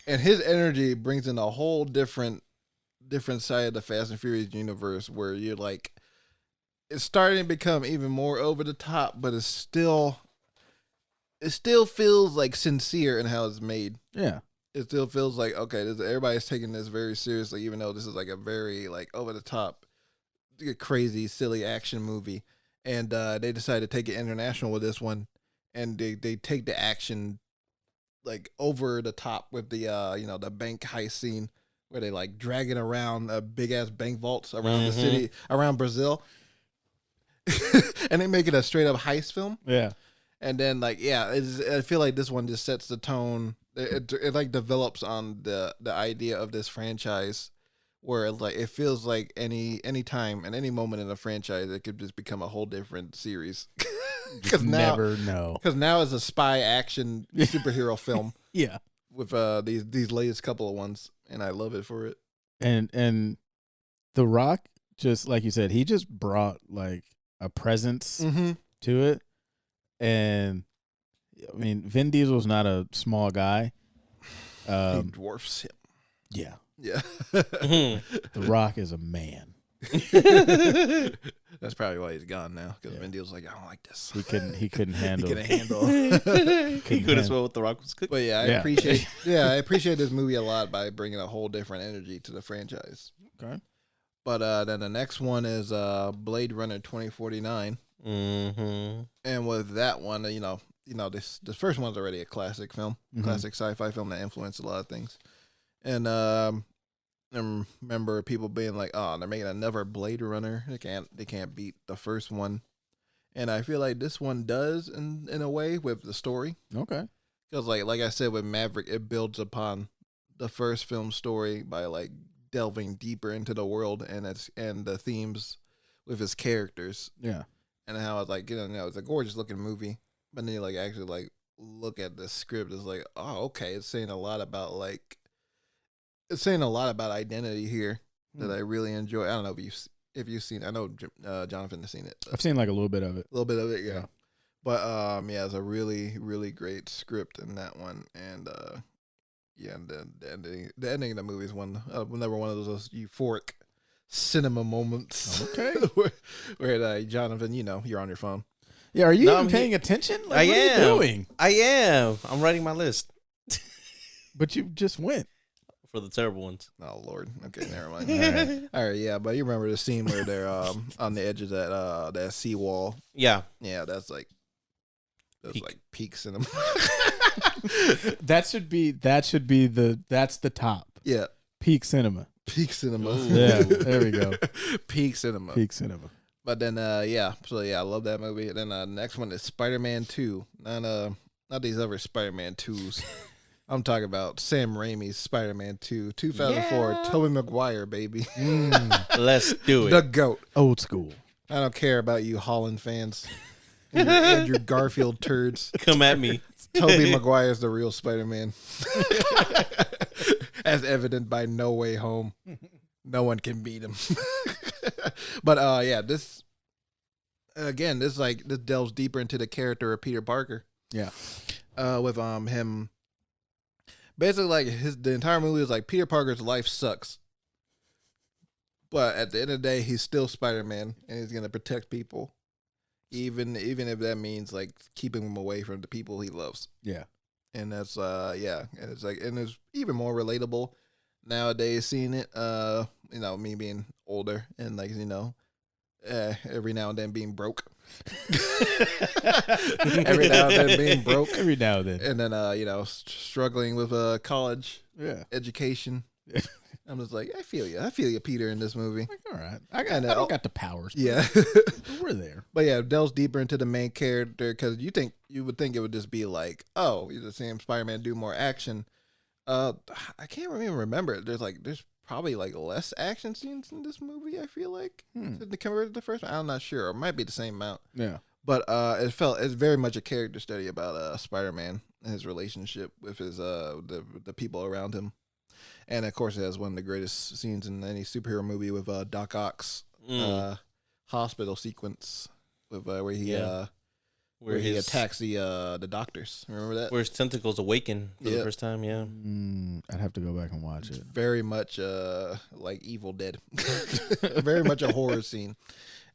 and his energy brings in a whole different side of the Fast and Furious universe, where you're like, it's starting to become even more over the top, but it still feels like sincere in how it's made. Yeah. It still feels like, okay, everybody's taking this very seriously, even though this is like a very like over the top, crazy, silly action movie. And they decided to take it international with this one, and they take the action like over the top with the the bank heist scene where they like dragging around big ass bank vaults around the city, around Brazil, and they make it a straight up heist film. Yeah. And then I feel like this one just sets the tone. It like develops on the idea of this franchise, where it feels like any time and any moment in the franchise it could just become a whole different series. Because Never know. Because now it's a spy action superhero film Yeah. with these latest couple of ones, and I love it for it. And The Rock just like you said, he just brought like a presence Mm-hmm. to it. And I mean, Vin Diesel's not a small guy. He dwarfs him. Yeah. Yeah. The Rock is a man. That's probably why he's gone now. Because Vin Diesel's like, I don't like this. He couldn't He handle couldn't handle. He could as well with the Rock was cooking. But yeah, I appreciate this movie a lot by bringing a whole different energy to the franchise. Okay. But then the next one is Blade Runner 2049. Mm-hmm. And with that one, this first one's already a classic film, classic sci-fi film that influenced a lot of things. And I remember people being like, "Oh, they're making another Blade Runner. They can't beat the first one." And I feel like this one does in a way with the story. Okay. Because like I said with Maverick, it builds upon the first film story by like delving deeper into the world and the themes with his characters. Yeah. And how it's like, it's a gorgeous looking movie, but then you like actually like look at the script, it's like, oh, okay, it's saying a lot about identity here that I really enjoy. I don't know if you've seen. I know Jonathan has seen it. I've seen like a little bit of it. A little bit of it, yeah. But it's a really really great script in that one, and and the ending of the movie is another one of those euphoric cinema moments. Okay. where Jonathan, you're on your phone. Yeah, are you No, even I'm paying attention? Like, I what am. Are you doing? I am. I'm writing my list But you just went. for the terrible ones. Oh Lord. Okay, never mind. All right, yeah, but you remember the scene where they're on the edge of that seawall. Yeah. Yeah, that's like Peak. like peak cinema. That's the top. Yeah, Peak cinema. peak cinema. Yeah, there we go. Peak cinema. Peak cinema. But then I love that movie. Then the next one is Spider-Man 2. Not these other Spider-Man 2s. I'm talking about Sam Raimi's Spider-Man 2, 2004, Tobey Maguire, baby. Let's do it. The GOAT. Old school. I don't care about you Holland fans and your Garfield turds. Come at me. Tobey Maguire's the real Spider-Man. As evident by No Way Home. No one can beat him. But this delves deeper into the character of Peter Parker. Yeah. With him basically like the entire movie is like Peter Parker's life sucks. But at the end of the day, he's still Spider-Man and he's gonna protect people. Even if that means like keeping him away from the people he loves. Yeah. And that's and it's even more relatable nowadays seeing it. Me being older and every now and then being broke. Every now and then being broke. Every now and then. And then struggling with college education. Yeah. I'm just like, I feel you, Peter, in this movie. Like, all right. I don't got the powers. Yeah. But we're there. But yeah, it delves deeper into the main character because you would think it would just be like, oh, you just seeing Spider-Man do more action. I can't even remember. There's probably like less action scenes in this movie. I feel like compared to the first one. I'm not sure. It might be the same amount. Yeah. But it's very much a character study about Spider-Man and his relationship with his the people around him. And of course, it has one of the greatest scenes in any superhero movie with Doc Ock's hospital sequence with where he attacks the doctors. Remember that? Where his tentacles awaken for the Yeah. first time. Yeah. I'd have to go back and watch it. Very much like Evil Dead. Very much a horror scene,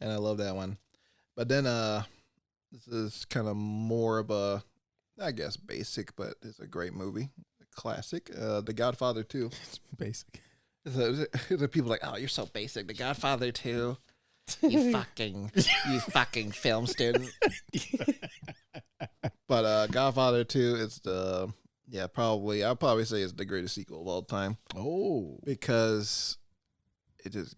and I love that one. But then this is kind of more of a, I guess, basic, but it's a great movie. Classic, The Godfather 2. It's basic. The people like, oh, you're so basic. The Godfather 2. You fucking film student. But Godfather 2 is I'll probably say it's the greatest sequel of all time. Oh, Because it just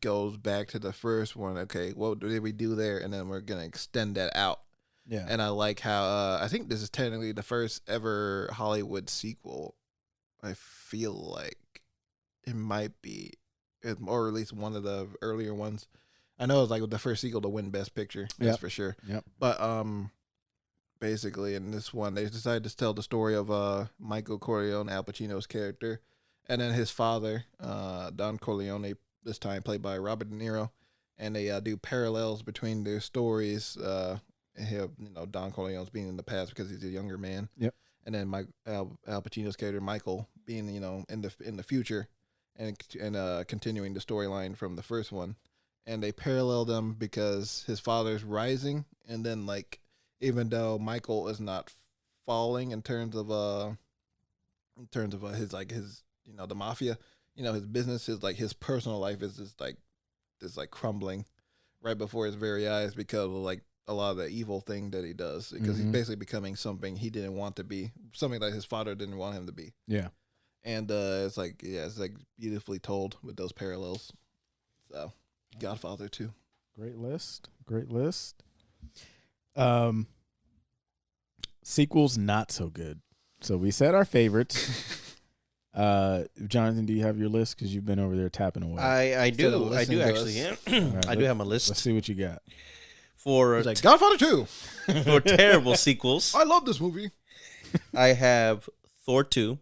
goes back to the first one. Okay, what did we do there? And then we're gonna extend that out. yeah. And I like how I think this is technically the first ever Hollywood sequel. I feel like it might be, or at least one of the earlier ones. I know it's like the first sequel to win Best Picture. That's Yep. for sure. Yep. But basically in this one, they decided to tell the story of Michael Corleone, Al Pacino's character, and then his father, Don Corleone, this time played by Robert De Niro, and they do parallels between their stories. And have, Don Corleone's being in the past because he's a younger man. Yep. And then Al Pacino's character Michael being in the future, and continuing the storyline from the first one. And they parallel them because his father's rising, and then like even though Michael is not falling in terms of his the mafia, his business, his personal life is just crumbling right before his very eyes because of like a lot of the evil thing that he does, because he's basically becoming something he didn't want to be, something that his father didn't want him to be. Yeah. And it's beautifully told with those parallels. So Godfather 2. Great list. Sequels not so good. So we said our favorites. Jonathan, do you have your list? Because you've been over there tapping away. I do actually. Yeah. Right, I do have my list. Let's see what you got. For Godfather 2. For terrible sequels, I love this movie. I have Thor 2,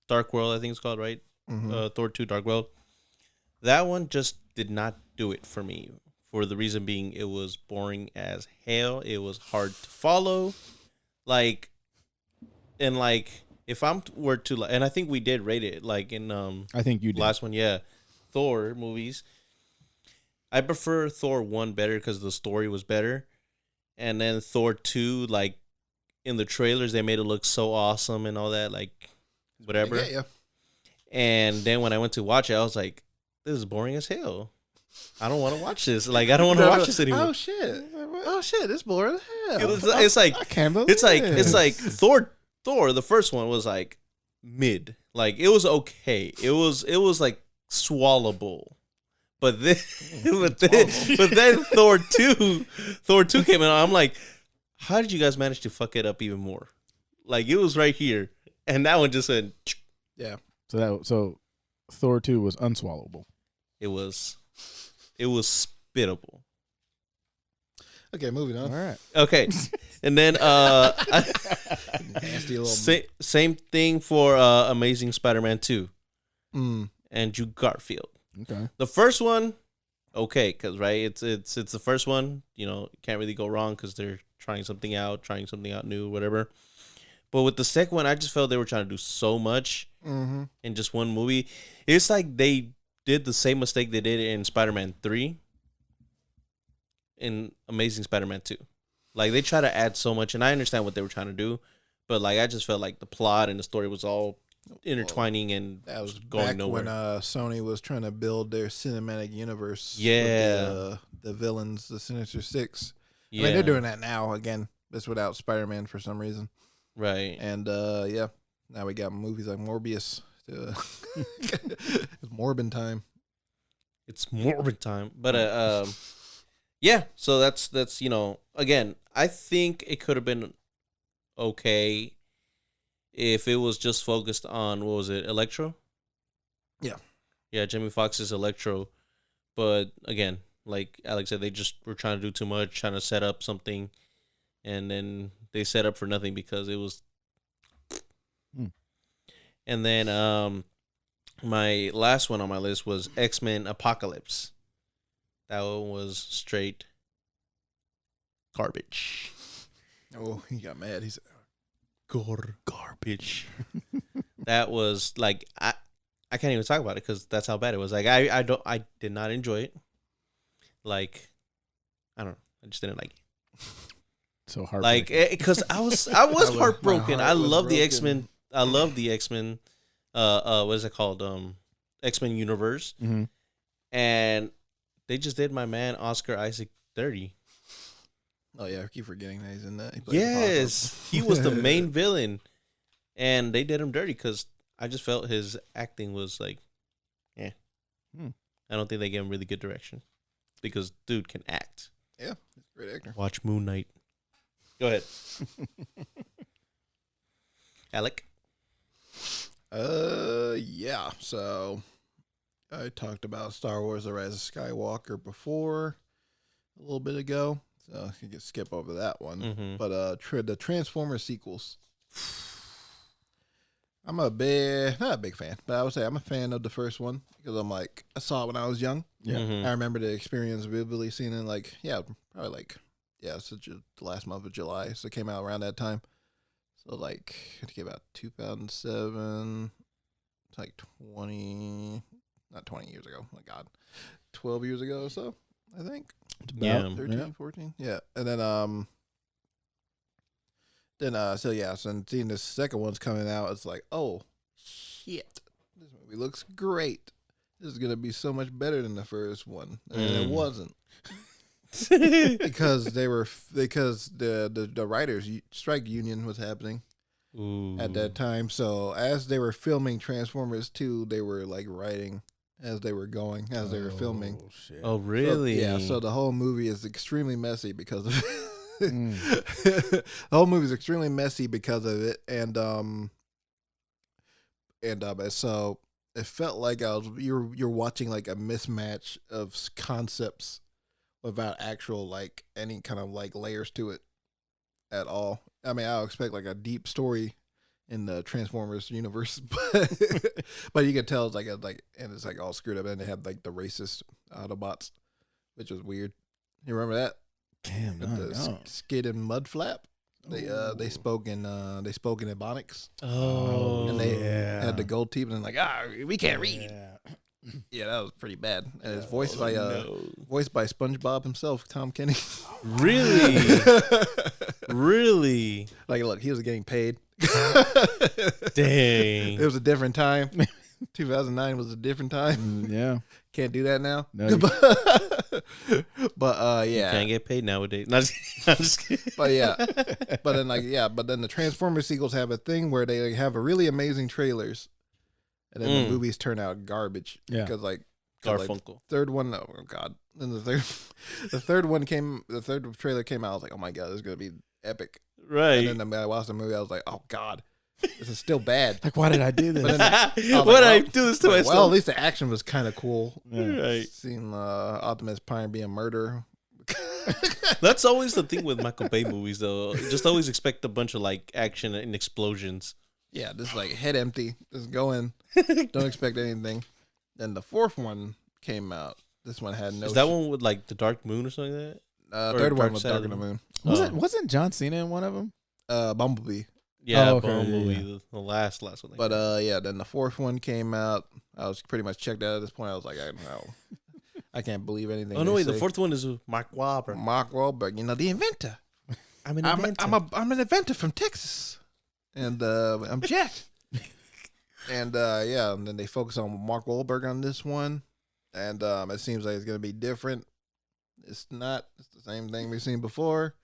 Dark World, I think it's called, right? Mm-hmm. Thor 2, Dark World. That one just did not do it for me. For the reason being, it was boring as hell. It was hard to follow. If I'm were to, and I think we did rate it, I think you did. Last one, yeah. Thor movies. I prefer Thor 1 better because the story was better. And then Thor 2, in the trailers, they made it look so awesome and all that, whatever. Yeah. And then when I went to watch it, I was like, this is boring as hell. I don't want to watch this. I don't want to watch this anymore. Oh, shit. It's boring as hell. It's like, I can't believe it's like Thor, the first one was mid. It was okay. It was swallowable. But then Thor 2 came out. I'm like, how did you guys manage to fuck it up even more? It was right here, and that one just went. Yeah. So Thor 2 was unswallowable. It was spittable. Okay, moving on. All right. Okay, and then Nasty little. same thing for Amazing Spider-Man 2, Mm. Andrew Garfield. Okay. The first one, okay, because it's the first one. Can't really go wrong because they're trying something out new, whatever. But with the second one, I just felt they were trying to do so much in just one movie. It's like they did the same mistake they did in Spider-Man 3 in Amazing Spider-Man 2. They try to add so much, and I understand what they were trying to do, but I just felt like the plot and the story was all intertwining and That was going back nowhere. when Sony was trying to build their cinematic universe. Yeah. With the villains, the Sinister Six. Yeah. I mean, they're doing that now again, just without Spider-Man for some reason. Right. And now we got movies like Morbius. It's Morbin time. It's morbid time. But yeah, so that's again, I think it could have been okay if it was just focused on, what was it, Electro? Yeah. Yeah, Jimmy Foxx's Electro. But again, like Alex said, they just were trying to do too much, trying to set up something, and then they set up for nothing because it was. And then my last one on my list was X-Men Apocalypse. That one was straight garbage. Oh, he got mad. He's Garbage. That was like I can't even talk about it because that's how bad it was. I did not enjoy it. I don't know. I just didn't like it. So hard. Because I was heartbroken. I love the X-Men. I love the X-Men. What is it called? X-Men universe. Mm-hmm. And they just did my man Oscar Isaac dirty. Oh yeah, I keep forgetting that he's in that. He Yes, he was the main villain, and they did him dirty because I just felt his acting was I don't think they gave him really good direction because dude can act. Yeah, he's a great actor. Watch Moon Knight. Go ahead, Alec. Yeah. So I talked about Star Wars: The Rise of Skywalker before a little bit ago. So you can skip over that one. Mm-hmm. But the Transformers sequels. I'm not a big fan, but I would say I'm a fan of the first one because I'm like, I saw it when I was young. Yeah. Mhm. I remember the experience vividly seeing it probably the last month of July. So it came out around that time. So like, it came out 2007. It's like not 20 years ago. Oh my God. 12 years ago or so, I think. Yeah. 13, 14. Yeah. And then, so seeing the second one's coming out, it's like, oh, shit. This movie looks great. This is going to be so much better than the first one. And it wasn't. because the writers strike union was happening at that time. So as they were filming Transformers 2, they were like writing as they were going, as they were filming. Shit. Oh, really? So the whole movie is extremely messy because of the whole movie is extremely messy because of it, and so it felt like you're watching like a mismatch of concepts without actual like any kind of like layers to it at all. I mean, I'll expect like a deep story in the Transformers universe, but you can tell it's like all screwed up, and they have like the racist Autobots, which was weird. You remember that? Damn, The skid and mud flap. They spoke in Ebonics. Oh, And they yeah. had the gold teeth, and like, we can't read. Yeah, that was pretty bad. And it's voiced by SpongeBob himself, Tom Kenny. really? Really? Like, look, he was getting paid. Dang. It was a different time. 2009 was a different time. Yeah. Can't do that now. No, you- But yeah. Can't get paid nowadays. No, I'm just kidding. But yeah. But then the Transformers sequels have a thing where they have a really amazing trailers, and then the movies turn out garbage. Yeah. Because Garfunkel. third one, oh god. Then the third trailer came out. I was like, oh my god, this is gonna be epic. Right. And then I watched the movie. I was like, oh god, this is still bad. Like, why did I do this? But then What I well, do this to well, myself? at least the action was kind of cool. Right. Seeing Optimus Prime being murdered. That's always the thing with Michael Bay movies, though. Just always expect a bunch of like action and explosions. Yeah, just like head empty. Just go in. Don't expect anything. Then the fourth one came out. This one had no. Is that one with like the Dark Moon or something like that? Or third one Dark was Side Dark of of the the Moon. Wasn't John Cena in one of them? Bumblebee. Yeah, Oh, okay, Bumblebee, yeah. the last one. But then the fourth one came out. I was pretty much checked out at this point. I was like, I can't believe anything. oh no, they wait, the say. fourth one is Mark Wahlberg. Mark Wahlberg, the inventor. I'm an I'm inventor. I'm an inventor from Texas, and I'm Jack. And and then they focus on Mark Wahlberg on this one, and it seems like it's gonna be different. It's not. It's the same thing we've seen before.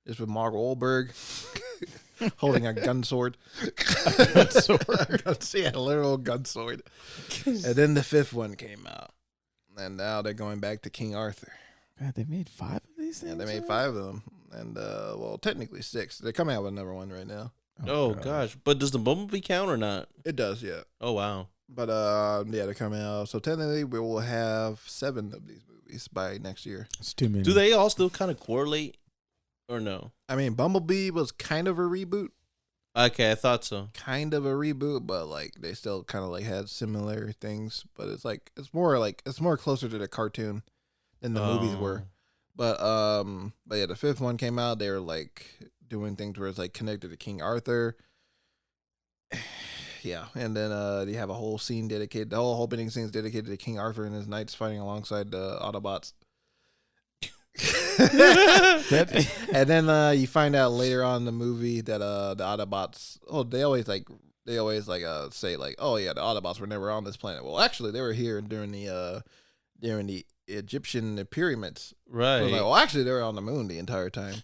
It's with Mark Wahlberg holding a gun sword. Yeah, a literal gun sword. And then the fifth one came out, and now they're going back to King Arthur. God, they made 5 of these things. And they made 5 of them, and technically 6. They're coming out with another one right now. Oh gosh, but does the Bumblebee count or not? It does, yeah. Oh wow. But they're coming out. So technically, we will have 7 of these movies by next year. It's too many. Do they all still kind of correlate, or no? I mean, Bumblebee was kind of a reboot, Okay, I thought so. but like they still kind of like had similar things. But it's more closer to the cartoon than the movies were. But yeah, the 5th one came out. They were like doing things where it's like connected to King Arthur. Yeah, and then you have a whole scene dedicated. The whole opening scene is dedicated to King Arthur and his knights fighting alongside the Autobots. And then you find out later on in the movie that the Autobots. Oh, they always say like, oh yeah, the Autobots were never on this planet. Well, actually, they were here during the Egyptian pyramids. Right. So like, well, actually, they were on the moon the entire time.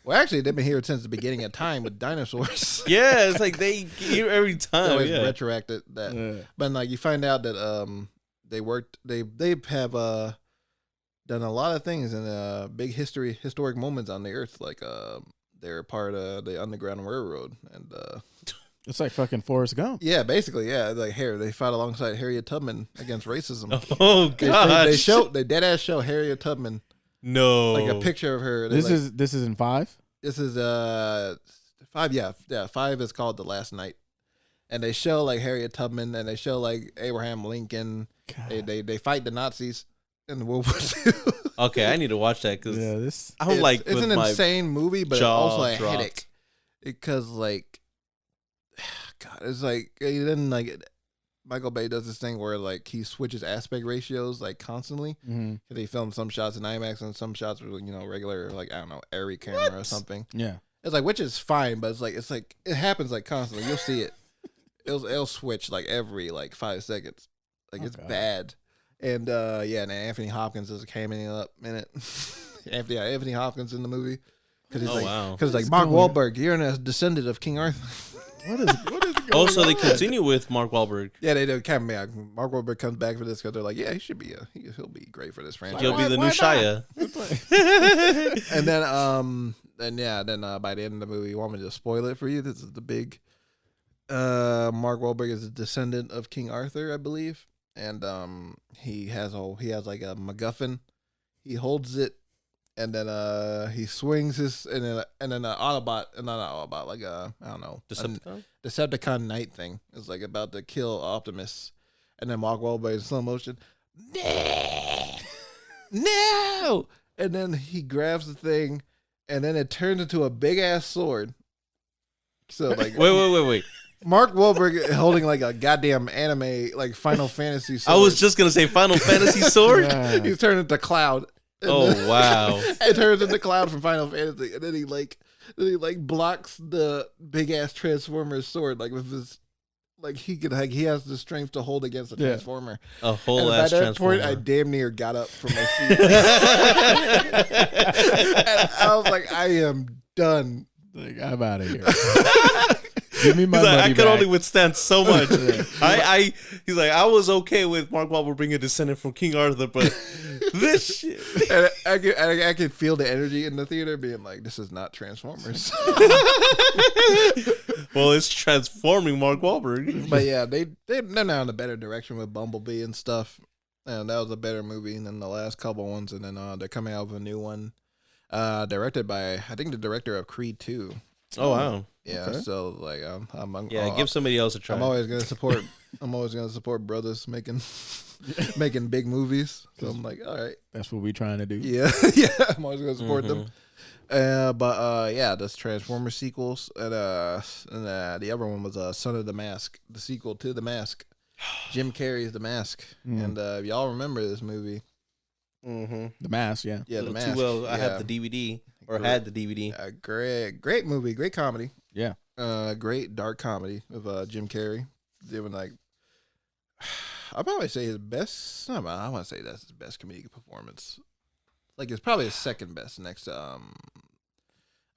Well, actually, they've been here since the beginning of time with dinosaurs. Yeah, it's like they here every They time. always Yeah. retroacted that. Yeah. But like you find out that they have done a lot of things in big historic moments on the earth. Like they're part of the Underground Railroad, and It's like fucking Forrest Gump. yeah, basically, yeah, like they fought alongside Harriet Tubman against racism. Oh They gosh. they dead ass show Harriet Tubman, No. like a picture of her. They, This like, is in 5. This is 5. Yeah. 5 is called The Last Night, and they show like Harriet Tubman, and they show like Abraham Lincoln. God. They fight the Nazis in World War II. Okay, I need to watch that because Yeah, this. I'm it's, like, it's with an my insane movie, but it's jaw also a dropped. headache because like, God, it's like then like Michael Bay does this thing where like he switches aspect ratios like constantly. Mm-hmm. They film some shots in IMAX and some shots with regular like I don't know Arri camera or something. Yeah. It's like which is fine, but it's like it happens like constantly. You'll see it. It'll switch like every like 5 seconds. Like it's Okay. bad. And and Anthony Hopkins is coming up in it. Anthony Hopkins in the movie because Oh, wow. because like is Mark going- Wahlberg, you're a descendant of King Arthur. What is going Oh, so they on? continue with Mark Wahlberg. Yeah, they do. Mark Wahlberg comes back for this because they're like, yeah, he should be he'll be great for this franchise. He'll be the why new not? Shia. And then by the end of the movie, you want me to spoil it for you? This is the big Mark Wahlberg is a descendant of King Arthur, I believe. And he has like a MacGuffin. He holds it and then he swings his and then an Autobot, not an Autobot, like I don't know. Decepticon? Decepticon Knight thing is like about to kill Optimus. And then Mark Wahlberg in slow motion. No! And then he grabs the thing, and then it turns into a big ass sword. So like, Wait. Mark Wahlberg holding like a goddamn anime, like Final Fantasy sword. I was just gonna say Final Fantasy sword. Yeah. He's turned into Cloud. And Oh then- wow! It turns into Cloud from Final Fantasy, and then he blocks the big ass Transformer's sword like with his. Like he has the strength to hold against a Yeah. Transformer. A whole And ass by that Transformer. point, I damn near got up from my seat. And I was like, I am done. Like, I'm out of here. Give me my He's like, money I could back. only withstand so much. He's like, I was okay with Mark Wahlberg being a descendant from King Arthur, but this shit. And I could feel the energy in the theater being like, this is not Transformers. Well, it's transforming Mark Wahlberg. But yeah, they're now in a better direction with Bumblebee and stuff. And that was a better movie than the last couple ones. And then they're coming out with a new one, directed by I think the director of Creed 2. Oh wow! Yeah, Okay. so like I'm Yeah, give somebody else a try. I'm always gonna support. I'm always gonna support brothers making big movies. So I'm like, all right, That's what we trying to do. yeah, yeah. I'm always gonna support them. But this Transformers sequels and the other one was Son of the Mask, the sequel to The Mask. Jim Carrey's The Mask, and if y'all remember this movie, Mm-hmm. The Mask, yeah. yeah, The Too Mask. well. I yeah. have the DVD or had the DVD. Great movie, great comedy. Yeah. Great dark comedy of Jim Carrey doing like I'll probably say his best. I want to say that's his best comedic performance. Like it's probably his second best. Next to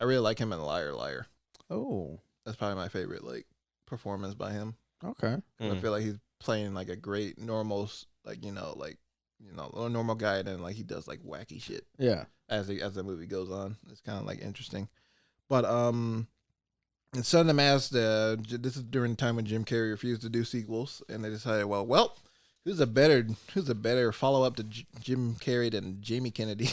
I really like him in Liar Liar. Oh, That's probably my favorite like performance by him. okay. I feel like he's playing like a great normal, a normal guy, and then like he does like wacky shit Yeah. as the movie goes on. It's kind of like interesting, but in Son of the Mask, this is during the time when Jim Carrey refused to do sequels, and they decided, well, who's a better follow up to Jim Carrey than Jamie Kennedy?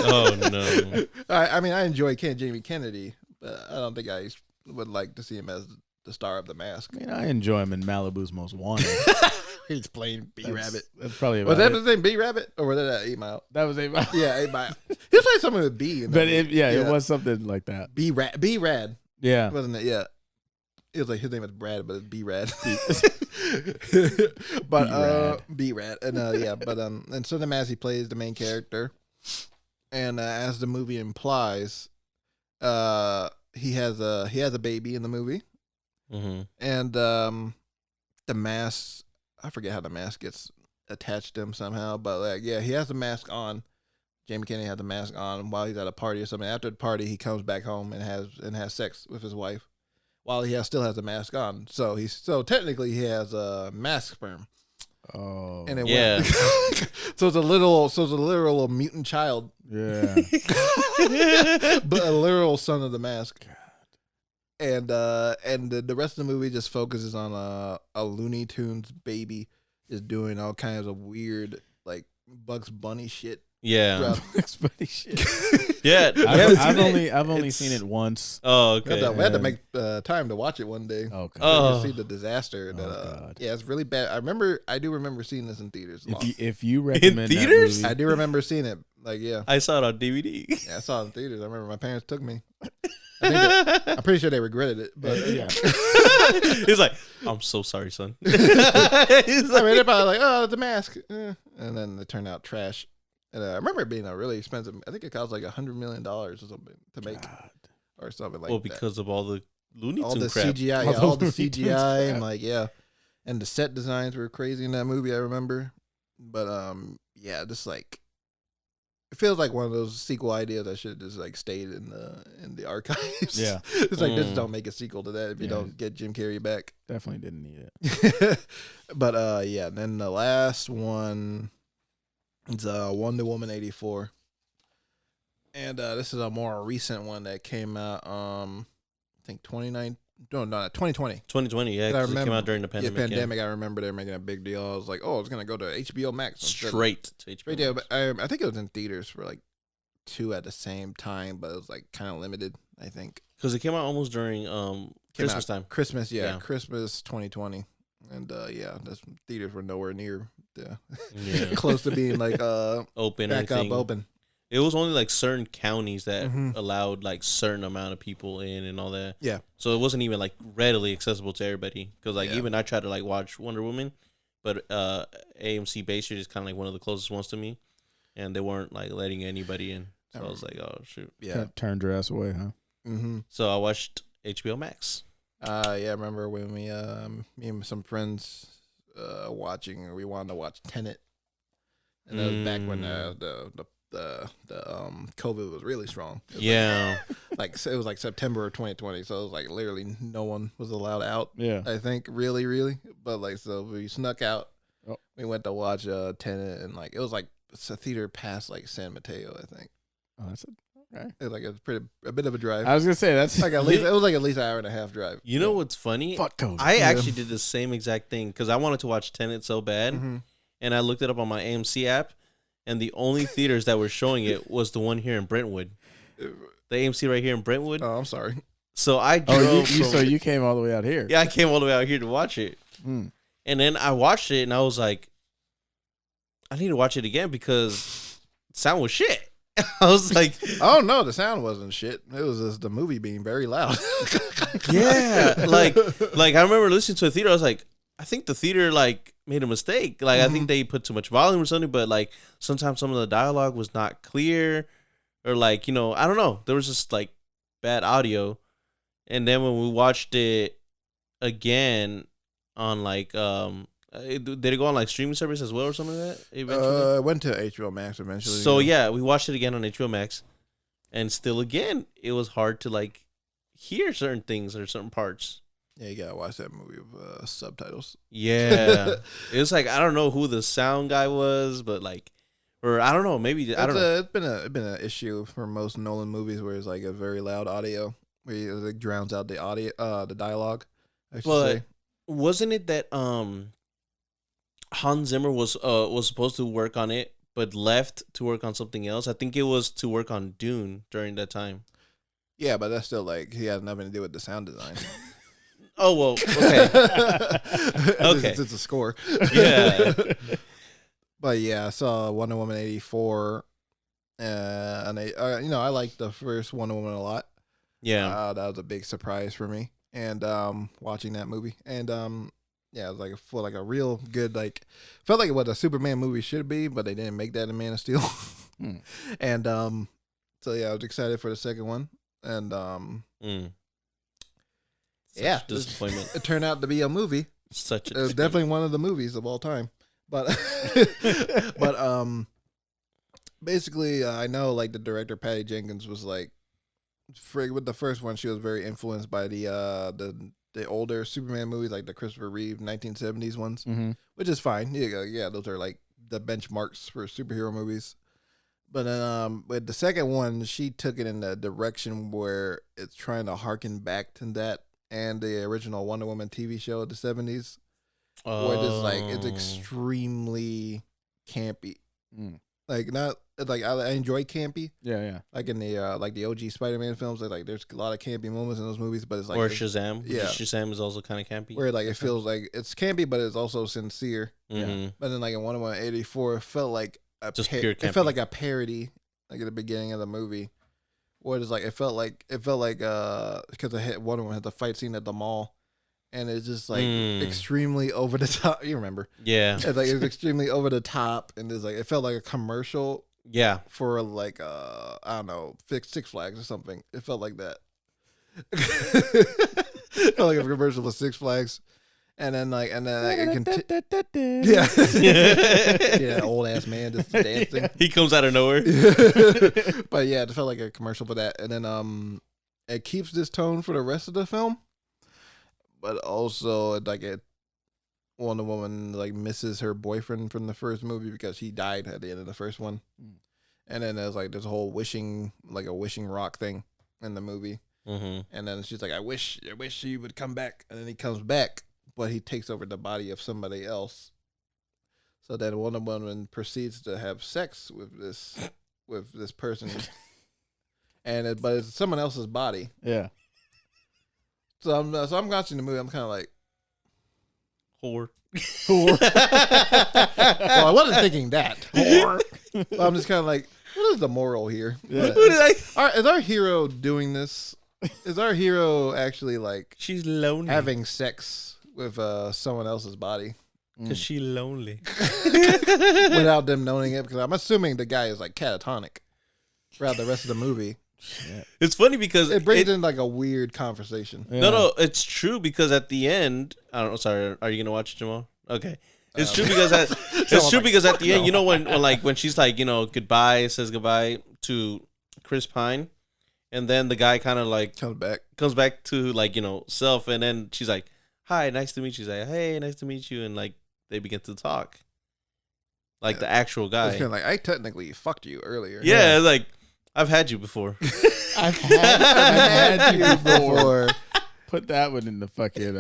Oh no! I mean, I enjoy Jamie Kennedy, but I don't think I would like to see him as the star of The Mask. I mean, I enjoy him in Malibu's Most Wanted. He's playing B Rabbit. That's probably about Was that it. his name, B Rabbit, or was that 8 Mile? That was a. Yeah, 8 Mile. He was playing something with B. In that But movie. it was something like that. B Rad, Yeah. wasn't it? Yeah. It was like his name was Brad, but it's B Rad. But B Rad, and and so the Mask, he plays the main character, and as the movie implies, he has a baby in the movie, Mm-hmm. and the mask, I forget how the mask gets attached to him somehow, but like he has the mask on. Jamie Kennedy has the mask on while he's at a party or something. After the party, he comes back home and has sex with his wife while he still has the mask on. So technically he has a mask sperm. Oh. Yeah. And so it's a literal mutant child, Yeah. but a literal son of the Mask. And the rest of the movie just focuses on a Looney Tunes baby is doing all kinds of weird like Bugs Bunny shit. Yeah. throughout- Bugs Bunny shit. Yeah, I've only seen it once. Oh, okay. We had to make time to watch it one day. Oh, God. Oh. You see the disaster. That, God. yeah, it's really bad. I do remember seeing this in theaters. If you recommend theaters? that I movie, do remember seeing it. Like, yeah. I saw it on DVD. Yeah, I saw it in theaters. I remember my parents took me. I'm pretty sure they regretted it, but yeah. He's like, I'm so sorry, son. He's I mean, like, they're probably like, "Oh, the mask," and then it turned out trash. And I remember it being a really expensive. I think it cost like $100 million or something to make, or something like well, that. because of all the Looney All Tune the crap. CGI, All the all the Looney Tunes CGI, and crap. like and the set designs were crazy in that movie. I remember, but yeah, just like. It feels like one of those sequel ideas that should have just like stayed in the archives. Yeah. It's like just don't make a sequel to that if you Yeah. don't get Jim Carrey back. Definitely didn't need it. But yeah, then the last one is Wonder Woman 84. And this is a more recent one that came out I think 2020. 2020, yeah, because it came out during the pandemic. Yeah, pandemic. I remember they're making a big deal. I was like, oh, it's gonna go to HBO Max. Straight to HBO. Straight, yeah, but I think it was in theaters for like 2 at the same time, but it was like kind of limited, I think. Because it came out almost during Christmas time. Christmas, yeah, Yeah. Christmas 2020. And yeah, the theaters were nowhere near Yeah. close to being like Open, back everything. up open. It was only like certain counties that Mhm. allowed like certain amount of people in and all that. Yeah. So it wasn't even like readily accessible to everybody. Because like Yeah. even I tried to like watch Wonder Woman, but AMC Bay Street is kind of like one of the closest ones to me, and they weren't like letting anybody in. So I was like, oh shoot. Yeah. Turned your ass away, huh? Mm-hmm. So I watched HBO Max. Yeah, I remember when me and some friends we wanted to watch Tenet, and that was back when the COVID was really strong. It was Yeah. like it was like September of 2020, so it was like literally no one was allowed out. Yeah. I think really, but like so we snuck out. Oh. We went to watch Tenet, and like it was like it's a theater past like San Mateo, I think. Oh, that's okay. It was like a bit of a drive. I was gonna say that's like at least it was like at least an hour and a half drive. You know what's funny? fuck COVID. I actually did the same exact thing because I wanted to watch Tenet so bad, Mhm. and I looked it up on my AMC app, and the only theaters that were showing it was the one here in Brentwood, the AMC right here in Brentwood. Oh, I'm sorry. So I Oh, drove. so you came all the way out here? Yeah, I came all the way out here to watch it, Mm. and then I watched it, and I was like, I need to watch it again because sound was shit. I was like, Oh no, the sound wasn't shit. It was just the movie being very loud. yeah, like I remember listening to a theater. I was like, I think the theater like made a mistake. Like I think they put too much volume or something. But like sometimes some of the dialogue was not clear, or like I don't know. There was just like bad audio. And then when we watched it again on like did it go on like streaming service as well or something like that? Eventually, It went to HBO Max eventually. so yeah, we watched it again on HBO Max, and still again it was hard to like hear certain things or certain parts. Yeah, you gotta watch that movie with subtitles. Yeah, it was like I don't know who the sound guy was, but like, or I don't know, maybe I don't know. It's been an issue for most Nolan movies where it's like a very loud audio where it like drowns out the audio, the dialogue. I should But say. wasn't it that Hans Zimmer was supposed to work on it, but left to work on something else? I think it was to work on Dune during that time. Yeah, but that's still like he has nothing to do with the sound design. Oh well, okay, Okay. It's a score. yeah, But yeah, I saw Wonder Woman 84, and I like the first Wonder Woman a lot. yeah. That was a big surprise for me, and watching that movie, and yeah, it was like a real good felt like what a Superman movie should be, but they didn't make that in Man of Steel, and so yeah, I was excited for the second one, and Such yeah, disappointment. it turned out to be a movie. Such a It was definitely one of the movies of all time, but basically, I know like the director Patty Jenkins was like, with the first one, she was very influenced by the older Superman movies, like the Christopher Reeve 1970s ones, which is fine. Yeah, those are like the benchmarks for superhero movies. But then with the second one, she took it in the direction where it's trying to harken back to that and the original Wonder Woman TV show of the 70s. Where it's like it's extremely campy. Like not like I enjoy campy. Yeah. Like in the OG Spider-Man films, like there's a lot of campy moments in those movies, but it's like Or it's, Shazam. yeah. Shazam is also kind of campy. where like it feels like it's campy, but it's also sincere. Mhm. But then like in Wonder Woman 84, it felt like Just pure it felt campy. like a parody, like at the beginning of the movie. Where it's like it felt like because Wonder Woman had the fight scene at the mall, and it's just like extremely over the top. You remember? Yeah. It's like it's extremely over the top, and it's like it felt like a commercial Yeah. for like I don't know, Six Flags or something. It felt like that. It felt like a commercial for Six Flags, and then yeah, yeah, old ass man just dancing. He comes out of nowhere. But yeah, it felt like a commercial for that, and then it keeps this tone for the rest of the film, but also Wonder Woman like misses her boyfriend from the first movie because he died at the end of the first one. And then there's like this whole wishing rock thing in the movie. Mm-hmm. And then she's like, I wish he would come back. And then he comes back, but he takes over the body of somebody else. So then Wonder Woman proceeds to have sex with this person. But it's someone else's body. Yeah. So I'm watching the movie, I'm kinda like Whore. Well, I wasn't thinking that. Whore. But I'm just kinda like, what is the moral here? Yeah. Is our hero doing this? Is our hero actually like She's lonely. having sex with someone else's body Because she's lonely. without them knowing it? Because I'm assuming the guy is like catatonic throughout the rest of the movie. It's funny because It brings in like a weird conversation. Yeah. No, it's true because at the end, I don't know. Sorry, are you gonna watch it, Jamal? Okay, it's true because at the end, you know when she's like says goodbye to Chris Pine, and then the guy kind of like comes back to self, and then she's like, "Hi, nice to meet you." She's like, "Hey, nice to meet you," and like they begin to talk, like the actual guy. It's kind of like I technically fucked you earlier. Yeah, it's like I've had you before. I've had you before. Put that one in the fucking.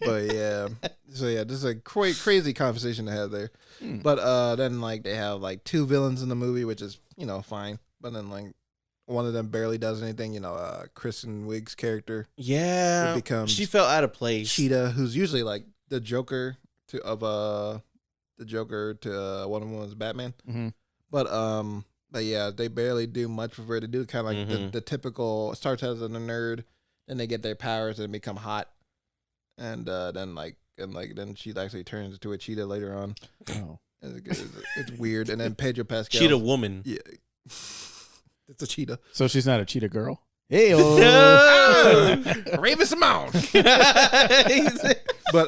But yeah, so yeah, this is a crazy conversation to have there. But then like they have like two villains in the movie, which is fine. But then like one of them barely does anything. Kristen Wiig's character, Yeah, she felt out of place. Cheetah, who's usually like the Joker to Wonder Woman's Batman. Mm-hmm. But yeah, they barely do much for her to do. Kind of like the typical starts as a nerd, then they get their powers and become hot, and then she actually turns into a cheetah later on. Oh, It's weird. And then Pedro Pascal, Cheetah woman. yeah, it's a cheetah. so she's not a cheetah girl. Hey, Raven Simone. But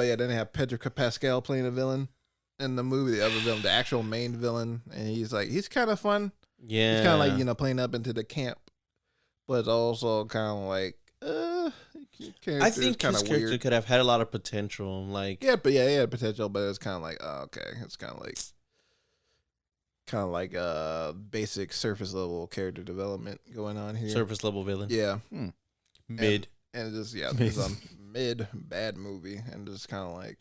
yeah, then they have Pedro Pascal playing a villain in the movie, the other villain, the actual main villain, and he's kind of fun. Yeah, He's kind of like playing up into the camp, but it's also kind of like I think his character could have had a lot of potential. Like he had potential, but it's kind of like okay, it's kind of like basic surface level character development going on here. surface level villain. Yeah, Mid. and it's just it's a mid bad movie, and just kind of like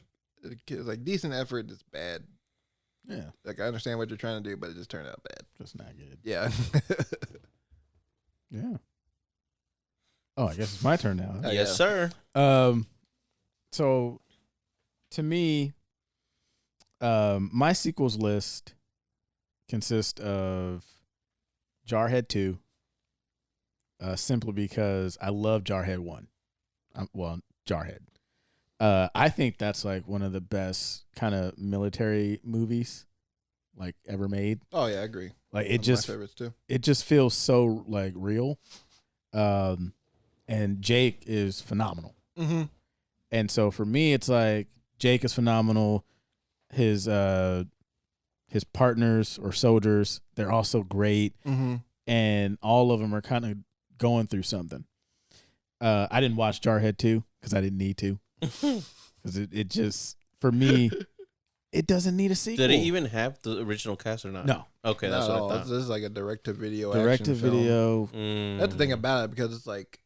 it's like decent effort, just bad. yeah, Like I understand what you're trying to do, but it just turned out bad. that's not good. Yeah. Yeah. Oh, I guess it's my turn now. Huh? Yes, sir. So to me, my sequels list consists of Jarhead 2, simply because I love Jarhead 1. Jarhead. I think that's like one of the best kind of military movies like ever made. Oh yeah, I agree. Like One of my favorites too. it just feels so like real. And Jake is phenomenal. Mm-hmm. And so for me, it's like Jake is phenomenal. His partners or soldiers, they're also great. Mm-hmm. And all of them are kind of going through something. I didn't watch Jarhead 2 because I didn't need to. Because it just, for me, it doesn't need a sequel. Did it even have the original cast or not? No. Okay, that's what I thought. This is like a direct-to-video Direct to action film. video. That's the thing about it, because it's like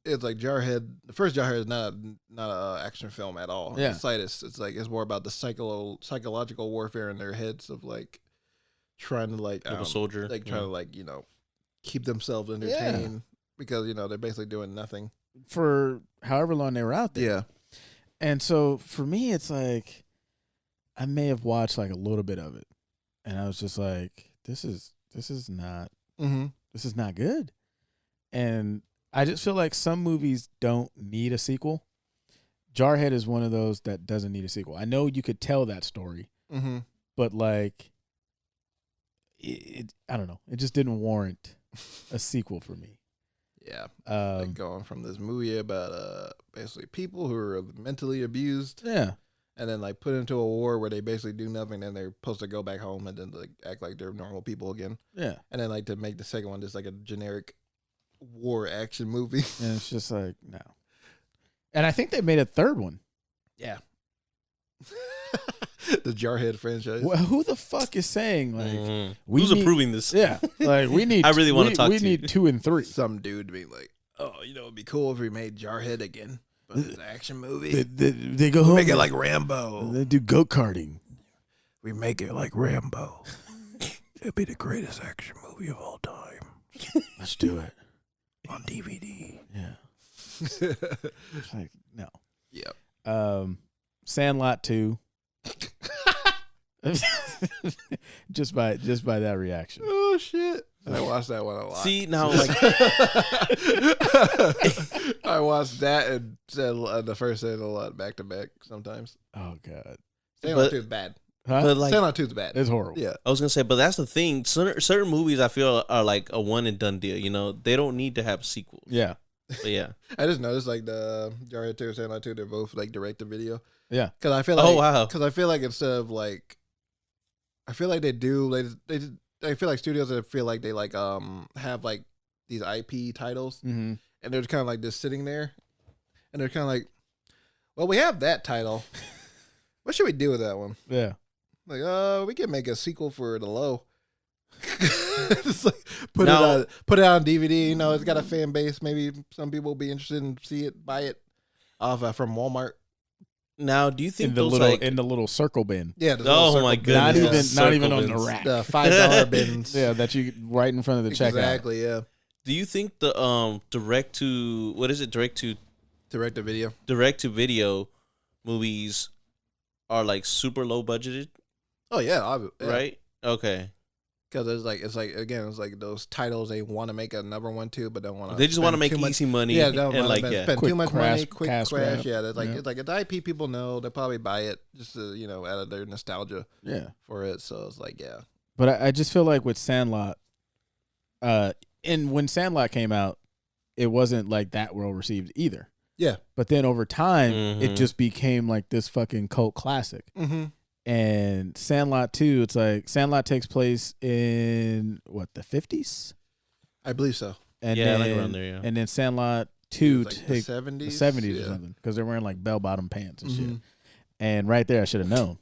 Jarhead. The first Jarhead is not a action film at all. Yeah. It's like it's more about the psychological warfare in their heads of like trying to Little soldier. like trying to like keep themselves entertained because they're basically doing nothing for however long they were out there. Yeah. And so for me, it's like I may have watched like a little bit of it, and I was just like, this is not this is not good. And I just feel like some movies don't need a sequel. Jarhead is one of those that doesn't need a sequel. I know you could tell that story, but like, I don't know. It just didn't warrant a sequel for me. Yeah. Like going from this movie about basically people who are mentally abused. Yeah. And then like put into a war where they basically do nothing and they're supposed to go back home and then like act like they're normal people again. Yeah. And then like to make the second one just like a generic war action movie. And it's just like, no. And I think they made a third one. Yeah. The Jarhead franchise. Well, who the fuck is saying like who's approving this? Yeah, like we need. I really want to talk we to need you. 2 and 3. Some dude being like, "Oh, it'd be cool if we made Jarhead again, but it's an action movie. They go home. Make it like Rambo. They do go karting. We make it like Rambo. It'd be the greatest action movie of all time Let's do it on DVD." Yeah. It's like no. Yep. Sandlot 2. just by that reaction. Oh shit! I watched that one a lot. See now, like I watched that and said the first and a lot back to back sometimes. Oh god. Sandlot 2 is bad. Huh? but like Sandlot 2 is bad. It's horrible. Yeah. I was gonna say, but that's the thing. Certain movies I feel are like a one and done deal. They don't need to have sequels. Yeah. But yeah. I just noticed like the Jarhead 2 and Sandlot 2, they're both like direct to video. Yeah. Because I feel like, Oh, wow. Because I feel like instead of like, I feel like I feel like studios that feel like they like have like these IP titles Mm-hmm. and they're kind of like just sitting there and they're kind of like, well, we have that title. What should we do with that one? Yeah. Like, we can make a sequel for The Low. Just like put Now- it on DVD. It's got a fan base. Maybe some people will be interested in see it, buy it off from Walmart. Now, do you think In the those little like? in the little circle bin. Yeah. the Oh little my circle bins. goodness. Not even Circle on the bins. rack. The $5 bins. Yeah, that you right in front of the checkout. Exactly. Yeah. Do you think the direct to Direct to video. video movies are like super low budgeted? Oh yeah, Right? Okay. Because it's like those titles they want to make another one too, but don't want to. They just want to make easy money. Yeah, don't and want like to spend Quick too much crash- money. Quick cash crash. grab. Yeah, Yeah. it's like it's IP people know. They'll probably buy it just to, out of their nostalgia Yeah. for it. So it's like, yeah. But I just feel like with Sandlot, and when Sandlot came out, it wasn't like that well received either. Yeah. But then over time, it Mhm. just became like this fucking cult classic. Mm-hmm. And Sandlot 2, it's like Sandlot takes place in the 50s? I believe so. And Yeah, then, like around there, yeah. And then Sandlot 2 Like the takes 70s. the 70s or Yeah. something because they're wearing like bell bottom pants and shit. Mhm. And right there, I should have known.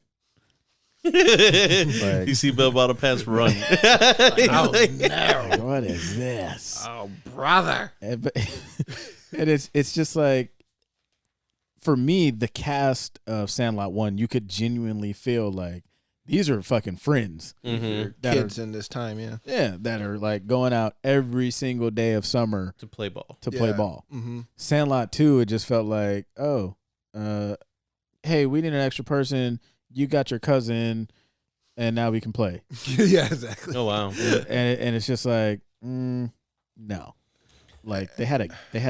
You see bell bottom pants run. Oh Like, no! what is this? Oh brother! And, but, and it's just like, for me, the cast of Sandlot 1, you could genuinely feel like these are fucking friends. Mhm. That Kids in this time, yeah. Yeah, that are like going out every single day of summer To play ball. to play ball. Mm-hmm. Sandlot 2, it just felt like, hey, we need an extra person. You got your cousin, and now we can play. Yeah, exactly. Oh wow. and it's just like, no. Like they had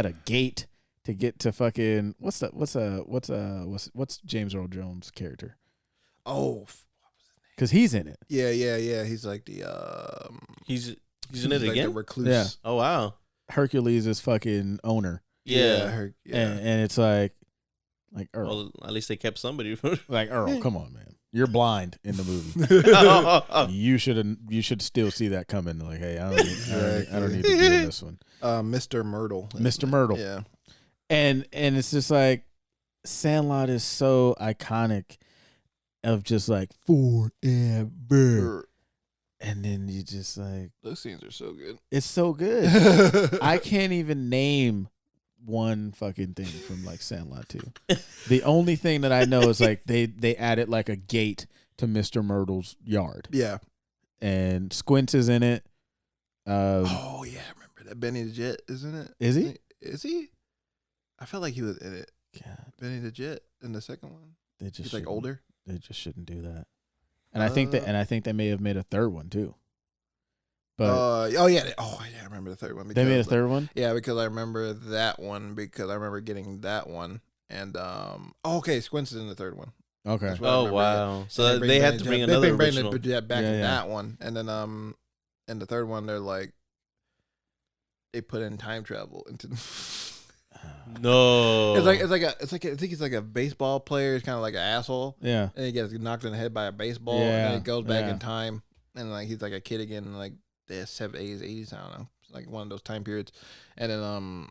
a gate to get to fucking what's James Earl Jones' character? Oh, Because he's in it. yeah. He's like the He's in it like again. The recluse. Yeah. Oh wow. Hercules is fucking owner, Yeah. and it's like Earl, Well, at least they kept somebody. like Earl, come on, man, you're blind in the movie. You should still see that coming. Like, hey, I don't need to be in this one. Mr. Myrtle. Mr. Myrtle. Yeah. And it's just like Sandlot is so iconic of just like forever. And then you just like, Those scenes are so good. it's so good. I can't even name one fucking thing from like Sandlot 2. The only thing that I know is like they added like a gate to Mr. Myrtle's yard. Yeah. and Squints is in it. Oh yeah, I remember that. Benny the Jet, isn't it? Is he? Is he? I felt like he was in it. God, Benny the Jet in the second one. they just He's like shouldn't- older. They just shouldn't do that. And I think they may have made a third one too. But Oh yeah. Oh yeah, I remember the third one. they made a third one. Yeah, because I remember that one because I remember getting that one and okay, Squints is in the third one. Okay. That's what I Oh remember. wow! And So bring they had Benny to Jet- bring they another bring original. Benny Jet back Yeah, in yeah. that one, and then in the third one they're like they put in time travel into. No, It's like I think he's like a baseball player. He's kind of like an asshole, Yeah. and he gets knocked in the head by a baseball, and Yeah, then he goes back yeah. in time, and like he's like a kid again, in like the 70s, 80s, I don't know, it's like one of those time periods, and then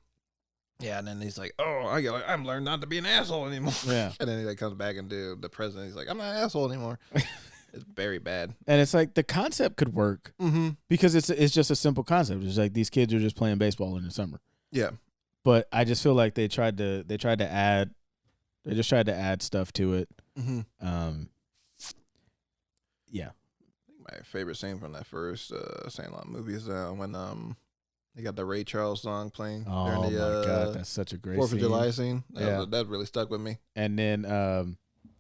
yeah, and then he's like, oh, I'm learned not to be an asshole anymore, Yeah. and then he like comes back and do the president. He's like, I'm not an asshole anymore. It's very bad. And it's like the concept could work Mm-hmm. because it's just a simple concept. It's like these kids are just playing baseball in the summer. Yeah. But I just feel like they tried to add stuff to it. Mm-hmm. Yeah. My favorite scene from that first Sandlot movie is when they got the Ray Charles song playing Oh during the my god, that's such a great 4th of scene. July scene. Yeah. That really stuck with me. And then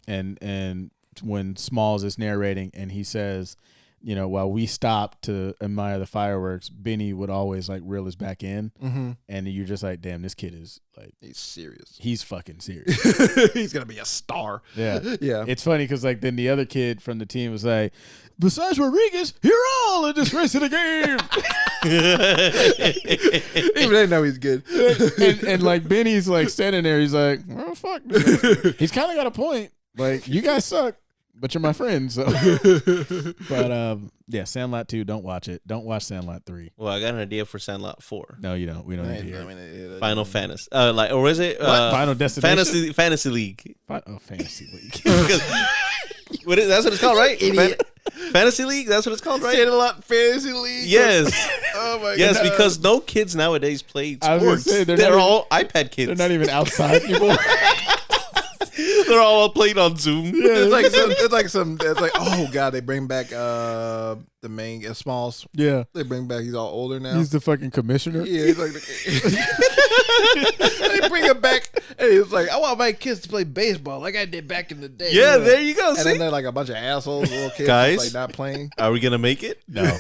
and when Smalls is narrating and he says, you know, while we stopped to admire the fireworks, Benny would always like reel us back in, Mm-hmm. and you're just like, damn, this kid is like, He's serious. he's fucking serious. He's gonna be a star. Yeah. Yeah. It's funny because like then the other kid from the team was like, besides Rodriguez, you're all a disgrace to the game. Even they know he's good. and like Benny's like standing there, he's like, well, fuck. He's kind of got a point. Like, you guys suck, but you're my friends. So. But yeah, Sandlot 2, don't watch it. Don't watch Sandlot 3. Well, I got an idea for Sandlot 4. No, you don't. We don't need to hear it. Final Fantasy, or is it Final Destination? Fantasy League? Fantasy League. That's what it's called, right? Idiot. Fantasy League. That's what it's called, right? Sandlot Fantasy League. Yes. Oh my god. Yes, because no kids nowadays play I was gonna sports. say, they're not all iPad kids. They're not even outside anymore. They're all playing on Zoom. it's like oh god, they bring back the main Smalls. Yeah. They bring back, he's all older now. He's the fucking commissioner. Yeah, he's like they bring him back and he's like, I want my kids to play baseball like I did back in the day. Yeah, there you go. And See? then they're like a bunch of assholes, little kids Guys? like not playing. Are we gonna make it? No.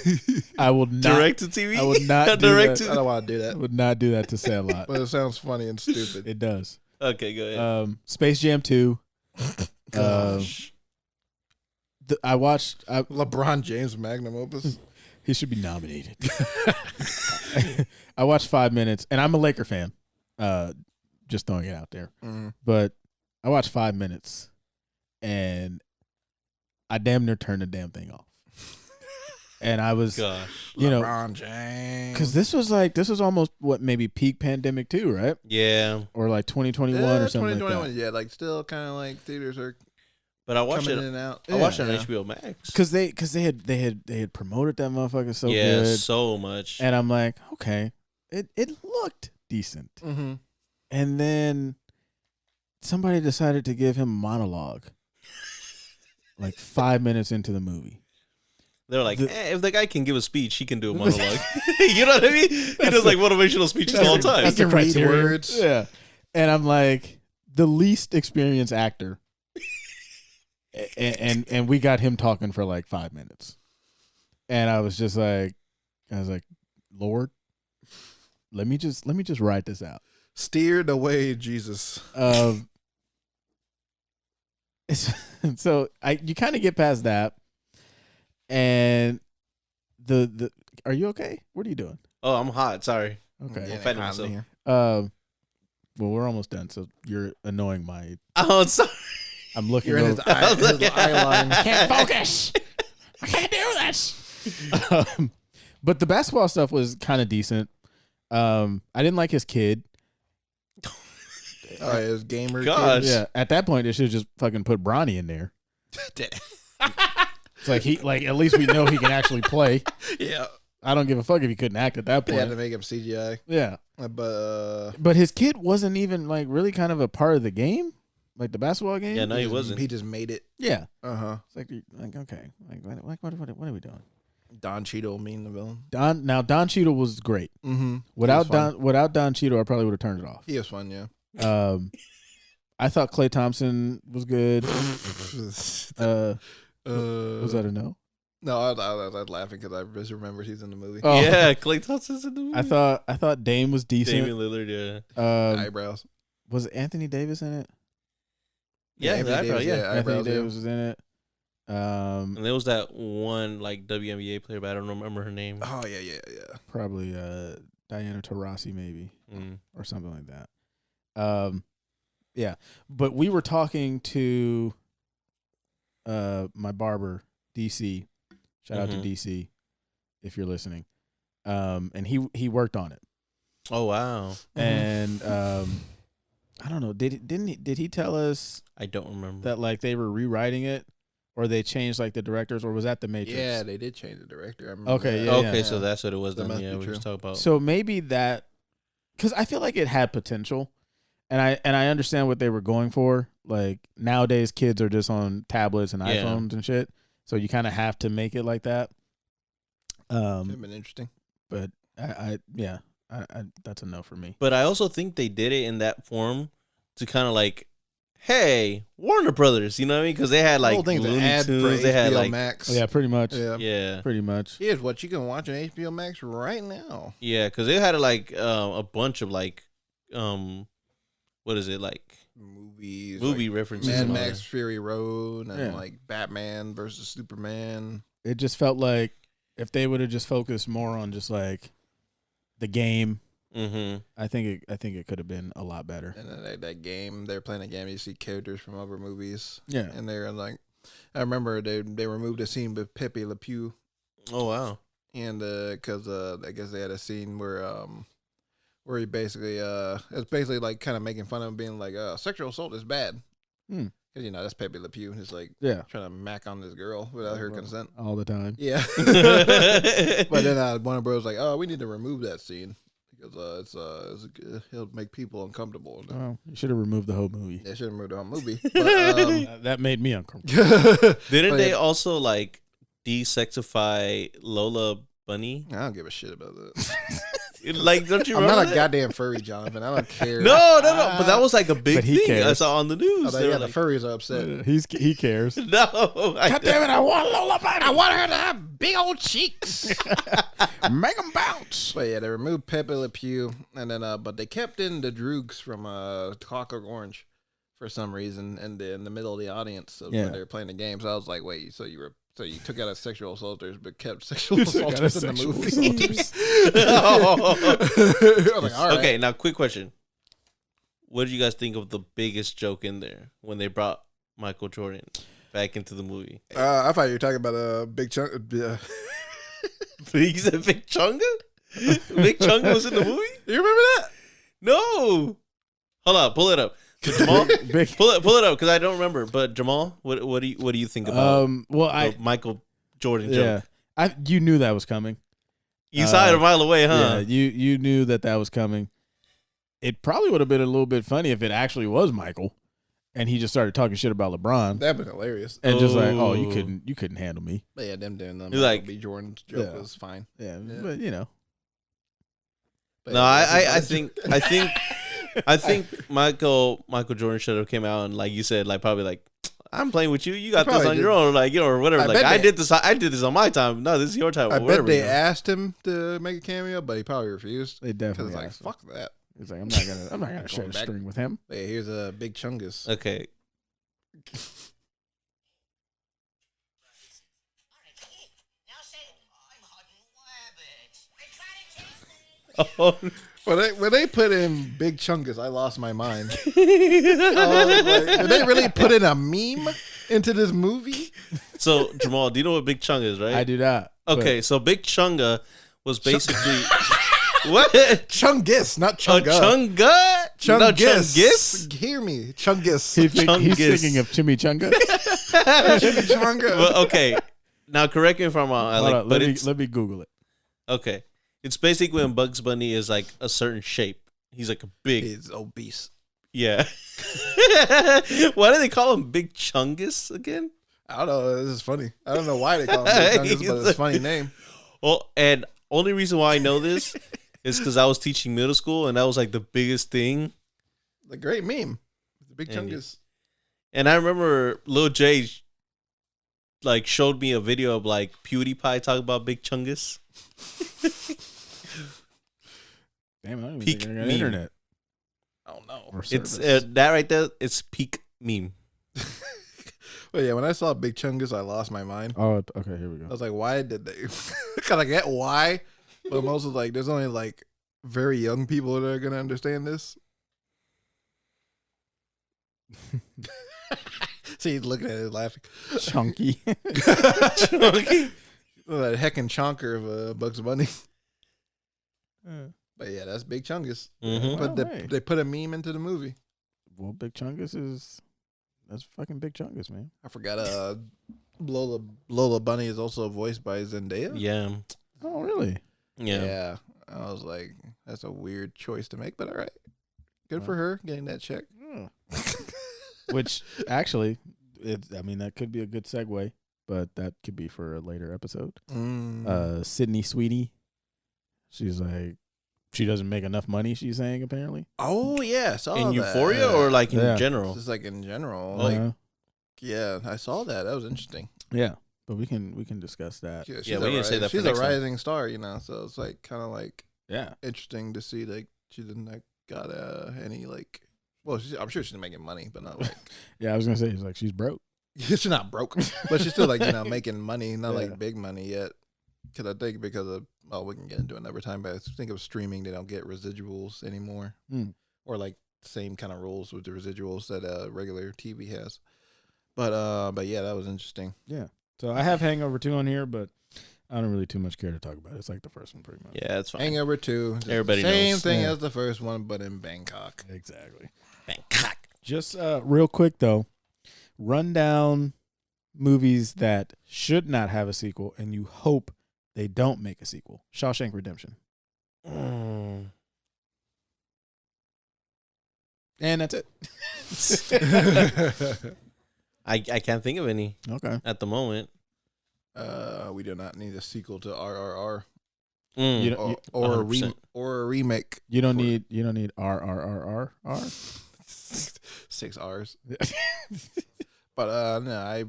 I will not. Direct to TV. I would not do direct that. I to. don't want to do I that. would not do that to Sandlot. But it sounds funny and stupid. It does. Okay, go ahead. Space Jam 2. Gosh. I watched. LeBron James magnum opus. He should be nominated. I watched 5 minutes, and I'm a Laker fan. Just throwing it out there. Mm. But I watched 5 minutes, and I damn near turned the damn thing off. And I was, Gosh. you know, LeBron James. because this was almost what, maybe peak pandemic too, right? Yeah, Or like 2021 or something like that. Yeah, like still kind of like theaters are but I watched coming it. in and out. I watched it on Yeah. HBO Max. Because they had promoted that motherfucker so Yeah, good, so much. and I'm like, okay, it looked decent, Mm-hmm. and then somebody decided to give him a monologue, like 5 minutes into the movie. They're like, The- if the guy can give a speech, he can do a monologue. You know what I mean? He does like motivational speeches all the time. That's the can read criteria. words. Yeah, and I'm like the least experienced actor, and we got him talking for like 5 minutes, and I was like, Lord, let me just write this out. Steered away, Jesus. So you kind of get past that, and the are you okay? What are you doing? Oh, I'm hot. Sorry. Okay. Yeah, offended hot in myself. here. Well, we're almost done, so you're annoying my. Oh, sorry. I'm looking. You're in his over- eye line. can't focus. I can't do this. But the basketball stuff was kind of decent. I didn't like his kid. Oh, it was gamer. Gosh. Yeah, at that point, they should have just fucking put Bronny in there. Kid. It's like at least we know he can actually play. Yeah. I don't give a fuck if he couldn't act at that They had to point. make him CGI. Yeah, But his kid wasn't even like really kind of a part of the game, like the basketball game. Yeah, no, he wasn't. He just made it. Yeah. Uh huh. It's like okay, like what are we doing? Don Cheadle being the villain. Don Cheadle was great. Mm-hmm. Without Don Cheadle, I probably would have turned it off. He was fun, yeah. I thought Klay Thompson was good. Was that a no? No, I was laughing because I just remembered he's in the movie. Oh. Yeah, Klay Thompson's in the movie. I thought Dame was decent. Damian Lillard, yeah. Eyebrows. Was Anthony Davis in it? Yeah, Anthony the eyebrow, Davis, yeah. Anthony eyebrows, yeah. Davis was in it. And there was that one like WNBA player, but I don't remember her name. Oh yeah. Probably Diana Taurasi maybe or something like that. Yeah, but we were talking to my barber DC. Shout out to DC if you're listening. And he worked on it. Oh wow! And I don't know. Did he tell us I don't remember that like they were rewriting it, or they changed like the directors, or was that the Matrix? Yeah, they did change the director. I remember Okay, that. yeah, okay, so that's what it was. That Then must yeah, be we true. just talk about. So maybe that, because I feel like it had potential, and I understand what they were going for. Like nowadays, kids are just on tablets and Yeah. iPhones and shit, so you kind of have to make it like that. It'd have been interesting. But I that's a no for me. But I also think they did it in that form to kind of like, hey, Warner Brothers, you know what I mean? Because they had The like whole thing's an Looney ad for Tunes, they had HBO like Max. Yeah, pretty much. yeah, Pretty much. Here's what you can watch on HBO Max right now. yeah, because they had like a bunch of like, what is it like Movies, movie like references? Mad and all Max that. Fury Road, and Yeah. like Batman versus Superman. It just felt like if they would have just focused more on just like the game, Mm-hmm. I think it could have been a lot better. And then that game, they're playing a game. You see characters from other movies. Yeah. And they're like, I remember they removed a scene with Pepe Le Pew, Oh wow. and because I guess they had a scene where he basically it's basically like kind of making fun of him, being like sexual assault is bad. Hmm. Because you know that's Pepe Le Pew. He's like Yeah. trying to mac on this girl without her consent. All the time. Yeah. But then Warner Bros. Like, oh, we need to remove that scene because it'll make people uncomfortable. Oh, you should have removed the whole movie. They should have removed the whole movie. But, That made me uncomfortable. Didn't But they yeah. also like desexify Lola Bunny? I don't give a shit about that. Like, don't you I'm remember? not a that? goddamn furry, Jonathan. I don't care. No. But that was like a big But he thing I cares. saw on the news. Oh, They yeah, were the like, furries are upset. He cares. no, God damn it! I want Lola Bunny. I want her to have big old cheeks. Make them bounce. But yeah, they removed Pepe Le Pew, and then but they kept in the Droogs from Clockwork Orange for some reason, and in the middle of the audience Yeah. when they were playing the game. So I was like, wait, so you took out a sexual assaulters, but kept sexual You took out assaulters in the sexual movie. I was like, all right. Okay, now quick question. What did you guys think of the biggest joke in there when they brought Michael Jordan back into the movie? I thought you were talking about a big chunk. He said Big Chunga? Big Chunga was in the movie? You remember that? No. Hold up, pull it up. So Jamal, Big- pull it up because I don't remember. But Jamal, what do you think about Well, the Michael Jordan joke? yeah, you knew that was coming. You saw it a mile away, huh? Yeah, you knew that was coming. It probably would have been a little bit funny if it actually was Michael, and he just started talking shit about LeBron, That'd been hilarious. and just like, oh, Oh. you couldn't handle me. But yeah, them doing them. You're like- B. Jordan's joke Yeah. was fine. Yeah, Yeah. but you know, But No, yeah, I think Michael Jordan should have came out and like you said, like probably like I'm playing with you. You got this probably on your did. own, like or whatever. I Like bet I they- did this on my time. No, this is your time. I or bet whatever, they you know. asked him to make a cameo, but he probably refused. they Because definitely it's like, asked him. fuck that. He's like, I'm not gonna share Going the back. string with him. But yeah, here's a big chungus. Okay. Oh, When they put in big chungus, I lost my mind. Did they really put in a meme into this movie? so Jamal, do you know what Big Chunga is, right? I do not. but- Okay, so Big Chunga was basically what? Chungus, not A chunga. Chunga? No, Chungus. Chungus? Hear me. Chungus. He's Chungus. thinking of chimichanga. Chunga. Well, okay. Now correct me if I'm wrong. Hold on, but let it's me Google it. okay. It's basically when Bugs Bunny is like a certain shape. He's like a big, He's obese. yeah. Why do they call him Big Chungus again? I don't know. This is funny. I don't know why they call him Big Chungus, but it's a funny name. Well, and only reason why I know this is because I was teaching middle school, and that was like the biggest thing. The great meme. The Big And- Chungus. And I remember Lil J like showed me a video of like PewDiePie talking about Big Chungus. Damn, I don't even Peak think I got meme. internet. I don't know. Or It's service. that right there. It's peak meme. But yeah, when I saw Big Chungus, I lost my mind. Oh, okay. Here we I go. was like, why did they? Because I get why, but I'm also like, there's only like very young people that are gonna understand this. See, he's looking at it laughing. Chunky. That heckin' chonker of Bugs Bunny. But yeah, that's Big Chungus. Mhm. But Wow, hey. they put a meme into the movie. Well, Big Chungus that's fucking Big Chungus, man. I forgot. Lola Bunny is also voiced by Zendaya. Yeah. Oh, really? Yeah. I was like, that's a weird choice to make, but all right, good for her getting that check. Which actually, that could be a good segue, but that could be for a later episode. Sydney Sweeney, she's like, she doesn't make enough money. She's saying apparently. Oh yeah, I saw In that. Euphoria or like in Yeah. general? Just like in general. Uh-huh. Like yeah, I saw that. That was interesting. Yeah, but we can discuss that. Yeah, we didn't say that for She's a next time. rising star, so it's like kind of like Yeah, interesting to see like she didn't like got any like. Well, I'm sure she's making money, but not like yeah. I was gonna say it's like she's broke. she's not broke, but she's still like making money, not Yeah. like big money yet. Because I think because of we can get into it another time, but I think of streaming, they don't get residuals anymore, or like same kind of rules with the residuals that regular TV has. But yeah, that was interesting. Yeah. So I have Hangover 2 on here, but I don't really too much care to talk about it. It's like the first one, pretty much. Yeah, that's fine. Hangover 2, just Everybody the same knows. thing Yeah. as the first one, but in Bangkok. Exactly. Bangkok. Just real quick though, run down movies that should not have a sequel, and you hope they don't make a sequel. Shawshank Redemption, and that's it. I can't think of any Okay. at the moment. We do not need a sequel to RRR You don't. or a 100%. or a remake. You don't need. You don't need RRRR. 6 R's. But no, I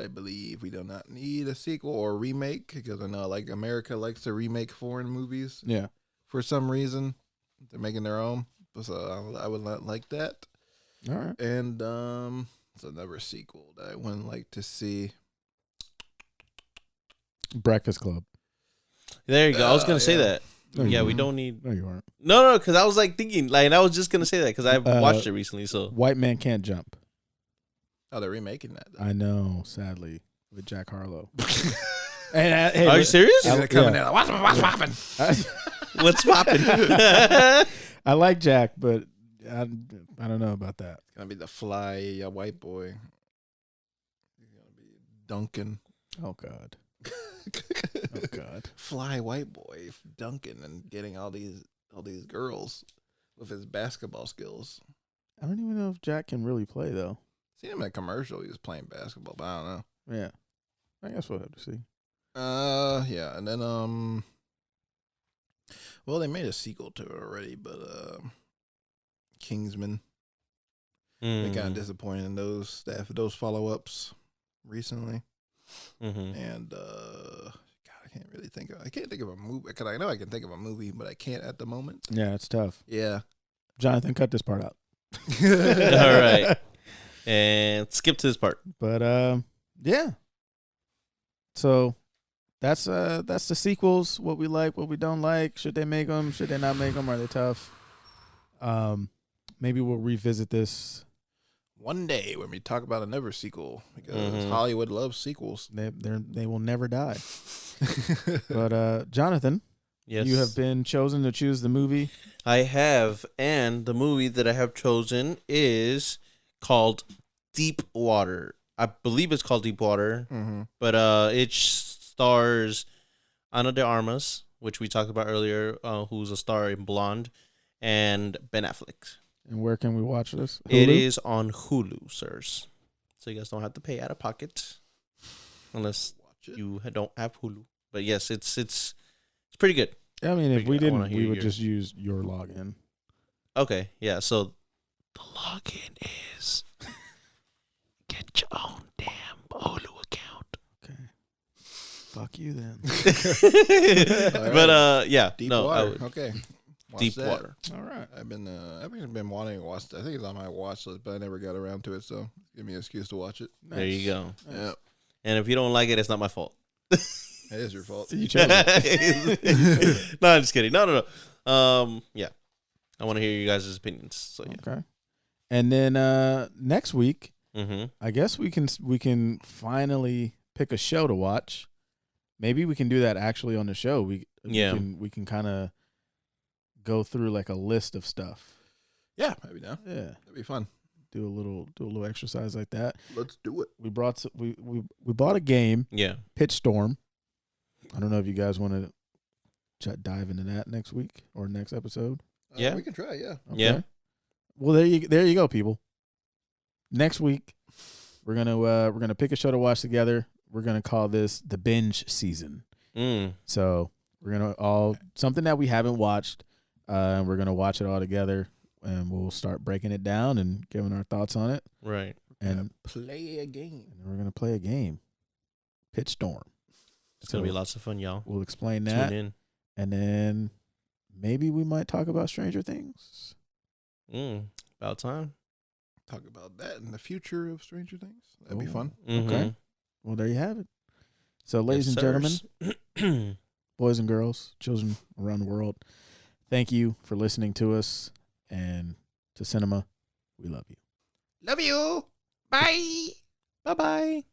believe we do not need a sequel or remake because I know like America likes to remake foreign movies Yeah. for some reason. They're making their own, so I would not like that. All right. And it's another sequel that I wouldn't like to see. Breakfast Club. There you go. I was gonna say yeah. that. No, Yeah, you we weren't. don't need. No, you aren't. No, because I was like thinking, like, and I was just gonna say that because I've watched it recently. So White Man Can't Jump. Oh, they're remaking that. Though. I know, sadly, with Jack Harlow. And, hey, are you but- serious? They're coming yeah. out. What's popping? What's popping? I like Jack, but I don't know about that. It's gonna be the fly white boy. He's gonna be Duncan. Oh God. Oh God. Fly white boy Duncan and getting all these girls with his basketball skills. I don't even know if Jack can really play though. Seen him in a commercial. He was playing basketball, but I don't know. Yeah. I guess we'll have to see. Yeah, and then well, they made a sequel to it already, but Kingsman. They kind of disappointed in those follow ups recently, and God, I can't think of a movie because I know I can think of a movie, but I can't at the moment. Yeah, it's tough. Yeah. Jonathan, cut this part out. All right, and skip to this part. But yeah. So that's the sequels. What we like, what we don't like. Should they make them? Should they not make them? Are they tough? Maybe we'll revisit this. One day when we talk about another sequel, because Hollywood loves sequels. They will never die. But Jonathan, Yes, you have been chosen to choose the movie. I have, and the movie that I have chosen is called Deep Water. I believe it's called Deep Water, but it stars Ana de Armas, which we talked about earlier, who's a star in Blonde, and Ben Affleck. And where can we watch this? It Hulu? is on Hulu, sirs. So you guys don't have to pay out of pocket. unless Watch it. you don't have Hulu. But yes, it's pretty good. I mean, if we I wanna didn't, hear we would your- just use your login. Okay, yeah. So the login is get your own damn Hulu account. Okay. Fuck you then. But yeah, Deep no, I water. would, Okay. Watch deep that. water. All right. I've been wanting to watch. I think it's on my watch list, but I never got around to it. So give me an excuse to watch it. There you go. Yeah, And if you don't like it, it's not my fault. it is your fault. You chose it. No, I'm just kidding. No. Yeah, I want to hear you guys' opinions. So yeah. Okay. And then next week, Mm-hmm. I guess we can finally pick a show to watch. Maybe we can do that actually on the show. We can kind of go through like a list of stuff. Yeah, maybe now. Yeah. That'd be fun. Do a little exercise like that. Let's do it. We bought a game, Yeah. Pitch Storm. I don't know if you guys want to dive into that next week or next episode. Yeah. We can try. Yeah. Okay. Yeah. Well, there you go, people. Next week, we're gonna pick a show to watch together. We're gonna call this the binge season. Mm. So we're gonna all something that we haven't watched. We're gonna watch it all together, and we'll start breaking it down and giving our thoughts on it. Right. And Play a game. we're gonna play a game, Pitch Storm. It's gonna be lots of fun, y'all. We'll explain that, Tune in. and then maybe we might talk about Stranger Things. About time. Talk about that in the future of Stranger Things. That'd be Ooh. fun. Okay. Well, there you have it. So, ladies and gentlemen, gentlemen. boys and girls, children around the world, thank you for listening to us, and to Cinema, we love you. Love you. Bye. Bye-bye.